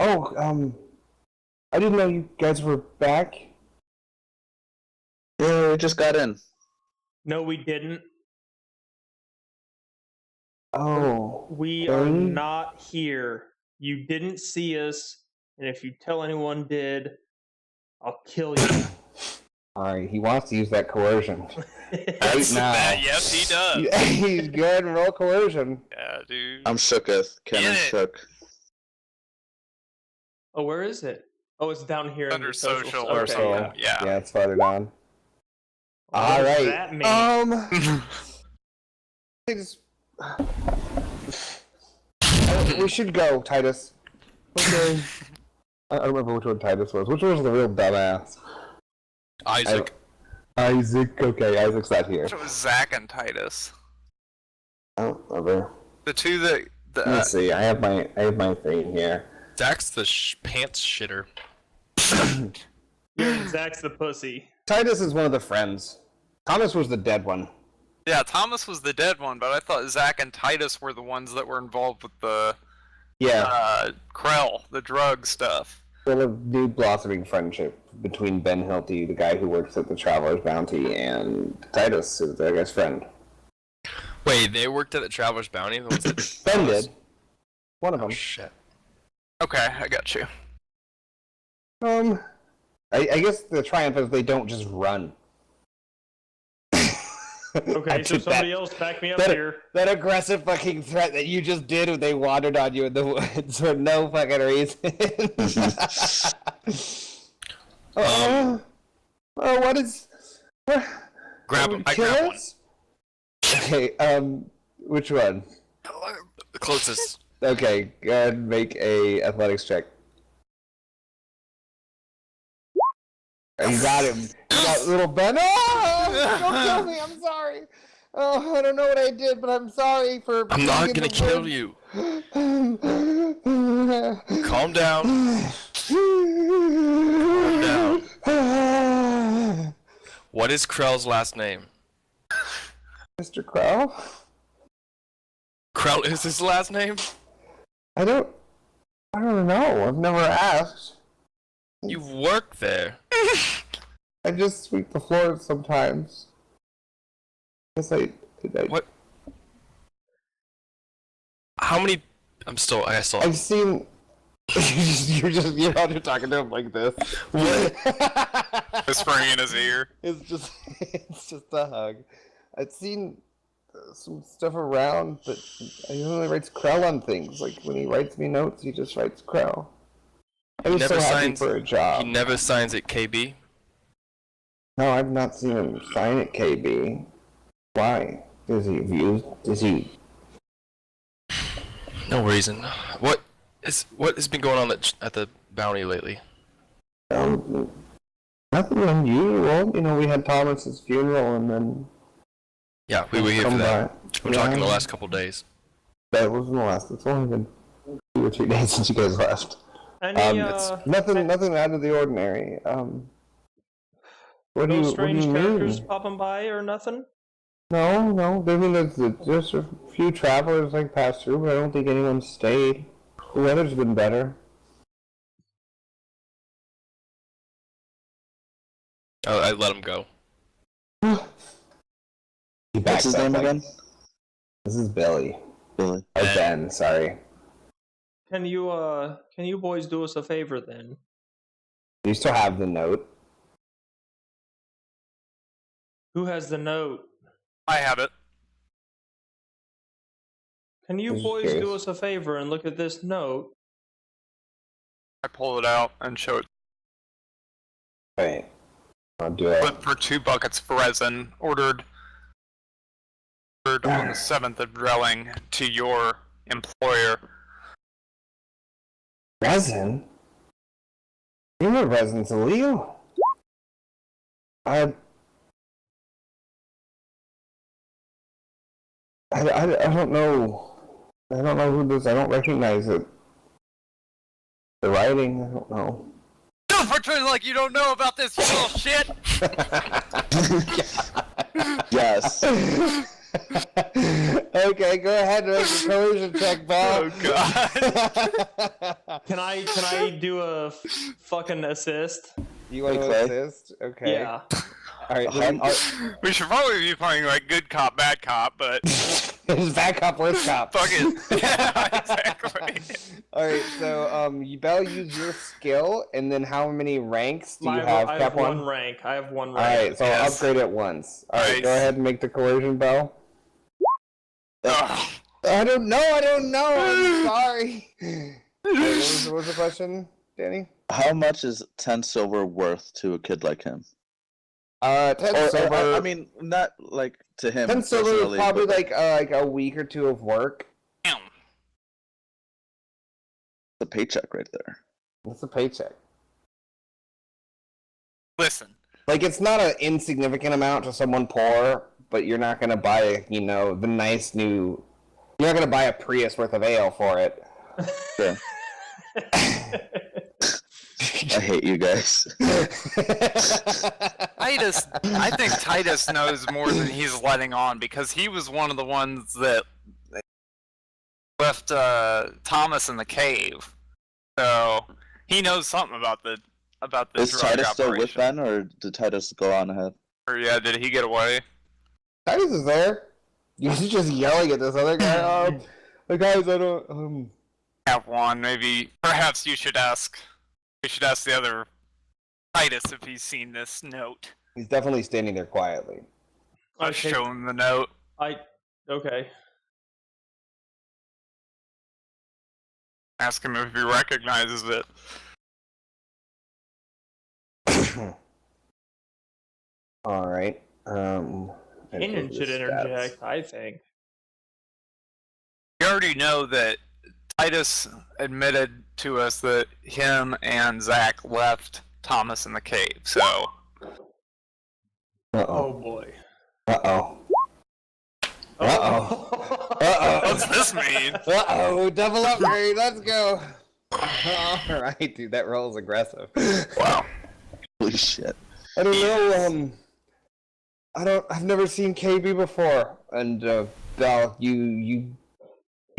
I didn't know you guys were back. Yeah, we just got in. No, we didn't. Oh. We are Okay. not here. You didn't see us, and if you tell anyone did, I'll kill you. Alright, he wants to use that coercion. Right now. Yes, he does. He's good, roll coercion. Yeah, dude. I'm shooketh. Cannon Get it. shook. Oh, where is it? Oh, it's down here Under under social Okay, or something. yeah. Yeah. it's farther down. What does Alright. that mean? I just- we should go, Titus. Okay. I don't remember which one Titus was. Which one was the real dumbass? Isaac. Isaac. Okay, Isaac's not here. It was Zach and Titus. I don't remember. The two that. Let's see. I have my thing here. Zach's the pants shitter. Yeah, Zach's the pussy. Titus is one of the friends. Thomas was the dead one. Yeah, Thomas was the dead one, but I thought Zach and Titus were the ones that were involved with the Krell, the drug stuff. Sort of new blossoming friendship between Ben Hilty, the guy who works at the Traveler's Bounty, and Titus, who's their guy's friend. Wait, they worked at the Traveler's Bounty? The ones that Ben did. One of them. Oh, shit. Okay, I got you. I guess the triumph is they don't just run. Okay, so somebody else back me up here. That aggressive fucking threat that you just did when they wandered on you in the woods for no fucking reason. What is... Grab him. I grab one. Okay, which one? The closest. Okay, go ahead and make a athletics check. You got him. You got little Ben. Oh! Don't kill me, I'm sorry. Oh, I don't know what I did, but I'm sorry for... I'm not gonna kill you. Calm down. Calm down. What is Krell's last name? Mr. Krell? Krell is his last name? I don't know. I've never asked. You work there. I just sweep the floors sometimes. Guess I What? How many? I still. I've seen... you're out here talking to him like this. What? Whispering in his ear. It's just a hug. I've seen some stuff around, but he only writes Krell on things. Like when he writes me notes, he just writes Krell. I was so happy for a job. He never signs at KB. No, I've not seen him sign at KB. Why? Does he? No reason. What has been going on at the bounty lately? Nothing unusual. You know, we had Thomas's funeral, and then... Yeah, we were here for that. We're talking the last couple days. That wasn't the last. It's only been 2 or 3 days since you guys left. It's Nothing out of the ordinary. What do no you strange mean? characters popping by or nothing? No. I mean, there's a few travelers like passed through, but I don't think anyone stayed. The weather's been better. Oh, I let him go. What's his name again? This is Billy. Billy. Oh, Ben, sorry. Can you boys do us a favor then? You still have the note. Who has the note? I have it. Can you Just boys curious. do us a favor and look at this note? I pull it out and show it. Wait. I'll do it. But for 2 buckets of resin, ordered on the 7th of dwelling to your employer. Resin? You know resin's illegal. I don't know. I don't know who this. I don't recognize it. The writing. I don't know. Don't pretend like you don't know about this, you little shit! Yes. Okay, go ahead and make a coercion check, Bob. Oh god. Can I do a fucking assist? You want to Okay. assist? Okay. Yeah. All right. We should probably be playing like good cop, bad cop, but It's bad cop, worst cop. fuck it. Yeah, exactly. All right. So, you better use your skill, and then how many ranks do you I have? have Cap one rank. I have one All rank. right. So I'll Yes. upgrade it once. All right. Nice. Go ahead and make the coercion bell. Ugh. I don't know. I'm sorry. Wait, what was the question, Danny? How much is 10 silver worth to a kid like him? 10 silver. I mean, not like to him. 10 silver is personally, probably but like a week or 2 of work. Damn. the paycheck right there. It's a paycheck. Listen. Like, it's not an insignificant amount to someone poor, but you're not going to buy, the nice new... You're not going to buy a Prius worth of ale for it. Yeah. I hate you guys. Titus, I think Titus knows more than he's letting on because he was one of the ones that left Thomas in the cave, so he knows something about the Is drug Titus still with operation. Ben, or did Titus go on ahead? Or yeah, did he get away? Titus is there. He's just yelling at this other guy. The guys, I don't. Have one, maybe. Perhaps you should ask. We should ask the other Titus if he's seen this note. He's definitely standing there quietly. I'll show him the note. Okay. Ask him if he recognizes it. All right. Inian should interject, I think. We already know that Titus admitted to us that him and Zach left Thomas in the cave, so... Oh boy. Uh-oh. What's this mean? Uh-oh, double upgrade, let's go! Alright, dude, that roll is aggressive. Wow. Holy shit. I don't know, I've never seen KB before, and, Belle, you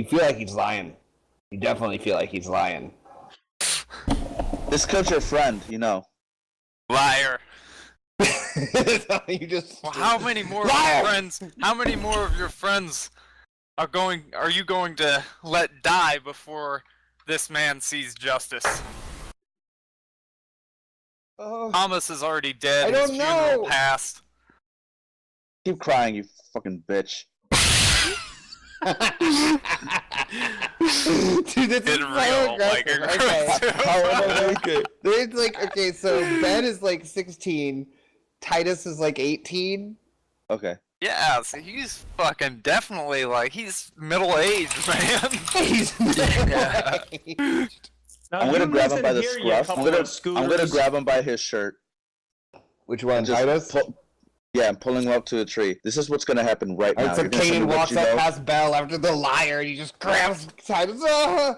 feel like he's lying. You definitely feel like he's lying. This coach your friend, you know. Liar. You just... Well, how many more of your friends? How many more of your friends are you going to let die before this man sees justice? Thomas is already dead. I don't His funeral know. passed. Keep crying, you fucking bitch. Dude, this is Get so real, like, aggressive. aggressive. Okay. There's like, okay, so Ben is like 16, Titus is like 18. Okay. Yeah, so he's fucking definitely like he's middle-aged, man. He's Now, I'm gonna you grab him by the listen here, you scruff. couple I'm of gonna scooters. grab him by his shirt. Which one, Just Titus? Yeah, I'm pulling him up to a tree. This is what's gonna happen right now. Alright, so You're gonna tell me Kanan what walks you up know, past Belle after the liar, and he just grabs Titus. Ah!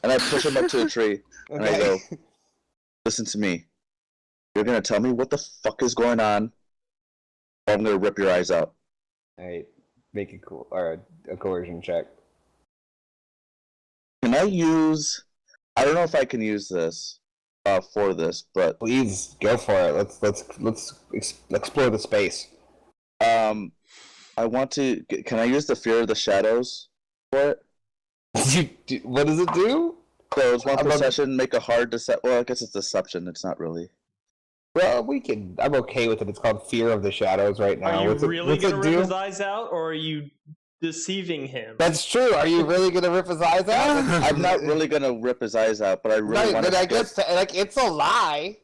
and I push him up to a tree, and I go, listen to me. You're gonna tell me what the fuck is going on, or I'm gonna rip your eyes out. Alright, make it cool, or a coercion check. Can I use... I don't know if I can use this for this, but Please go for it. Let's explore the space. I want to... Can I use the Fear of the Shadows for it? What does it do? So it's one I'm perception, make a hard deception. Well, I guess it's deception. It's not really. Well, I'm okay with it. It's called Fear of the Shadows right now. Are you What's it- really what's gonna it rip do? his eyes out, or are you deceiving him? That's true. Are you really gonna rip his eyes out? I'm not really gonna rip his eyes out, but I really Right, want but to. I guess like it's a lie.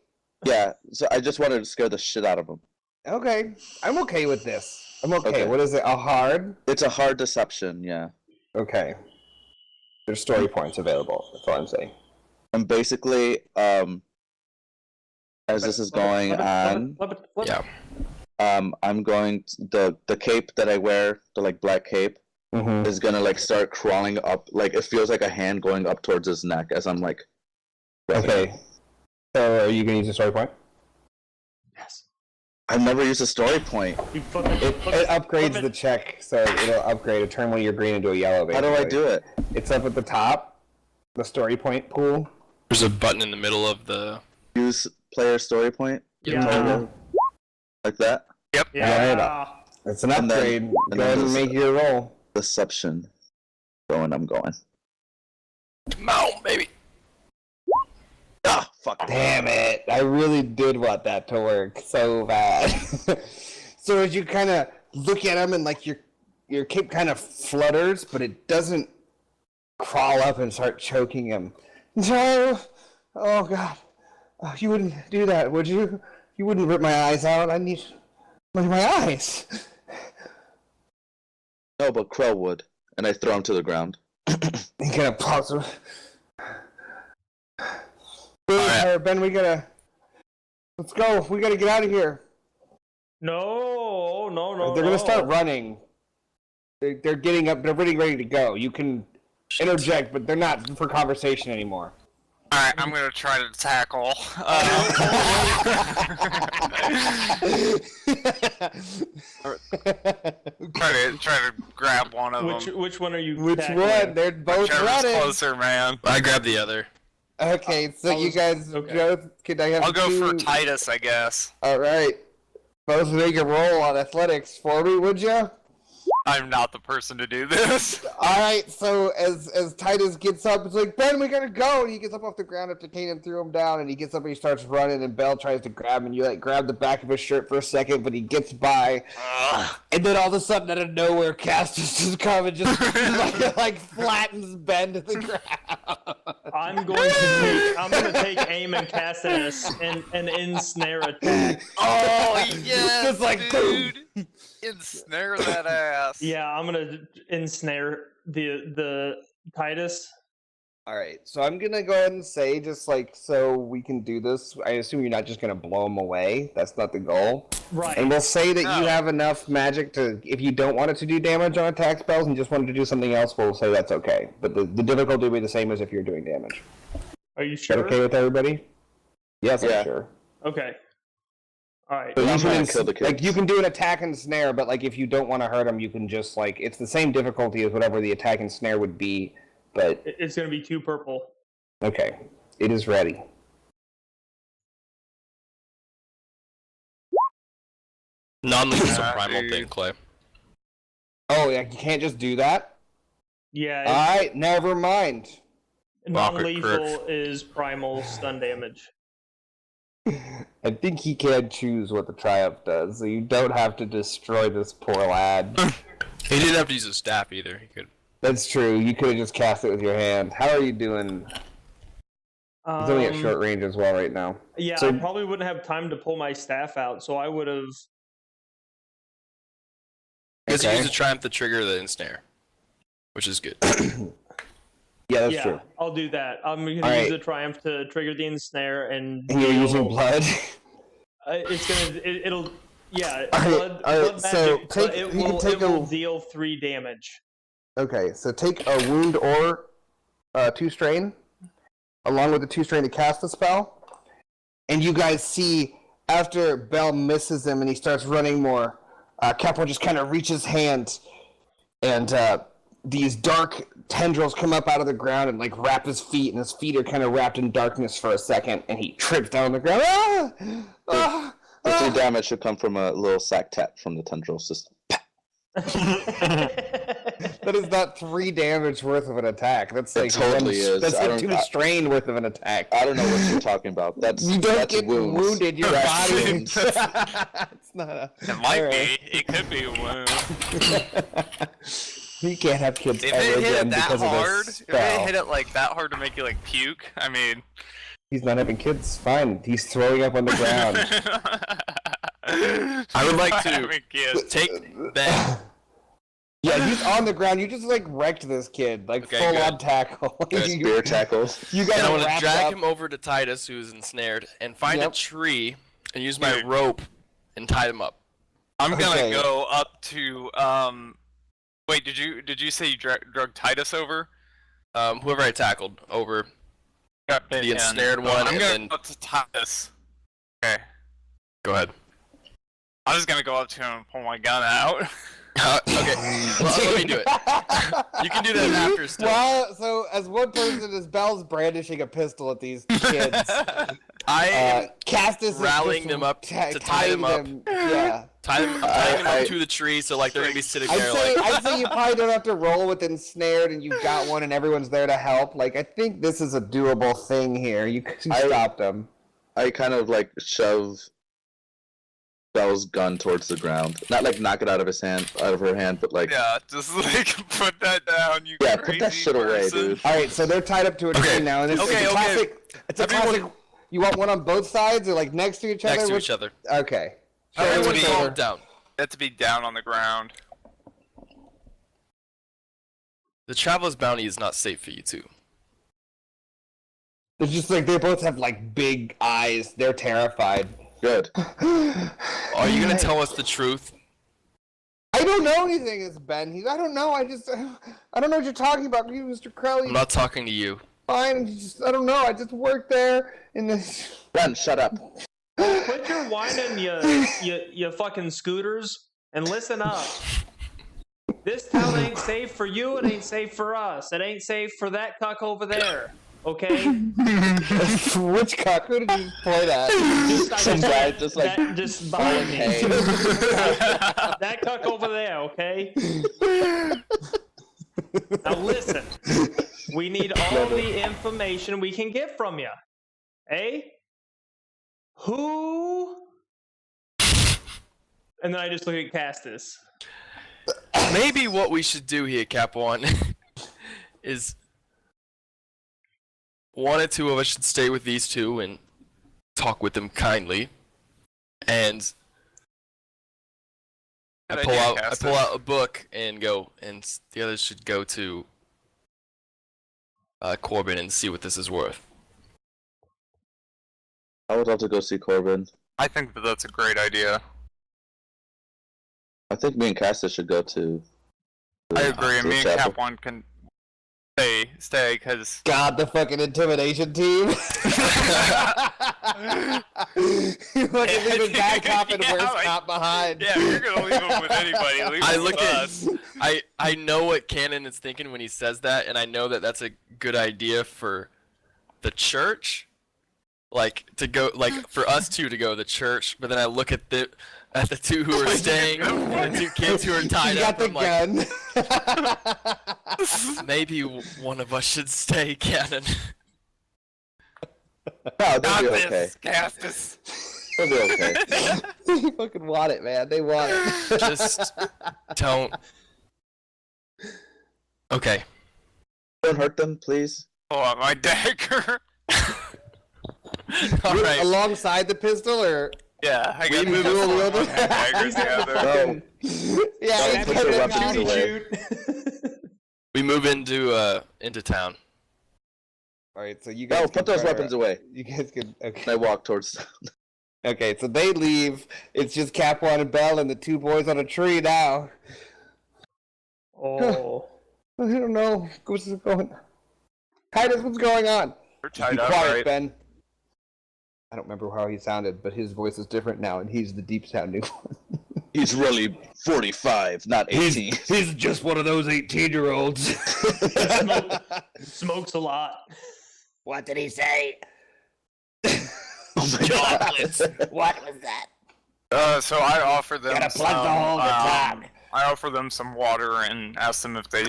Yeah, so I just wanted to scare the shit out of him. Okay, I'm okay with this. I'm okay. Okay. What is it? A hard? It's a hard deception, yeah. Okay. There's story points available. That's all I'm saying. And basically, as this is going on, Yeah. I'm going the cape that I wear, the like black cape, Mm-hmm. is gonna like start crawling up. Like it feels like a hand going up towards his neck as I'm like. Okay. So are you gonna use a story point? Yes. I've never used a story point. You fucking, It upgrades the check, so it'll upgrade. It turn one of your green into a yellow. How do I do it? It's up at the top, the story point pool. There's a button in the middle of the. Use player story point Yeah. like that. Yeah. It's an And then- upgrade. and Go then ahead and this- make your roll. Deception. Going, I'm going. Come on, baby. Ah, fuck. Damn it! I really did want that to work so bad. So as you kind of look at him and like your cape kind of flutters, but it doesn't crawl up and start choking him. No! Oh God! Oh, you wouldn't do that, would you? You wouldn't rip my eyes out. I need my eyes. No, but Crow would. And I throw him to the ground. He kind of pops. right. Ben, let's go. We gotta get out of here. No. They're gonna start running. They're getting up. They're getting ready to go. You can interject, but they're not for conversation anymore. Alright, I'm gonna try to tackle. Try to grab one of them. Which one are you? Which tackling? one? They're both Whichever's running. closer, man. I grabbed the other. Okay, so you guys okay. both. Can I have I'll go for two- Titus, I guess. All right. Both make a roll on athletics for me, would you? I'm not the person to do this. All right. So as Titus gets up, it's like, Ben, we gotta go. And he gets up off the ground after Kanan threw him down, and he gets up and he starts running. And Belle tries to grab him. And you like grab the back of his shirt for a second, but he gets by. And then all of a sudden, out of nowhere, Castus just comes and just like flattens Ben to the ground. I'm going to take aim and cast an ensnare attack. Oh, yes, Just like, dude. Ensnare that ass. Yeah, I'm gonna ensnare the Titus. All right, so I'm gonna go ahead and say, just like so we can do this. I assume you're not just gonna blow him away. That's not the goal. Right. And we'll say that No. you have enough magic to, if you don't want it to do damage on attack spells and just want it to do something else, we'll say that's okay. But the difficulty will be the same as if you're doing damage. Are you Is sure? that okay with everybody? Yes, Yeah. I'm sure. Okay. All right. So I'm you gonna can, kill the kids. like, you can do an attack and snare, but like if you don't want to hurt him, you can just like, it's the same difficulty as whatever the attack and snare would be. But It's gonna be 2 purple. okay, it is ready. Non-lethal primal dude. thing, Clay. Oh yeah, you can't just do that. Yeah. All right, never mind. Non-lethal is primal stun damage. I think he can choose what the Triumph does, so you don't have to destroy this poor lad. He didn't have to use a staff either. He could. That's true. You could have just cast it with your hand. How are you doing? He's only at short range as well right now. Yeah, So- I probably wouldn't have time to pull my staff out, so I would have. Because Okay. he used a triumph to trigger the ensnare, which is good. Yeah, that's Yeah, true. I'll do that. I'm gonna All use right. the triumph to trigger the ensnare and. And you're using deal- blood. It's gonna. It'll. Yeah. All right, Blood, all right, blood so magic, but take- it you can will. take It will a- deal 3 damage. Okay, so take a wound or 2 strain, along with the 2 strain to cast the spell. And you guys see, after Bell misses him and he starts running more, Capo just kind of reaches hand, and these dark tendrils come up out of the ground and like wrap his feet, and his feet are kind of wrapped in darkness for a second, and he trips down on the ground. Ah! Ah! The 3 Ah! damage should come from a little sack tap from the tendril system. That is not 3 damage worth of an attack. That's It like totally is. That's I like don't- 2 strain worth of an attack. I don't know what you're talking about. That's You don't that's get wounds. wounded. Your That's body. wounds. It's not a. It might Alright. be. It could be a wound. You can't have kids If ever it hit again it that because hard, of this if it spell. hit it like that hard to make you like puke, I mean. He's not having kids. Fine. He's throwing up on the ground. I would like to Having kids. take Ben. Yeah, he's on the ground. You just like wrecked this kid, like Okay, full good. on tackle. Good. you, Spear tackles. you got And I him want to wrapped drag up. him over to Titus, who's ensnared, and find a Yep. tree and use my Dude. rope and tie him up. I'm gonna Okay. go up to Wait, did you say you drug Titus over? Whoever I tackled over. The ensnared one, I'm and gonna then- go up to Titus. Okay. Go ahead. I'm just gonna go up to him and pull my gun out. Okay. Well, let me do it. You can do that after still. Well, so as one person is Bell's brandishing a pistol at these kids. I am Castus is rallying just them up to tie tying them up. Yeah. tying them up to the tree, so like they're gonna be sitting there like. I'd say you probably don't have to roll with ensnared, and you've got one, and everyone's there to help. Like, I think this is a doable thing here. You stopped them. I kind of like shove Belle's gun towards the ground. Not like knock it out of her hand, but like Yeah, just like put that down, you yeah, crazy put that shit away, person. dude. All right, so they're tied up to a tree Okay. now, and it's, Okay, it's a okay. classic. It's a Everyone- classic. You want one on both sides, or like next to each other? Next to Which- each other. Okay. Everyone Everybody- fall down. Have to be down on the ground. The Traveler's Bounty is not safe for you two. It's just like they both have like big eyes. They're terrified. Good. Are you gonna tell us the truth? I don't know anything, it's Ben. I don't know. I don't know what you're talking about, you, Mr. Crowley. I'm not talking to you. fine. I don't know. I just work there in this. Ben, shut up. Quit your whining, you fucking scooters, and listen up. This town ain't safe for you. It ain't safe for us. It ain't safe for that cuck over there. Okay? Which cock? Who did you point at? Some guy just like just behind me. hay. That cuck over there. Okay? Now listen. We need all the information we can get from you. Eh? Who? And then I just look at Castus. Maybe what we should do here, Cap One, is one or two of us should stay with these two and talk with them kindly. And I pull out a book and go, and the others should go to Corbin and see what this is worth. I would love to go see Corbin. I think that that's a great idea. I think me and Castus should go to. I agree. to the Me and chapel. Cap One can stay, because God, the fucking intimidation team. You fucking leave a guy cop and wears cop behind. yeah, you're gonna leave him with anybody. Leave I him look with at us. I know what Cannon is thinking when he says that, and I know that that's a good idea for the church, like to go, like for us two to go to the church. But then I look at the two who are staying, and the two kids who are tied You up. got the I'm gun. maybe one of us should stay, Cannon. No, they'll Got be this, okay. Castus. They'll be okay. They fucking want it, man. They want it. Just don't. Okay. Don't hurt them, please. Pull out my dagger. All right. Alongside the pistol, or Yeah, I got move dual wielder. daggers together. No, yeah, Don't put your weapons away. We move into town. All right, so you guys No, put those weapons away. You guys can. I Okay. walk towards. Okay, so they leave. It's just Cap One and Bell and the two boys on a tree now. Oh. I don't know what's going. Titus, what's going on? We're Just be tied up, quiet, right? Ben. I don't remember how he sounded, but his voice is different now, and he's the deep sounding one. He's really 45, not 18. He's just one of those 18-year-olds. Smokes a lot. What did he say? Oh my God. What was that? So I offer them Gotta plug the hole in the top. I offer them some water and ask them if they.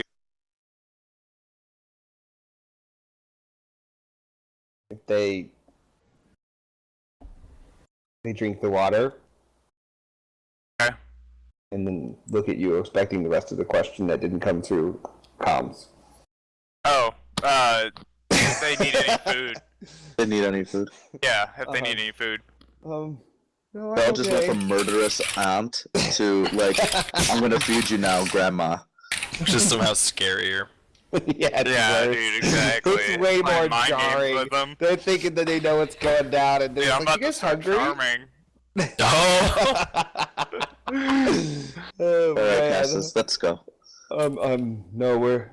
If they drink the water. Okay. And then look at you, expecting the rest of the question that didn't come through comms. Oh, if they need any food. They need any food. Yeah, if they need any food. No, They'll just went from murderous aunt to like, I'm gonna feed you now, grandma. Which is somehow scarier. Yeah, Yeah, worse. dude, exactly. It's way My more mind games jarring. with them. They're thinking that they know what's going down, and they're Yeah, I'm like, about "You to guys start hungry?" charming. Oh. Oh Alright, man. Cassis, let's go. No, we're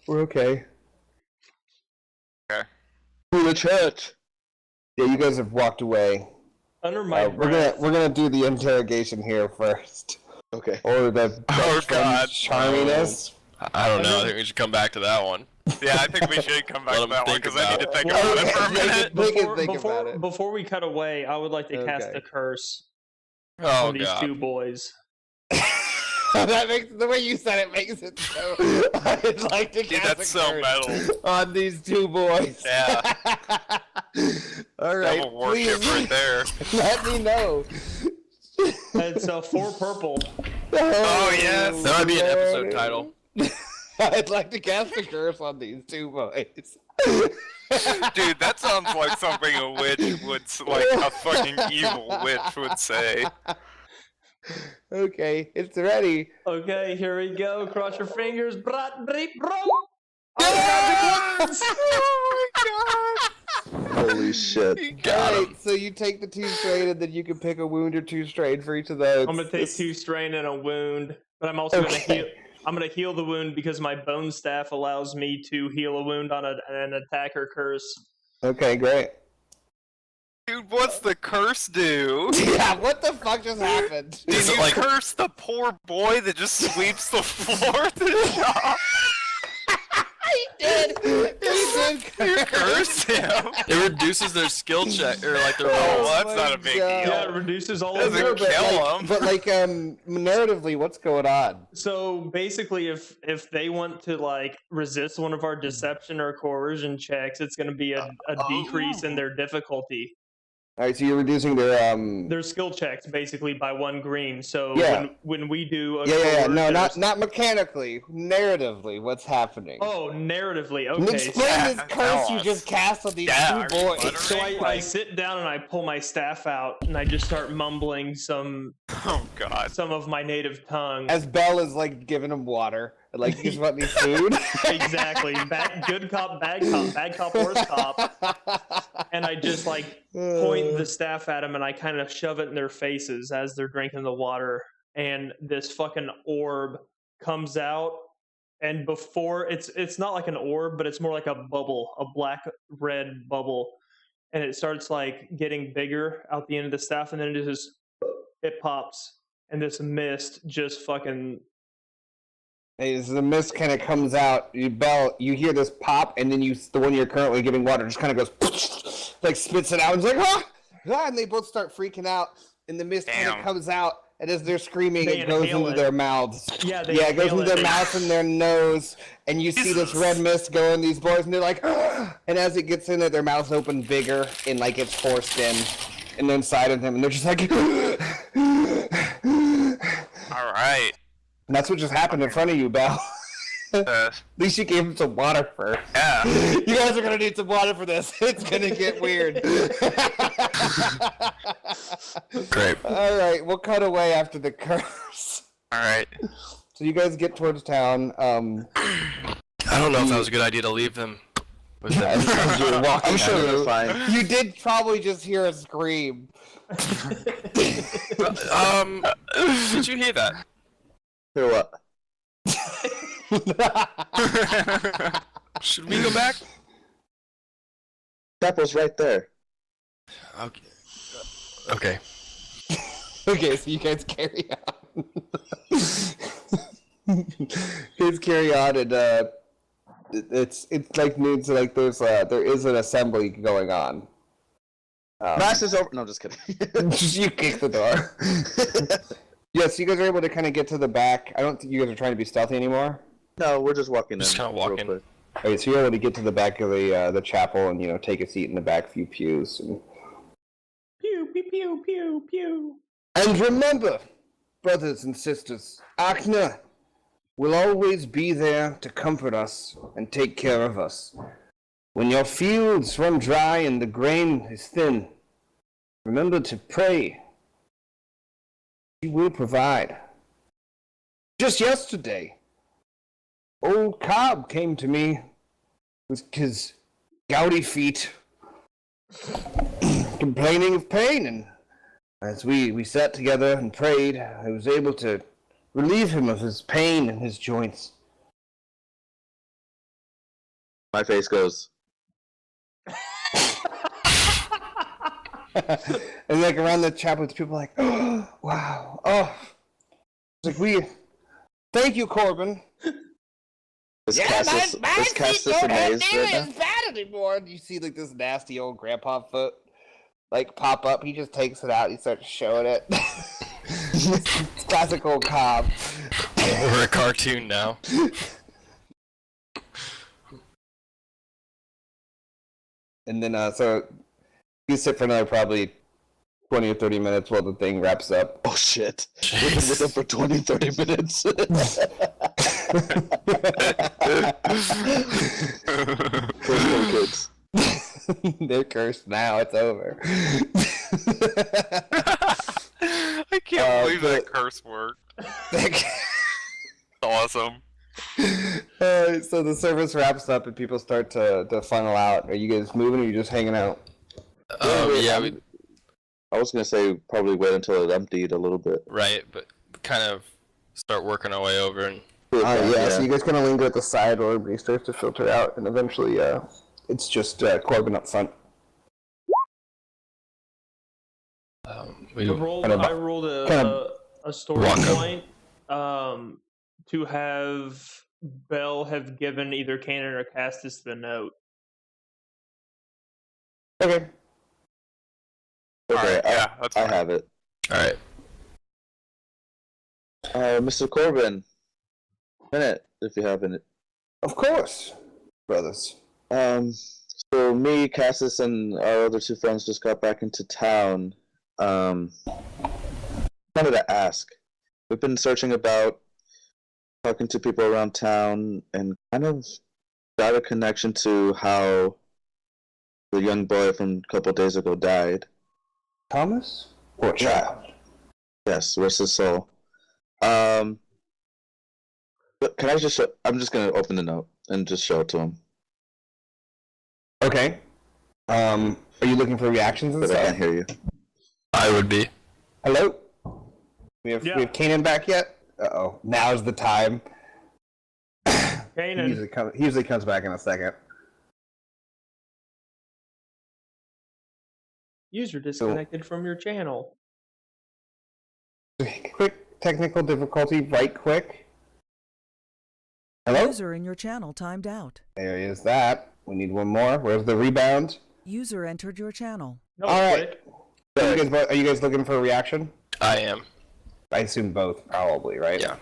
okay. Okay. To the church. Yeah, you guys have walked away. Under my We're breath. gonna do the interrogation here first, Okay. or the Oh, God. charminess. I don't know. I think we should come back to that one. Yeah, I think we should come back Let to 'em that one think because I need to about think it. about it for a minute. They can think about it. Before we cut away, I would like to cast Okay. a curse Oh on these god. two boys. That makes the way you said it makes it so. I'd like to Dude, cast that's a so curse metal. on these two boys. Yeah. All right, Devil worship please right there. let me know. It's 4 purple. Oh, yes. That might be an episode Lordy. title. I'd like to cast a curse on these two boys. Dude, that sounds like something a witch would, like a fucking evil witch would say. Okay, it's ready. Okay, here we go. Cross your fingers. Brat, breep, bro. Holy shit. Got him. Alright, so you take the 2 strain, and then you can pick a wound or 2 strain for each of those. I'm gonna take 2 strain and a wound, but I'm also gonna heal. I'm gonna heal the wound because my bone staff allows me to heal a wound on an attacker curse. Okay, great. Dude, what's the curse do? Yeah, what the fuck just happened? Did Is it you like- curse the poor boy that just sweeps the floor to the shop? He did. You cursed him. It reduces their skill check or like their Oh, rolls. well, that's my not a big God. deal. Yeah, it reduces all Doesn't of their. kill like, him. But like, narratively, what's going on? So basically, if they want to like resist one of our deception or coercion checks, it's going to be a decrease in their difficulty. All right, so you're reducing Their skill checks basically by 1 green. So Yeah. when we do a Yeah. No, coercion- not mechanically. Narratively, what's happening? Oh, narratively. Okay. Explain Yeah, this curse tell you us. just cast on these Yeah, two are you boys. buttering? So I Like- sit down and I pull my staff out and I just start mumbling some Oh god. of my native tongue. As Belle is like giving him water, like he's wanting food. Exactly. Good cop, bad cop, worse cop. And I just like point the staff at them and I kind of shove it in their faces as they're drinking the water. And this fucking orb comes out. And before it's not like an orb, but it's more like a bubble, a black red bubble. And it starts like getting bigger out the end of the staff, and then it pops, and this mist just fucking. As the mist kind of comes out, you hear this pop, and then the one you're currently giving water just kind of goes, like spits it out, and it's like, and they both start freaking out, and the mist kind of Damn. comes out, and as they're screaming, They it goes inhale into it. their mouths. Yeah, they it goes inhale into their it. mouth and their nose, and you see this Jesus. red mist go in these boys, and they're like, and as it gets in there, their mouths open bigger, and like it's forced in, and inside of them, and they're just like, Alright. and that's what just happened in front of you, Belle. At least you gave him some water first. Yeah. You guys are gonna need some water for this. It's gonna get weird. Great. All right, we'll cut away after the curse. Alright. So you guys get towards town. I don't know if that was a good idea to leave them with them. as you're walking I'm sure through, they're fine. you did probably just hear a scream. Did you hear that? Hear what? Should we go back? Chapel's right there. Okay. Okay. Okay, so you guys carry on. Guys carry on, and it's like noon, so like there is an assembly going on. Mass is over. No, just kidding. You kick the door. Yeah, so you guys are able to kind of get to the back. I don't think you guys are trying to be stealthy anymore. No, we're just walking Just in. kinda real walking. quick. Okay, so you're able to get to the back of the chapel and take a seat in the back few pews. Pew pew pew pew pew. And remember, brothers and sisters, Akna will always be there to comfort us and take care of us. When your fields run dry and the grain is thin, remember to pray. He will provide. Just yesterday, old Cobb came to me with his gouty feet, complaining of pain, and as we sat together and prayed, I was able to relieve him of his pain in his joints. My face goes. And like around the chapel, people are like, oh, wow, oh. It's like, thank you, Corbin. Is Cassis amazed right now? bad anymore. And you see like this nasty old grandpa foot like pop up. He just takes it out. He starts showing it. It's classic old Cobb. We're a cartoon now. And then so you sit for another probably 20 or 30 minutes while the thing wraps up. Oh shit. We've been with them for 20, 30 minutes. First little kids. They're cursed now. It's over. I can't believe but- that curse worked. Awesome. So the service wraps up and people start to funnel out. Are you guys moving or are you just hanging out? Yeah, I was gonna say probably wait until it emptied a little bit. right, but kind of start working our way over and Yeah, so you guys kind of linger at the side where everybody starts to filter out, and eventually it's just Corbin up front. I rolled a story point to have Bell have given either Canon or Castus the note. Okay. Okay, yeah, that's I fine. have it. Alright. Mr. Corbin, minute if you have it. Of course, brothers. So me, Cassis, and our other two friends just got back into town. Wanted to ask. We've been searching about, talking to people around town, and kind of got a connection to how the young boy from a couple days ago died. Thomas? Poor child. Yes, rest his soul. But can I just show, I'm just gonna open the note and just show it to him. Okay. Are you looking for reactions and But I stuff? can't hear you. I would be. Hello? We have Kanan back yet? Uh-oh. Now's the time. Kanan. He usually comes back in a second. User disconnected from your channel. Quick technical difficulty, right quick. Hello? User in your channel timed out. There is that. We need one more. Where's the rebound? User entered your channel. No, All right. quick. So are you guys looking for a reaction? I am. I assume both, probably, right? Yeah.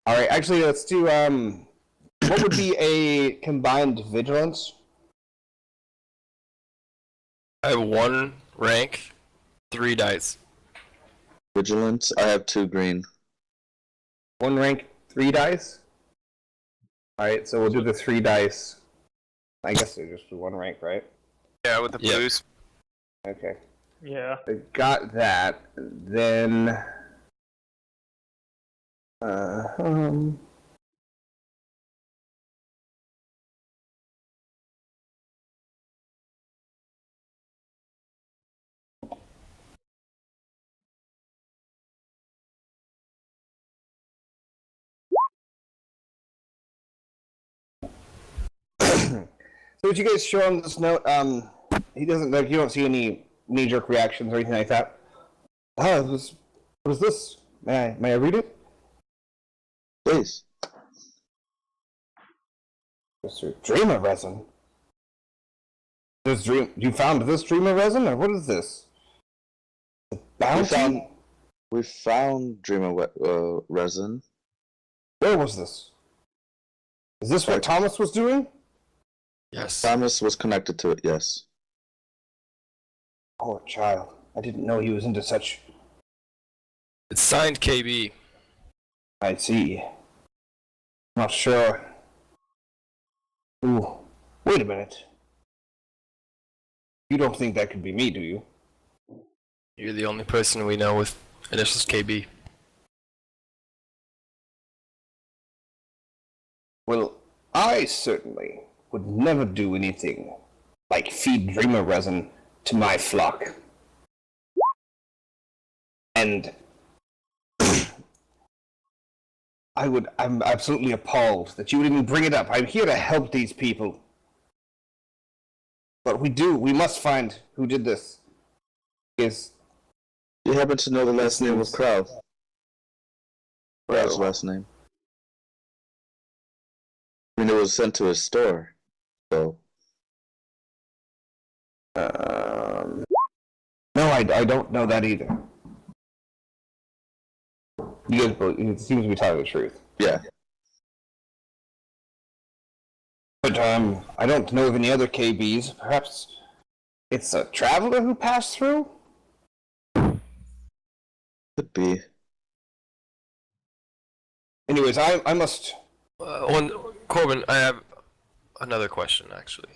All right. Actually, let's do. What would be a combined vigilance? I have 1 rank, 3 dice. Vigilance. I have 2 green. 1 rank, 3 dice. All right. So we'll do the 3 dice. I guess they're just 1 rank, right? Yeah, with the blues. Okay. Yeah. I got that. Then. So what you guys show on this note, he doesn't you don't see any knee-jerk reactions or anything like that. Oh, what is this? May I read it? Please. Mr. Dreamer resin. You found this dreamer resin, or what is this? The bounty? We found Dreamer resin. Where was this? Is this what Thomas was doing? Yes. Thomas was connected to it, yes. Poor child. I didn't know he was into such... It's signed KB. I see. Not sure. Ooh, wait a minute. You don't think that could be me, do you? You're the only person we know with initials KB. Well, I certainly would never do anything like feed dreamer resin to my flock. And I'm absolutely appalled that you would even bring it up. I'm here to help these people. But we must find who did this. Is You happen to know the last name of Crow? Crow's last name. I mean, it was sent to his store, so... No, I don't know that either. You seem to be telling the truth. Yeah. But, I don't know of any other KBs. Perhaps it's a traveler who passed through? Could be. Anyways, I must... Corbin, I have another question, actually.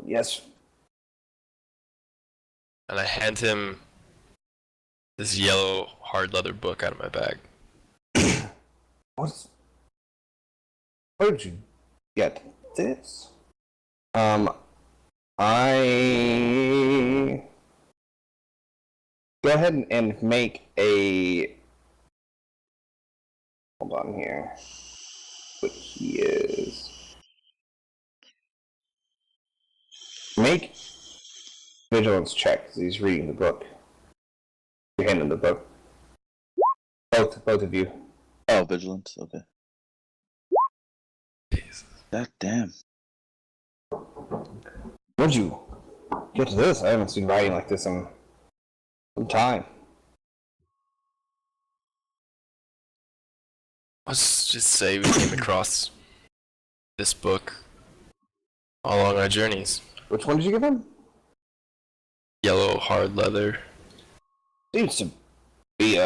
Yes. And I hand him this yellow hard leather book out of my bag. Where did you get this? I... Go ahead and make a Hold on here. What he is. Make vigilance check, because he's reading the book. You hand him the book. Both of you. Oh, vigilance. Okay. Jesus. God damn. Where'd you get to this? I haven't seen writing like this in some time. Let's just say we came across this book along our journeys. Which one did you give him? Yellow hard leather. Seems to be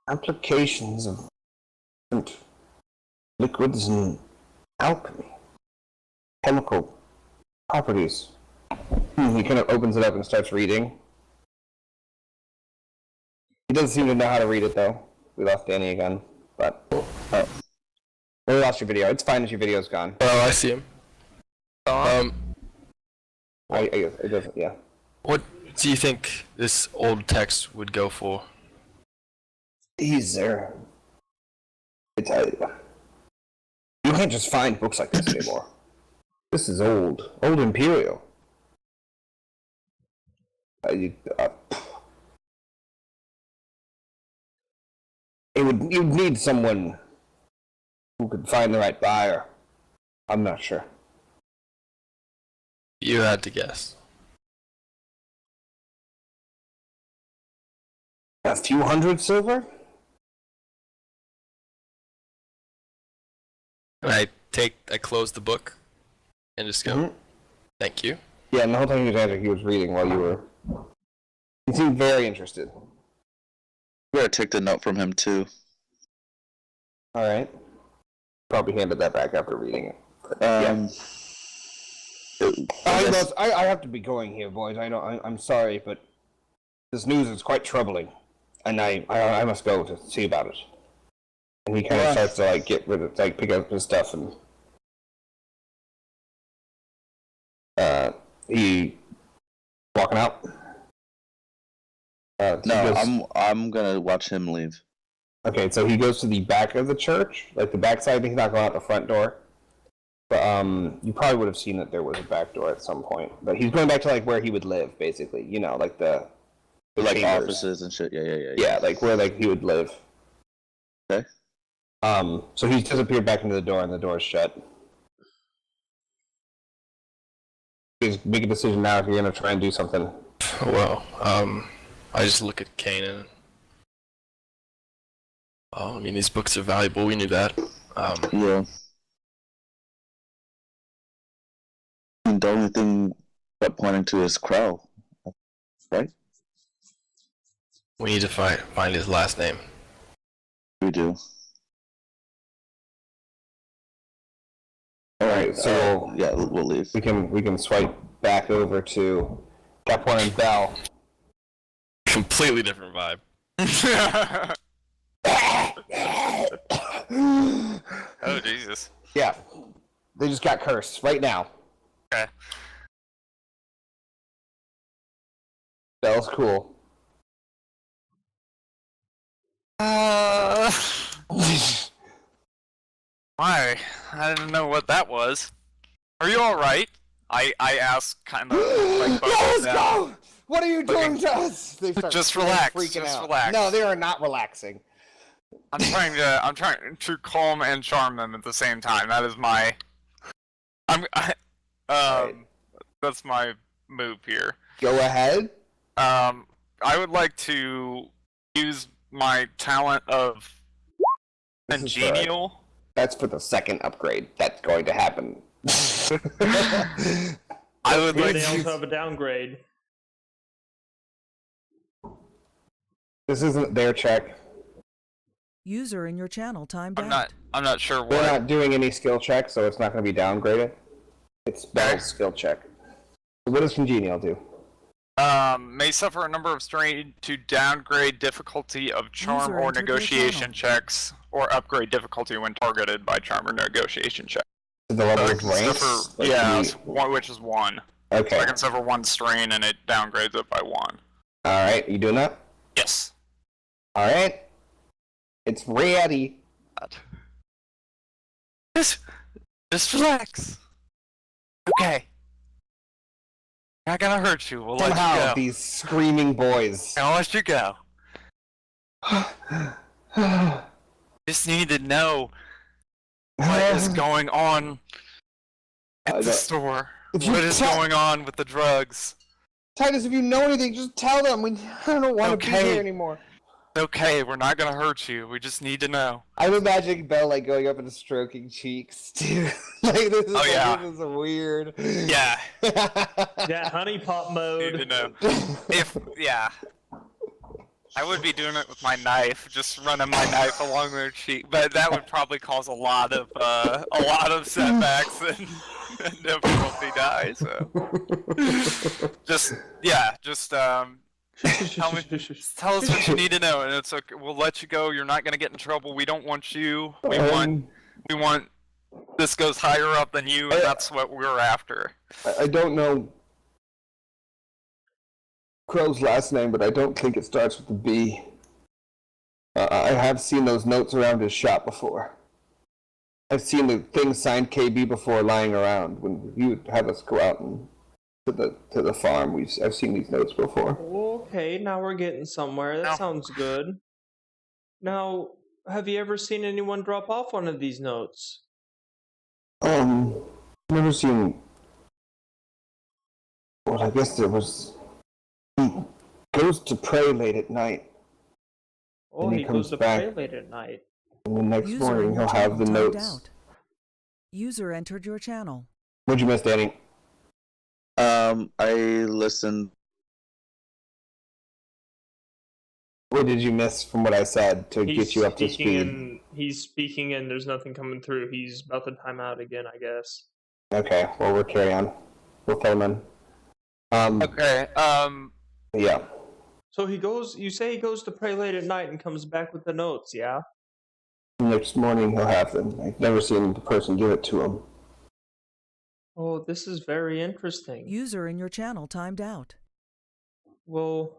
applications of different liquids and alchemy, chemical properties. He kind of opens it up and starts reading. He doesn't seem to know how to read it though. We lost Danny again, but we lost your video. It's fine if your video's gone. Oh, I see him. I guess it doesn't. Yeah. What do you think this old text would go for? He's there. You can't just find books like this anymore. This is old Imperial. You'd need someone who could find the right buyer. I'm not sure. You had to guess. A few hundred silver? And I close the book and just go, thank you. Yeah, and the whole time he was answering, he was reading while you were... He seemed very interested. We gotta take the note from him too. Alright. Probably handed that back after reading it. But, I have to be going here, boys. I'm sorry, but this news is quite troubling, and I must go to see about it. And he kind of starts to get rid of, pick up his stuff, and he walking out. I'm gonna watch him leave. Okay, so he goes to the back of the church, like the back side. He's not going out the front door. But you probably would have seen that there was a back door at some point. But he's going back to where he would live, basically. You know, like the chambers. Offices and shit. Yeah. Yeah, where he would live. Okay. So he's disappeared back into the door, and the door's shut. Just make a decision now if you're gonna try and do something. Well, I just look at Kanan. Oh, I mean, these books are valuable. We knew that. Yeah. The only thing that pointing to is Crow, right? We need to find his last name. We do. All right, so we'll leave. We can swipe back over to Cap1 and Bell. Completely different vibe. Oh, Jesus. Yeah, they just got cursed right now. Okay. Bell's cool. Why? I didn't know what that was. Are you alright? I asked kind of both of them. Go! What are you doing to us? They start Just relax. freaking Just out. relax. No, they are not relaxing. I'm trying to calm and charm them at the same time. That is my that's my move here. Go ahead. I would like to use my talent of This is congenial. That's for the second upgrade. That's going to happen. I would like They also to. have a downgrade. This isn't their check. User in your channel timed out. I'm not sure We're what. not doing any skill checks, so it's not going to be downgraded. It's Bell's skill check. So what does congenial do? May suffer a number of strain to downgrade difficulty of charm User or entered your negotiation channel. checks, or upgrade difficulty when targeted by charm or negotiation check. The level So I of can ranks? suffer, Like yeah, you- which is 1. So Okay. I can suffer 1 strain and it downgrades it by 1. Alright, you doing that? Yes. Alright. It's ready. Just relax. Okay. Not gonna hurt you. We'll let you Somehow, go. these screaming boys. I'll let you go. Just need to know what is going on at the store. If you What is tell- going on with the drugs? Titus, if you know anything, just tell them. I don't want to be Okay. here anymore. It's okay, we're not gonna hurt you. We just need to know. I'm imagining Belle like going up and stroking cheeks, too. Like this is, Oh, yeah. this is weird. Yeah. Yeah, honey pot Need to mode. know. Yeah. I would be doing it with my knife, just running my knife along their cheek, but that would probably cause a lot of setbacks and difficulty die. So, just tell us what you need to know, and it's okay. We'll let you go. You're not gonna get in trouble. We don't want you. We want. This goes higher up than you, and that's what we're after. I don't know Crow's last name, but I don't think it starts with a B. I have seen those notes around his shop before. I've seen the thing signed KB before lying around when you would have us go out and to the farm. I've seen these notes before. Okay, now we're getting somewhere. That No. sounds good. Now, have you ever seen anyone drop off one of these notes? Never seen. Well, I guess there was. He goes to pray late at night, Oh, And he he comes goes to back. pray late at night. and the next User morning in your he'll have the channel timed notes. out. User entered your channel. What'd you miss, Danny? I listened. What did you miss from what I said to get you up to speed? He's speaking and there's nothing coming through. He's about to time out again, I guess. Okay, well, we'll carry on. We'll fill him in. Okay. Yeah. So you say he goes to pray late at night and comes back with the notes, yeah? Next morning he'll have them. I've never seen the person give it to him. Oh, this is very interesting. User in your channel timed out. Well,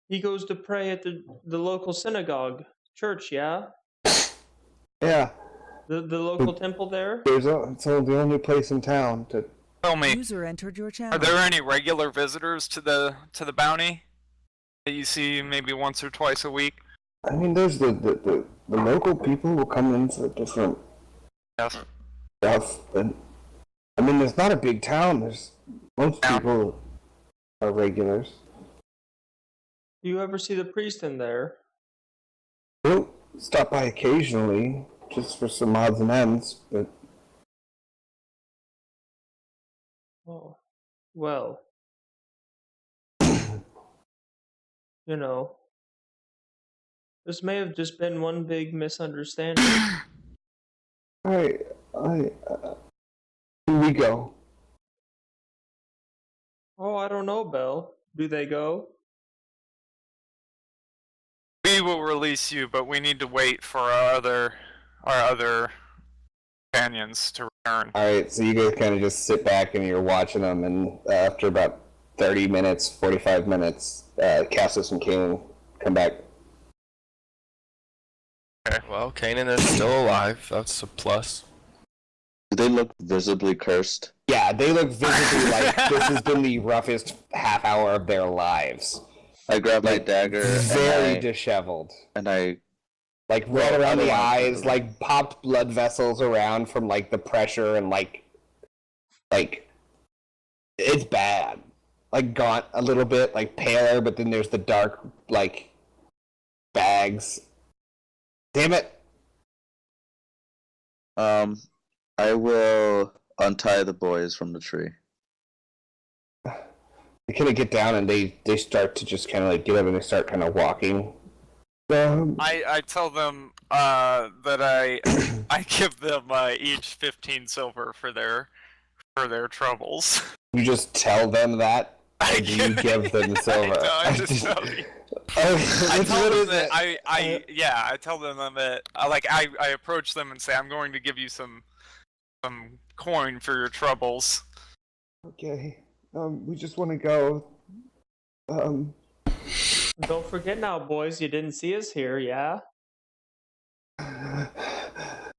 he goes to pray at the local synagogue, church, yeah? Yeah, The local temple there? it's the only place in town to. Tell me, User entered your are channel. there any regular visitors to the bounty that you see maybe once or twice a week? I mean, there's the local people will come in for different Yes. stuff, but I mean, there's not a big town. There's most Yeah. people are regulars. Do you ever see the priest in there? We'll stop by occasionally, just for some odds and ends, but Oh, well. You know, this may have just been one big misunderstanding. Alright, here we go. Oh, I don't know, Belle. Do they go? We will release you, but we need to wait for our other companions to return. Alright, so you guys kind of just sit back and you're watching them, and after about 30 minutes, 45 minutes, Cassius and Kanan come back. Well, Kanan is still alive. That's a plus. Do they look visibly cursed? Yeah, they look visibly like this has been the roughest half hour of their lives. I grab my dagger Very disheveled. and I Like red around the eyes, like popped blood vessels around from like the pressure and like it's bad. Like gaunt a little bit, like paler, but then there's the dark like bags. Damn it. I will untie the boys from the tree. They kind of get down and they start to just kind of like get up and they start kind of walking. I tell them that I give them each 15 silver for their troubles. You just tell them that? Or do you give them silver? I just tell you. I tell them that I tell them that I approach them and say I'm going to give you some coin for your troubles. Okay. We just want to go. Don't forget now, boys, you didn't see us here, yeah?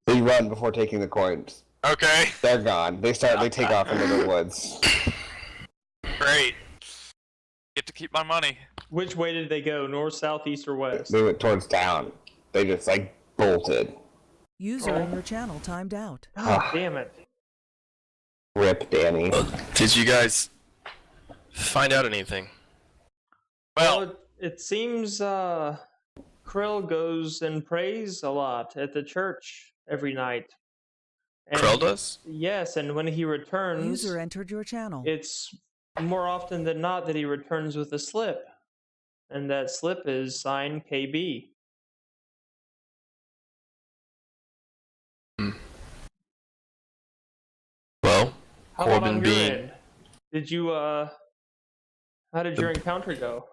They run before taking the coins. Okay, They're gone. They take off into the woods. great. Get to keep my money. Which way did they go? North, south, east, or west? They went towards town. They just like bolted. User in your channel timed out. God damn it. Rip Danny. Did you guys find out anything? Well, it seems Krill goes and prays a lot at the church every night. And Krell does? Yes, and when he returns, User entered your channel. it's more often than not that he returns with a slip. And that slip is signed KB. Well, How about on Corbin your being... end? Did you, how did your encounter go?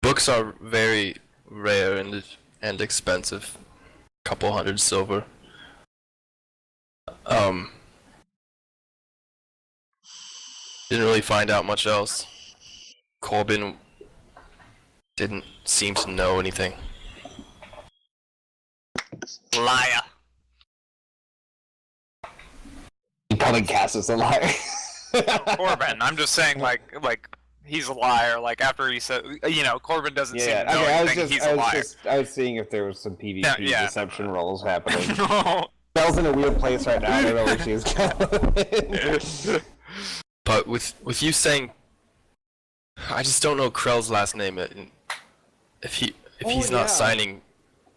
Books are very rare and expensive. Couple hundred silver. Didn't really find out much else. Corbin didn't seem to know anything. liar. He probably cast as a liar. Corbin, I'm just saying, like he's a liar. Like after he said, Corbin doesn't seem to know anything. He's a liar. I was seeing if there was some PvP Yeah. deception rolls happening. Belle's in a weird place right now. I don't know where she's going. But with you saying, I just don't know Krell's last name. If he's not signing,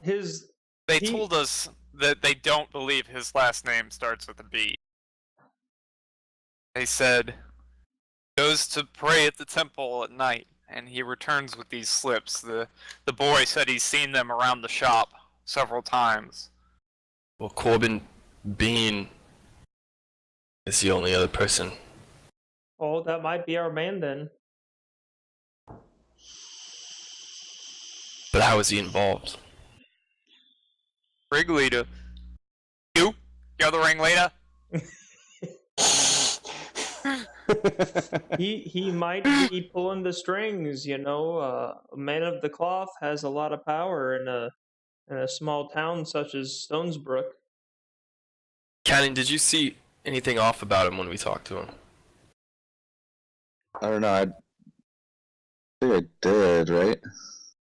They told us that they don't believe his last name starts with a B. They said he goes to pray at the temple at night, and he returns with these slips. The boy said he's seen them around the shop several times. well, Corbin Bean is the only other person. Oh, that might be our man then. But how is he involved? Ringleader. You're the ringleader? He might be pulling the strings, a man of the cloth has a lot of power in a small town such as Stonesbrook. Cannon, did you see anything off about him when we talked to him? I don't know. I think I did, right?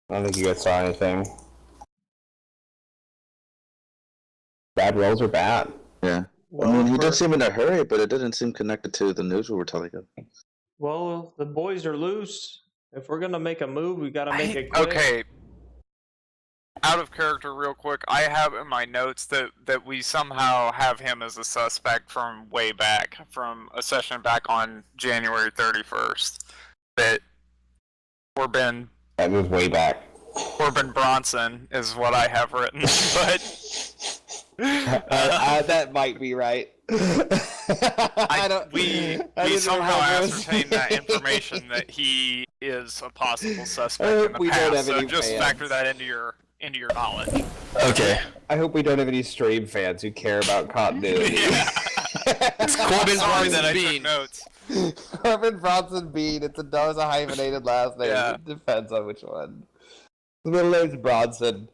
I don't think you guys saw anything. Bad rolls are bad. Yeah. Well, I mean, he did seem in a hurry, but it didn't seem connected to the news we were telling him. Well, the boys are loose. If we're gonna make a move, we gotta make it quick. Okay. Out of character real quick, I have in my notes that we somehow have him as a suspect from way back, from a session back on January 31st. That Corbin That was way back. Bronson is what I have written, but That might be right. we somehow ascertained that information that he is a possible suspect in the we don't past. have So any just fans. factor that into your knowledge. Okay. I hope we don't have any stream fans who care about continuity. Yeah. It's Corbin Sorry that I took Bean. notes. Corbin Bronson Bean. It's a hyphenated last name. Yeah. It depends on which one. The middle name's Bronson.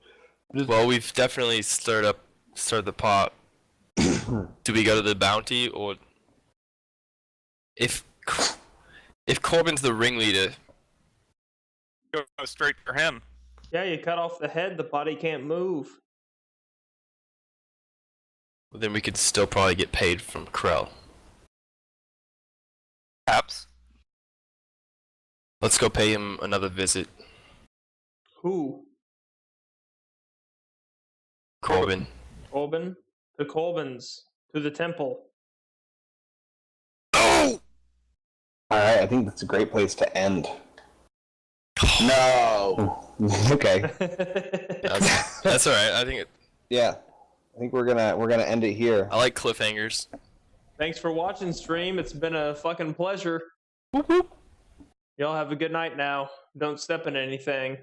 Well, we've definitely stirred the pot. Do we go to the bounty, or if Corbin's the ringleader? Go straight for him. Yeah, you cut off the head, the body can't move. Then we could still probably get paid from Krell. Perhaps. Let's go pay him another visit. Who? Corbin. Corbin? The Corbins. To the temple. Alright, I think that's a great place to end. No! Okay. That's all right. I think Yeah. I think we're gonna end it here. I like cliffhangers. Thanks for watching, stream. It's been a fucking pleasure. Y'all have a good night now. Don't step in anything.